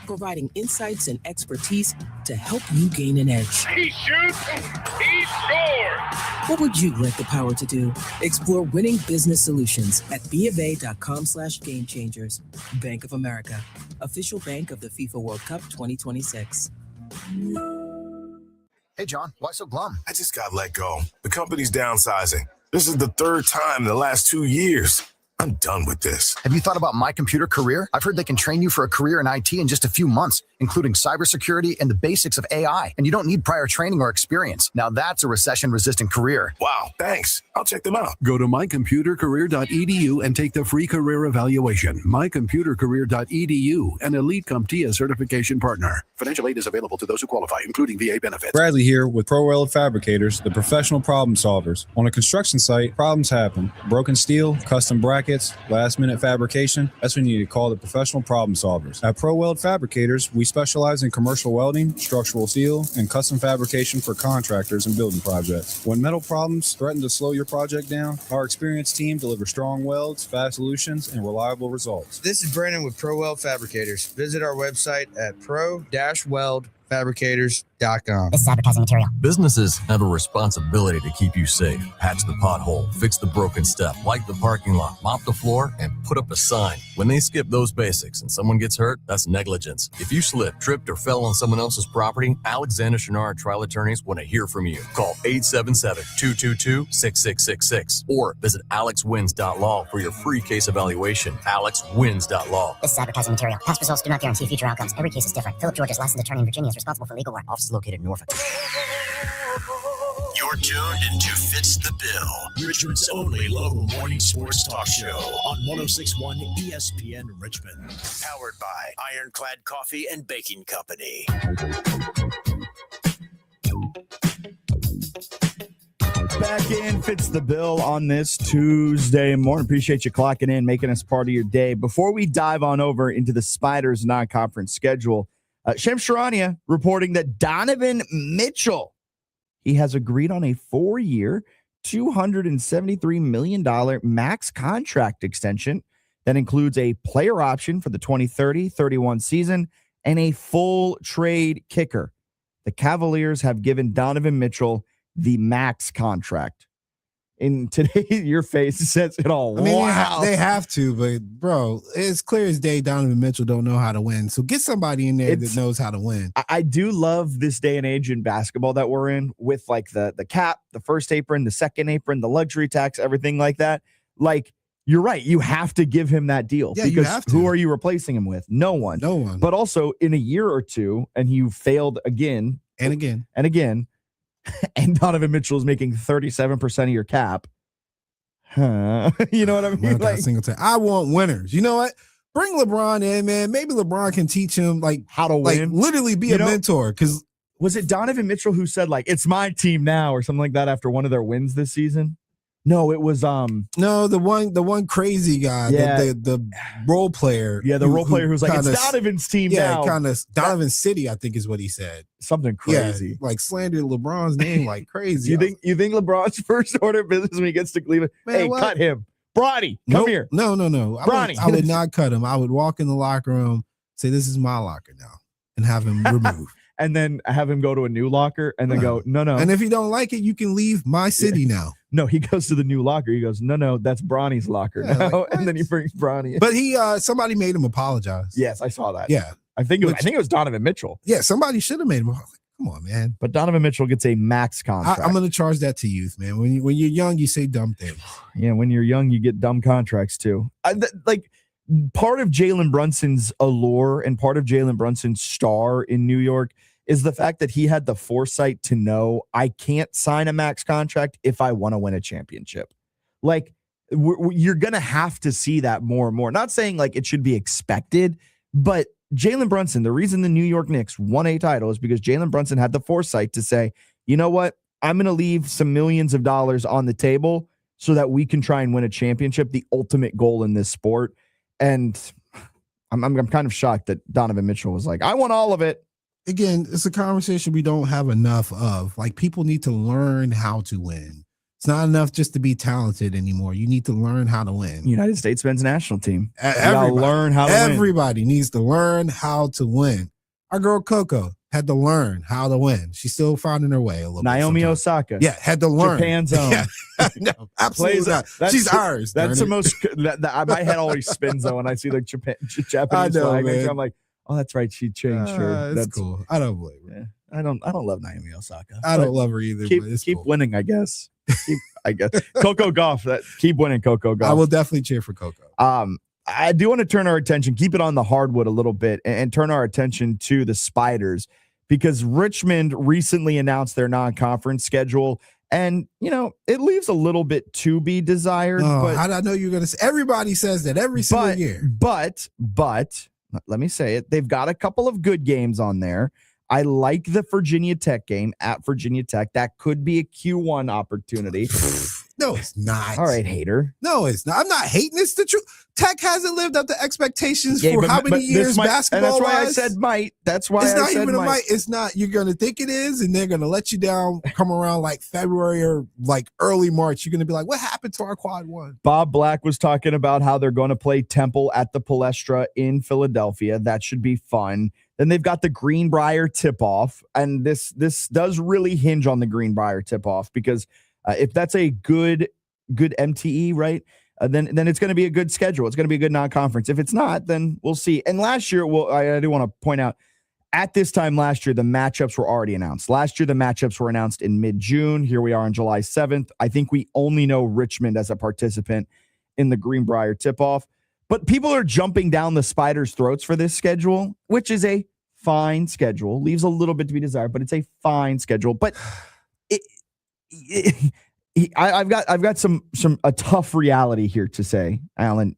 providing insights and expertise to help you gain an edge. He shoots, he scores! What would you like the power to do? Explore winning business solutions at BofA.com/gamechangers. Bank of America, official bank of the FIFA World Cup 2026. Hey, John, why so glum? I just got let go. The company's downsizing. This is the third time in the last 2 years. I'm done with this. Have you thought about My Computer Career? I've heard they can train you for a career in IT in just a few months. including cybersecurity and the basics of AI. And you don't need prior training or experience. Now that's a recession-resistant career. Wow, thanks. I'll check them out. Go to mycomputercareer.edu and take the free career evaluation. mycomputercareer.edu, an Elite CompTIA certification partner. Financial aid is available to those who qualify, including VA benefits. Bradley here with Pro Weld Fabricators, the professional problem solvers. On a construction site, problems happen. Broken steel, custom brackets, last-minute fabrication. That's when you need to call the professional problem solvers. At Pro Weld Fabricators, we specialize in commercial welding, structural steel, and custom fabrication for contractors and building projects. When metal problems threaten to slow your project down, our experienced team delivers strong welds, fast solutions, and reliable results. This is Brandon with Pro Weld Fabricators. Visit our website at pro-weldfabricators.com. This is advertising material. Businesses have a responsibility to keep you safe. Patch the pothole, fix the broken step, wipe the parking lot, mop the floor, and put up a sign. When they skip those basics and someone gets hurt, that's negligence. If you slipped, tripped, or fell on someone else's property, Alexander Shinard Trial Attorneys want to hear from you. Call 877-222-6666 or visit alexwins.law for your free case evaluation. alexwins.law. This is advertising material. Past results do not guarantee future outcomes. Every case is different. Philip George's licensed attorney in Virginia is responsible for legal work. Office is located in Norfolk. You're tuned into Fitz the Bill, Richmond's only local morning sports talk show on 106.1 ESPN Richmond. Powered by Ironclad Coffee and Baking Company. Back in Fitz the Bill on this Tuesday morning. Appreciate you clocking in, making us part of your day. Before we dive on over into the Spiders non-conference schedule, Shams Charania reporting that Donovan Mitchell, he has agreed on a 4-year, $273 million max contract extension that includes a player option for the 2030-31 season and a full trade kicker. The Cavaliers have given Donovan Mitchell the max contract. In today, your face says it all. I mean, wow. they have to, but bro, it's clear as day Donovan Mitchell don't know how to win. So get somebody in there that knows how to win. I do love this day and age in basketball that we're in with like the cap, the first apron, the second apron, the luxury tax, everything like that. Like, you're right. You have to give him that deal because who are you replacing him with? No one. No one. But also in a year or two, and you failed again and again and again. And Donovan Mitchell is making 37% of your cap. Huh. You know what I mean? Like, single time. I want winners. You know what? Bring LeBron in, man. Maybe LeBron can teach him like how to win. Literally be a mentor. Because was it Donovan Mitchell who said like it's my team now or something like that after one of their wins this season? No, it was no, the one crazy guy, the role player. Yeah, the role player who's like, it's Donovan's team now. Yeah, kind of Donovan City, I think is what he said. Something crazy. Yeah, like slandered LeBron's name like crazy. You think LeBron's first order of business when he gets to Cleveland? Man, hey, cut him. Bronny, come here. No. Bronny. I would not cut him. I would walk in the locker room, say, this is my locker now, and have him removed. And then have him go to a new locker and then go, no. And if you don't like it, you can leave my city now. No, he goes to the new locker. He goes, no, that's Bronny's locker now. Like, and then he brings Bronny in. But somebody made him apologize. Yes, I saw that. Yeah. I think it was Donovan Mitchell. Yeah, somebody should have made him. Come on, man. But Donovan Mitchell gets a max contract. I'm going to charge that to youth, man. When you're young, you say dumb things. Yeah, when you're young, you get dumb contracts too. Part of Jalen Brunson's allure and part of Jalen Brunson's star in New York is the fact that he had the foresight to know I can't sign a max contract if I want to win a championship. Like, you're going to have to see that more and more. Not saying like it should be expected, but Jalen Brunson, the reason the New York Knicks won a title is because Jalen Brunson had the foresight to say, you know what? I'm going to leave some millions of dollars on the table so that we can try and win a championship, the ultimate goal in this sport. And I'm kind of shocked that Donovan Mitchell was like, I want all of it. Again, it's a conversation we don't have enough of. Like, people need to learn how to win. It's not enough just to be talented anymore. You need to learn how to win. United States men's national team. Learn how to win. Everybody needs to learn how to win. Our girl Coco had to learn how to win. She's still finding her way a little Naomi bit. Osaka. Yeah, had to learn. Japan's own. Yeah. No, absolutely not. She's ours. That's the most. My head always spins though when I see the Japanese flag. Man. I'm like, oh, that's right. She changed her. That's cool. I don't blame her. Yeah, I don't love Naomi Osaka. I don't love her either. Keep winning, I guess. I guess Coco Gauff. Keep winning, Coco Gauff. I will definitely cheer for Coco. I do want to turn our attention, keep it on the hardwood a little bit, and turn our attention to the Spiders, because Richmond recently announced their non-conference schedule. And, it leaves a little bit to be desired. But how did I know you're going to say? Everybody says that every single year. But, let me say it. They've got a couple of good games on there. I like the Virginia Tech game at Virginia Tech. That could be a Q1 opportunity. No, it's not. All right, hater. No, it's not. I'm not hating. It's the truth. Tech hasn't lived up to expectations for how many years basketball. And that's why wise? I said might. That's why it's I not said even a might. might. It's not. You're going to think it is, and they're going to let you down come around like February or like early March. You're going to be like, what happened to our quad one? Bob Black was talking about how they're going to play Temple at the Palestra in Philadelphia. That should be fun. Then they've got the Greenbrier tip-off, and this does really hinge on the Greenbrier tip-off, because if that's a good MTE, right, then it's going to be a good schedule. It's going to be a good non-conference. If it's not, then we'll see. And last year, I do want to point out, at this time last year, the matchups were already announced. Last year, the matchups were announced in mid-June. Here we are on July 7th. I think we only know Richmond as a participant in the Greenbrier tip-off. But people are jumping down the Spiders' throats for this schedule, which is a fine schedule. Leaves a little bit to be desired, but it's a fine schedule. But I've got a tough reality here to say, Alan.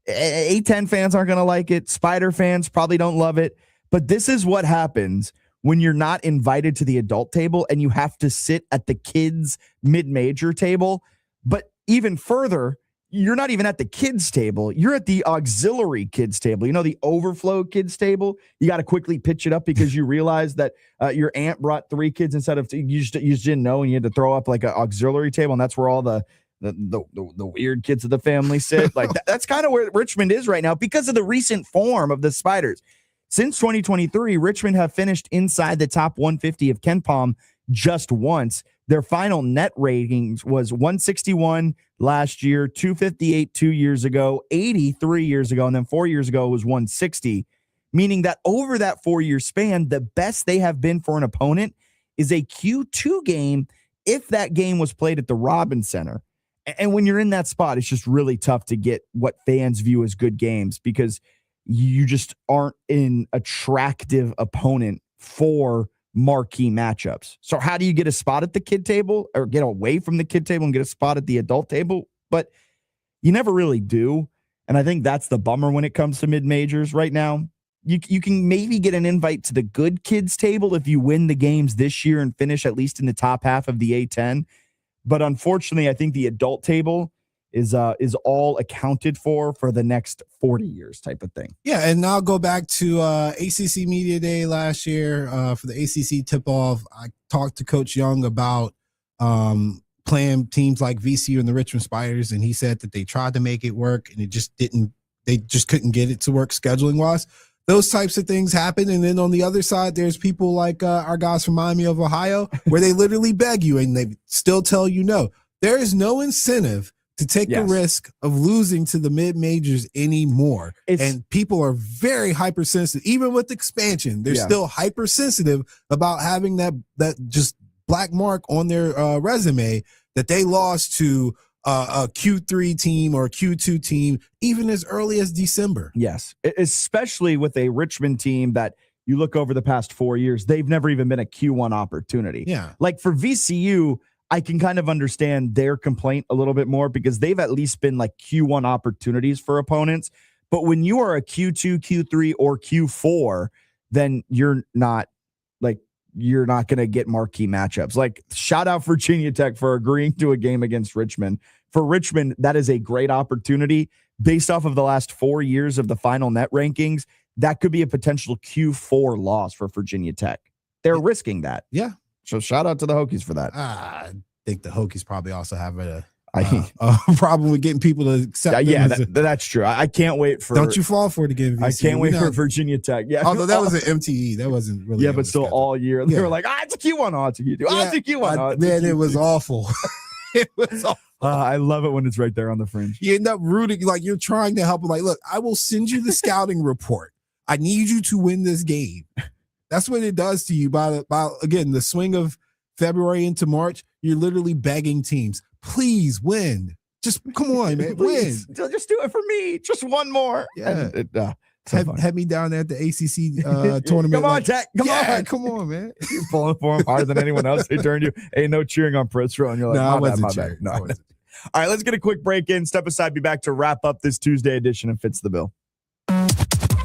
A10 fans aren't going to like it. Spider fans probably don't love it. But this is what happens when you're not invited to the adult table and you have to sit at the kids' mid-major table. But even further, you're not even at the kids table. You're at the auxiliary kids table. The overflow kids table. You got to quickly pitch it up because you realize that your aunt brought 3 kids instead of you just didn't know, and you had to throw up like an auxiliary table, and that's where all the weird kids of the family sit. Like that's kind of where Richmond is right now because of the recent form of the Spiders. Since 2023, Richmond have finished inside the top 150 of KenPom just once. Their final net ratings was 161 last year, 258 2 years ago, 80 3 years ago, and then 4 years ago it was 160, meaning that over that 4-year span, the best they have been for an opponent is a Q2 game if that game was played at the Robins Center. And when you're in that spot, it's just really tough to get what fans view as good games because you just aren't an attractive opponent for marquee matchups. So how do you get a spot at the kid table or get away from the kid table and get a spot at the adult table? But you never really do. And I think that's the bummer when it comes to mid-majors right now. You can maybe get an invite to the good kids table if you win the games this year and finish at least in the top half of the A10. But unfortunately, I think the adult table is all accounted for the next 40 years type of thing. Yeah, and I'll go back to ACC Media Day last year for the ACC tip-off. I talked to Coach Young about playing teams like VCU and the Richmond Spiders, and he said that they tried to make it work, and it just didn't. They just couldn't get it to work scheduling-wise. Those types of things happen, and then on the other side, there's people like our guys from Miami of Ohio, where they literally beg you, and they still tell you no. There is no incentive to take the risk of losing to the mid-majors anymore. And people are very hypersensitive. Even with expansion, they're still hypersensitive about having that just black mark on their resume that they lost to a Q3 team or a Q2 team, even as early as December. Yes, especially with a Richmond team that you look over the past 4 years, they've never even been a Q1 opportunity. Yeah. Like for VCU, I can kind of understand their complaint a little bit more because they've at least been like Q1 opportunities for opponents. But when you are a Q2, Q3, or Q4, then you're not going to get marquee matchups. Like shout out Virginia Tech for agreeing to a game against Richmond. For Richmond, that is a great opportunity based off of the last 4 years of the final net rankings. That could be a potential Q4 loss for Virginia Tech. They're risking that. Yeah. So shout out to the Hokies for that. I think the Hokies probably also have a problem with getting people to accept. Yeah, that's true. I can't wait for. Don't you fall for it again? I can't wait for Virginia Tech. Yeah, although that was an MTE, that wasn't really. Yeah, but still all year they were like, it's a Q1. Oh, it's a Q2. Oh, it's a Q1. Man, it was awful. It was awful. I love it when it's right there on the fringe. You end up rooting like you're trying to help them. Like, look, I will send you the scouting report. I need you to win this game. That's what it does to you. By again, the swing of February into March, you're literally begging teams, please win. Just come on, man. Win. Just do it for me. Just one more. Yeah. And, had me down there at the ACC tournament. Come on, Tech. Come on. Come on, man. You're pulling for him harder than anyone else. They turned you. Ain't no cheering on Fritz Row. And you're like, No, I my wasn't bad. cheering. No. All right, let's get a quick break in. Step aside. Be back to wrap up this Tuesday edition of Fitz the Bill.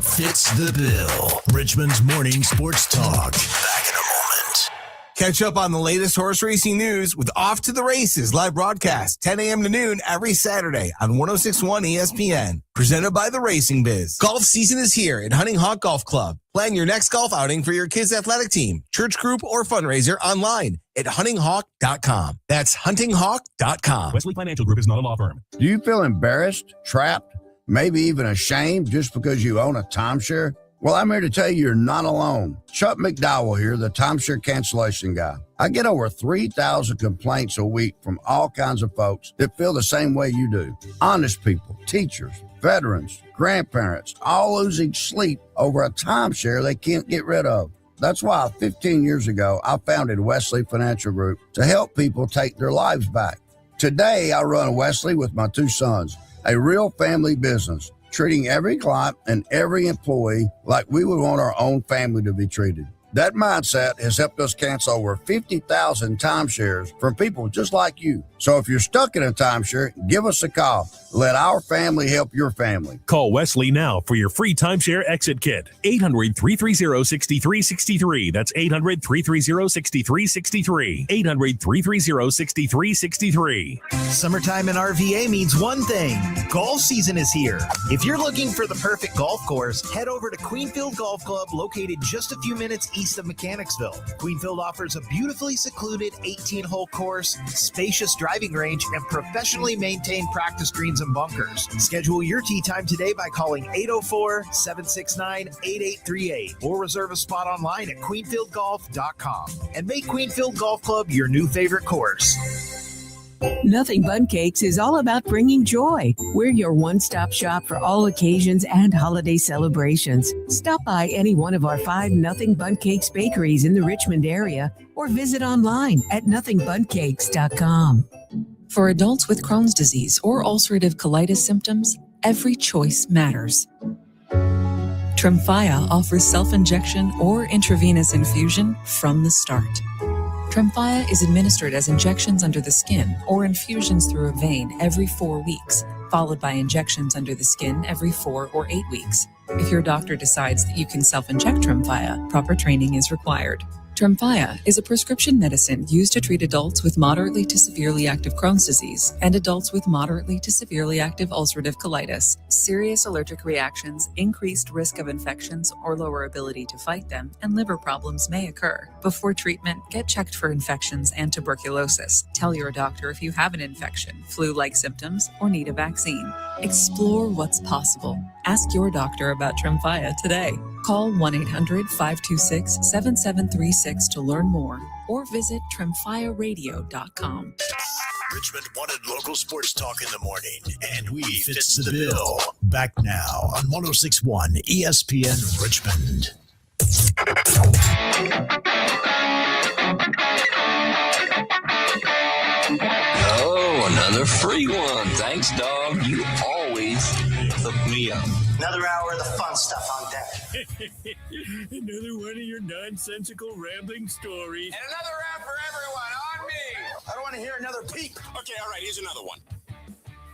Fitz the Bill. Richmond's morning sports talk. Back in a moment. Catch up on the latest horse racing news with Off to the Races live broadcast 10 a.m. to noon every Saturday on 106.1 ESPN. Presented by the Racing Biz. Golf season is here at Hunting Hawk Golf Club. Plan your next golf outing for your kids' athletic team, church group, or fundraiser online at huntinghawk.com. That's huntinghawk.com. Wesley Financial Group is not a law firm. Do you feel embarrassed, trapped, maybe even ashamed just because you own a timeshare? Well, I'm here to tell you you're not alone. Chuck McDowell here, the timeshare cancellation guy. I get over 3,000 complaints a week from all kinds of folks that feel the same way you do. Honest people, teachers, veterans, grandparents, all losing sleep over a timeshare they can't get rid of. That's why 15 years ago, I founded Wesley Financial Group to help people take their lives back. Today, I run Wesley with my two sons, a real family business, treating every client and every employee like we would want our own family to be treated. That mindset has helped us cancel over 50,000 timeshares from people just like you. So if you're stuck in a timeshare, give us a call. Let our family help your family. Call Wesley now for your free timeshare exit kit. 800-330-6363. That's 800-330-6363. 800-330-6363. Summertime in RVA means one thing. Golf season is here. If you're looking for the perfect golf course, head over to Queenfield Golf Club, located just a few minutes east of Mechanicsville. Queenfield offers a beautifully secluded 18-hole course, spacious driving range, and professionally maintained practice greens and bunkers. Schedule your tee time today by calling 804-769-8838 or reserve a spot online at queenfieldgolf.com and make Queenfield Golf Club your new favorite course. Nothing Bun Cakes is all about bringing joy. We're your one-stop shop for all occasions and holiday celebrations. Stop by any one of our 5 Nothing Bun Cakes bakeries in the Richmond area or visit online at nothingbuncakes.com. For adults with Crohn's disease or ulcerative colitis symptoms, every choice matters. Tremfya offers self-injection or intravenous infusion from the start. Tremfya is administered as injections under the skin or infusions through a vein every 4 weeks, followed by injections under the skin every 4 or 8 weeks. If your doctor decides that you can self-inject Tremfya, proper training is required. Tremfya is a prescription medicine used to treat adults with moderately to severely active Crohn's disease and adults with moderately to severely active ulcerative colitis. Serious allergic reactions, increased risk of infections or lower ability to fight them, and liver problems may occur. Before treatment, get checked for infections and tuberculosis. Tell your doctor if you have an infection, flu-like symptoms, or need a vaccine. Explore what's possible. Ask your doctor about Tremfya today. Call 1-800-526-7736 to learn more or visit tremfyaradio.com. Richmond wanted local sports talk in the morning, and we Fitz the Bill. Back now on 106.1 ESPN Richmond. Oh, another free one. Thanks, dog. You always hook me up. Another hour of the fun stuff on deck. Another one of your nonsensical rambling stories. And another round for everyone on me. I don't want to hear another peep. Okay, all right, here's another one.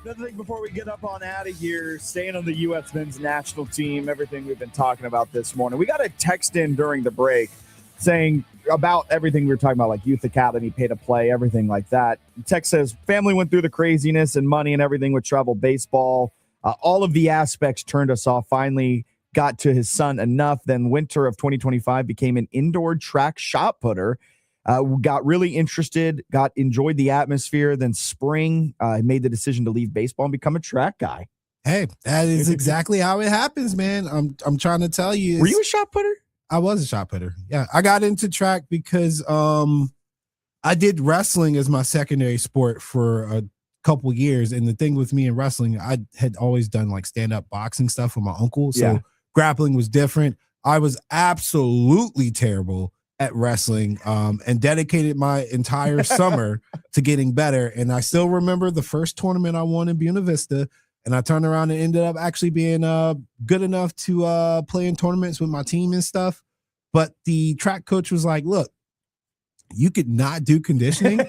Another thing before we get up on out of here, staying on the U.S. men's national team, everything we've been talking about this morning. We got a text in during the break saying about everything we were talking about, like youth academy, pay to play, everything like that. The text says, family went through the craziness and money and everything with travel baseball. All of the aspects turned us off. Finally got to his son enough. Then winter of 2025 became an indoor track shot putter. Got really interested, enjoyed the atmosphere. Then spring, made the decision to leave baseball and become a track guy. Hey, that is exactly how it happens, man. I'm trying to tell you. Were you a shot putter? I was a shot putter. Yeah, I got into track because I did wrestling as my secondary sport for a couple years. And the thing with me in wrestling, I had always done like stand-up boxing stuff with my uncle. So grappling was different. I was absolutely terrible at wrestling and dedicated my entire summer to getting better. And I still remember the first tournament I won in Buena Vista. And I turned around and ended up actually being good enough to play in tournaments with my team and stuff. But the track coach was like, look, you could not do conditioning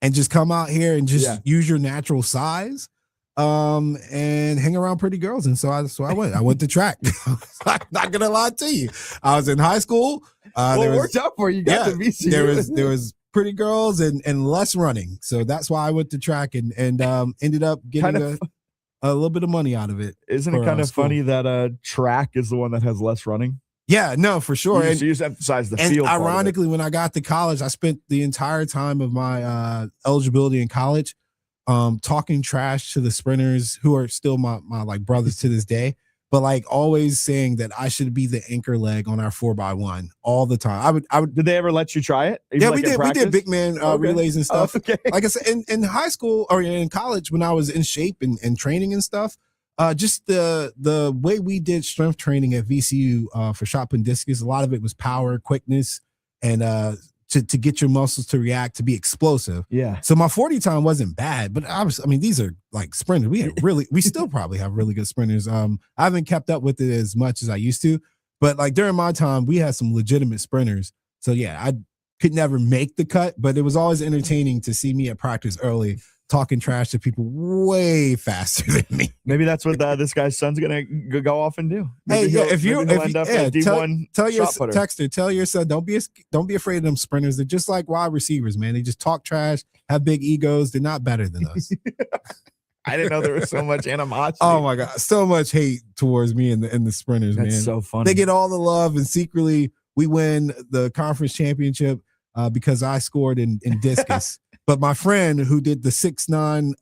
and just come out here and just use your natural size and hang around pretty girls. And so I went to track. I'm not going to lie to you. I was in high school. It worked out for you. You got to VCU. There was pretty girls and less running. So that's why I went to track and ended up getting a little bit of money out of it. Isn't it kind of funny that track is the one that has less running? Yeah, no, for sure. You just emphasize the and field. Ironically, when I got to college, I spent the entire time of my eligibility in college talking trash to the sprinters who are still my like brothers to this day, but like always saying that I should be the anchor leg on our 4x1 all the time. I would. Did they ever let you try it? Yeah, we did. We did big man relays and stuff. Okay. Like I said, in high school or in college, when I was in shape and training and stuff, just the way we did strength training at VCU for shot put and discus, a lot of it was power, quickness, and to get your muscles to react, to be explosive. Yeah. So my 40 time wasn't bad, but these are like sprinters. We still probably have really good sprinters. I haven't kept up with it as much as I used to, but like during my time, we had some legitimate sprinters. So yeah, I could never make the cut, but it was always entertaining to see me at practice early, talking trash to people way faster than me. Maybe that's what this guy's son's gonna go off and do. Maybe tell your shot-putter. texter, tell your son, don't be afraid of them sprinters. They're just like wide receivers, man. They just talk trash, have big egos. They're not better than us. I didn't know there was so much animosity. Oh my god, so much hate towards me and the sprinters. That's man. so funny. They get all the love, and secretly we win the conference championship because I scored in discus. But my friend who did the 6'9"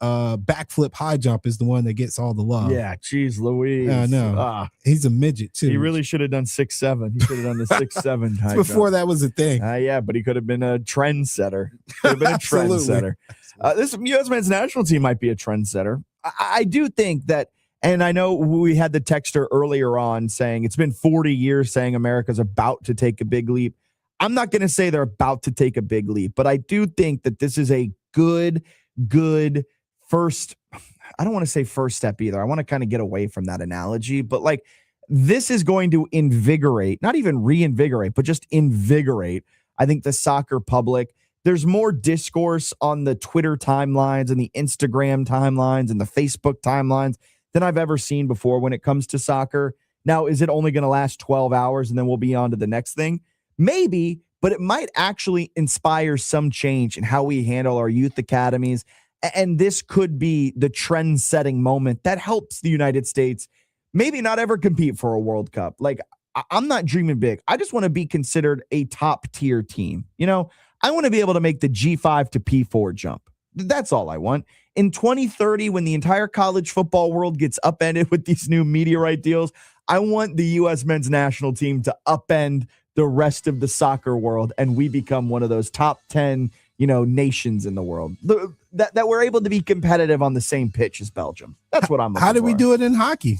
backflip high jump is the one that gets all the love. Yeah, geez, Louise. I know. He's a midget too. He really should have done 6'7". He should have done the 6'7" high before jump. that was a thing. Yeah, but he could have been a trendsetter. Could have been a trendsetter. This U.S. men's national team might be a trendsetter. I do think that, and I know we had the texter earlier on saying it's been 40 years saying America's about to take a big leap. I'm not going to say they're about to take a big leap, but I do think that this is a good first. I don't want to say first step either. I want to kind of get away from that analogy, but like this is going to invigorate, not even reinvigorate, but just invigorate, I think, the soccer public. There's more discourse on the Twitter timelines and the Instagram timelines and the Facebook timelines than I've ever seen before when it comes to soccer. Now, is it only going to last 12 hours and then we'll be on to the next thing? Maybe, but it might actually inspire some change in how we handle our youth academies. And this could be the trend-setting moment that helps the United States maybe not ever compete for a World Cup. Like, I'm not dreaming big. I just want to be considered a top-tier team. You know, I want to be able to make the G5 to P4 jump. That's all I want. In 2030, when the entire college football world gets upended with these new media right deals, I want the U.S. men's national team to upend the rest of the soccer world, and we become one of those top 10, nations in the world that we're able to be competitive on the same pitch as Belgium. That's what I'm looking for. How did we do it in hockey?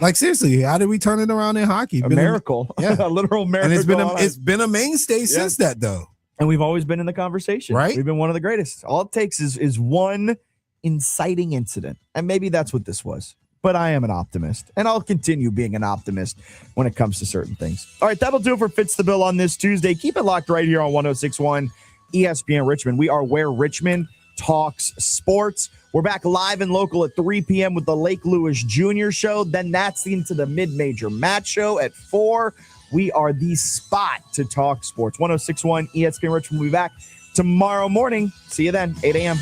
Like seriously, how did we turn it around in hockey? A miracle. Yeah. A literal miracle. And it's been a mainstay since that though. And we've always been in the conversation. Right. We've been one of the greatest. All it takes is one inciting incident. And maybe that's what this was. But I am an optimist, and I'll continue being an optimist when it comes to certain things. All right, that'll do it for Fitz the Bill on this Tuesday. Keep it locked right here on 106.1 ESPN Richmond. We are where Richmond talks sports. We're back live and local at 3 p.m. with the Lake Lewis Jr. Show. Then that's into the mid-major match show at 4. We are the spot to talk sports. 106.1 ESPN Richmond will be back tomorrow morning. See you then, 8 a.m.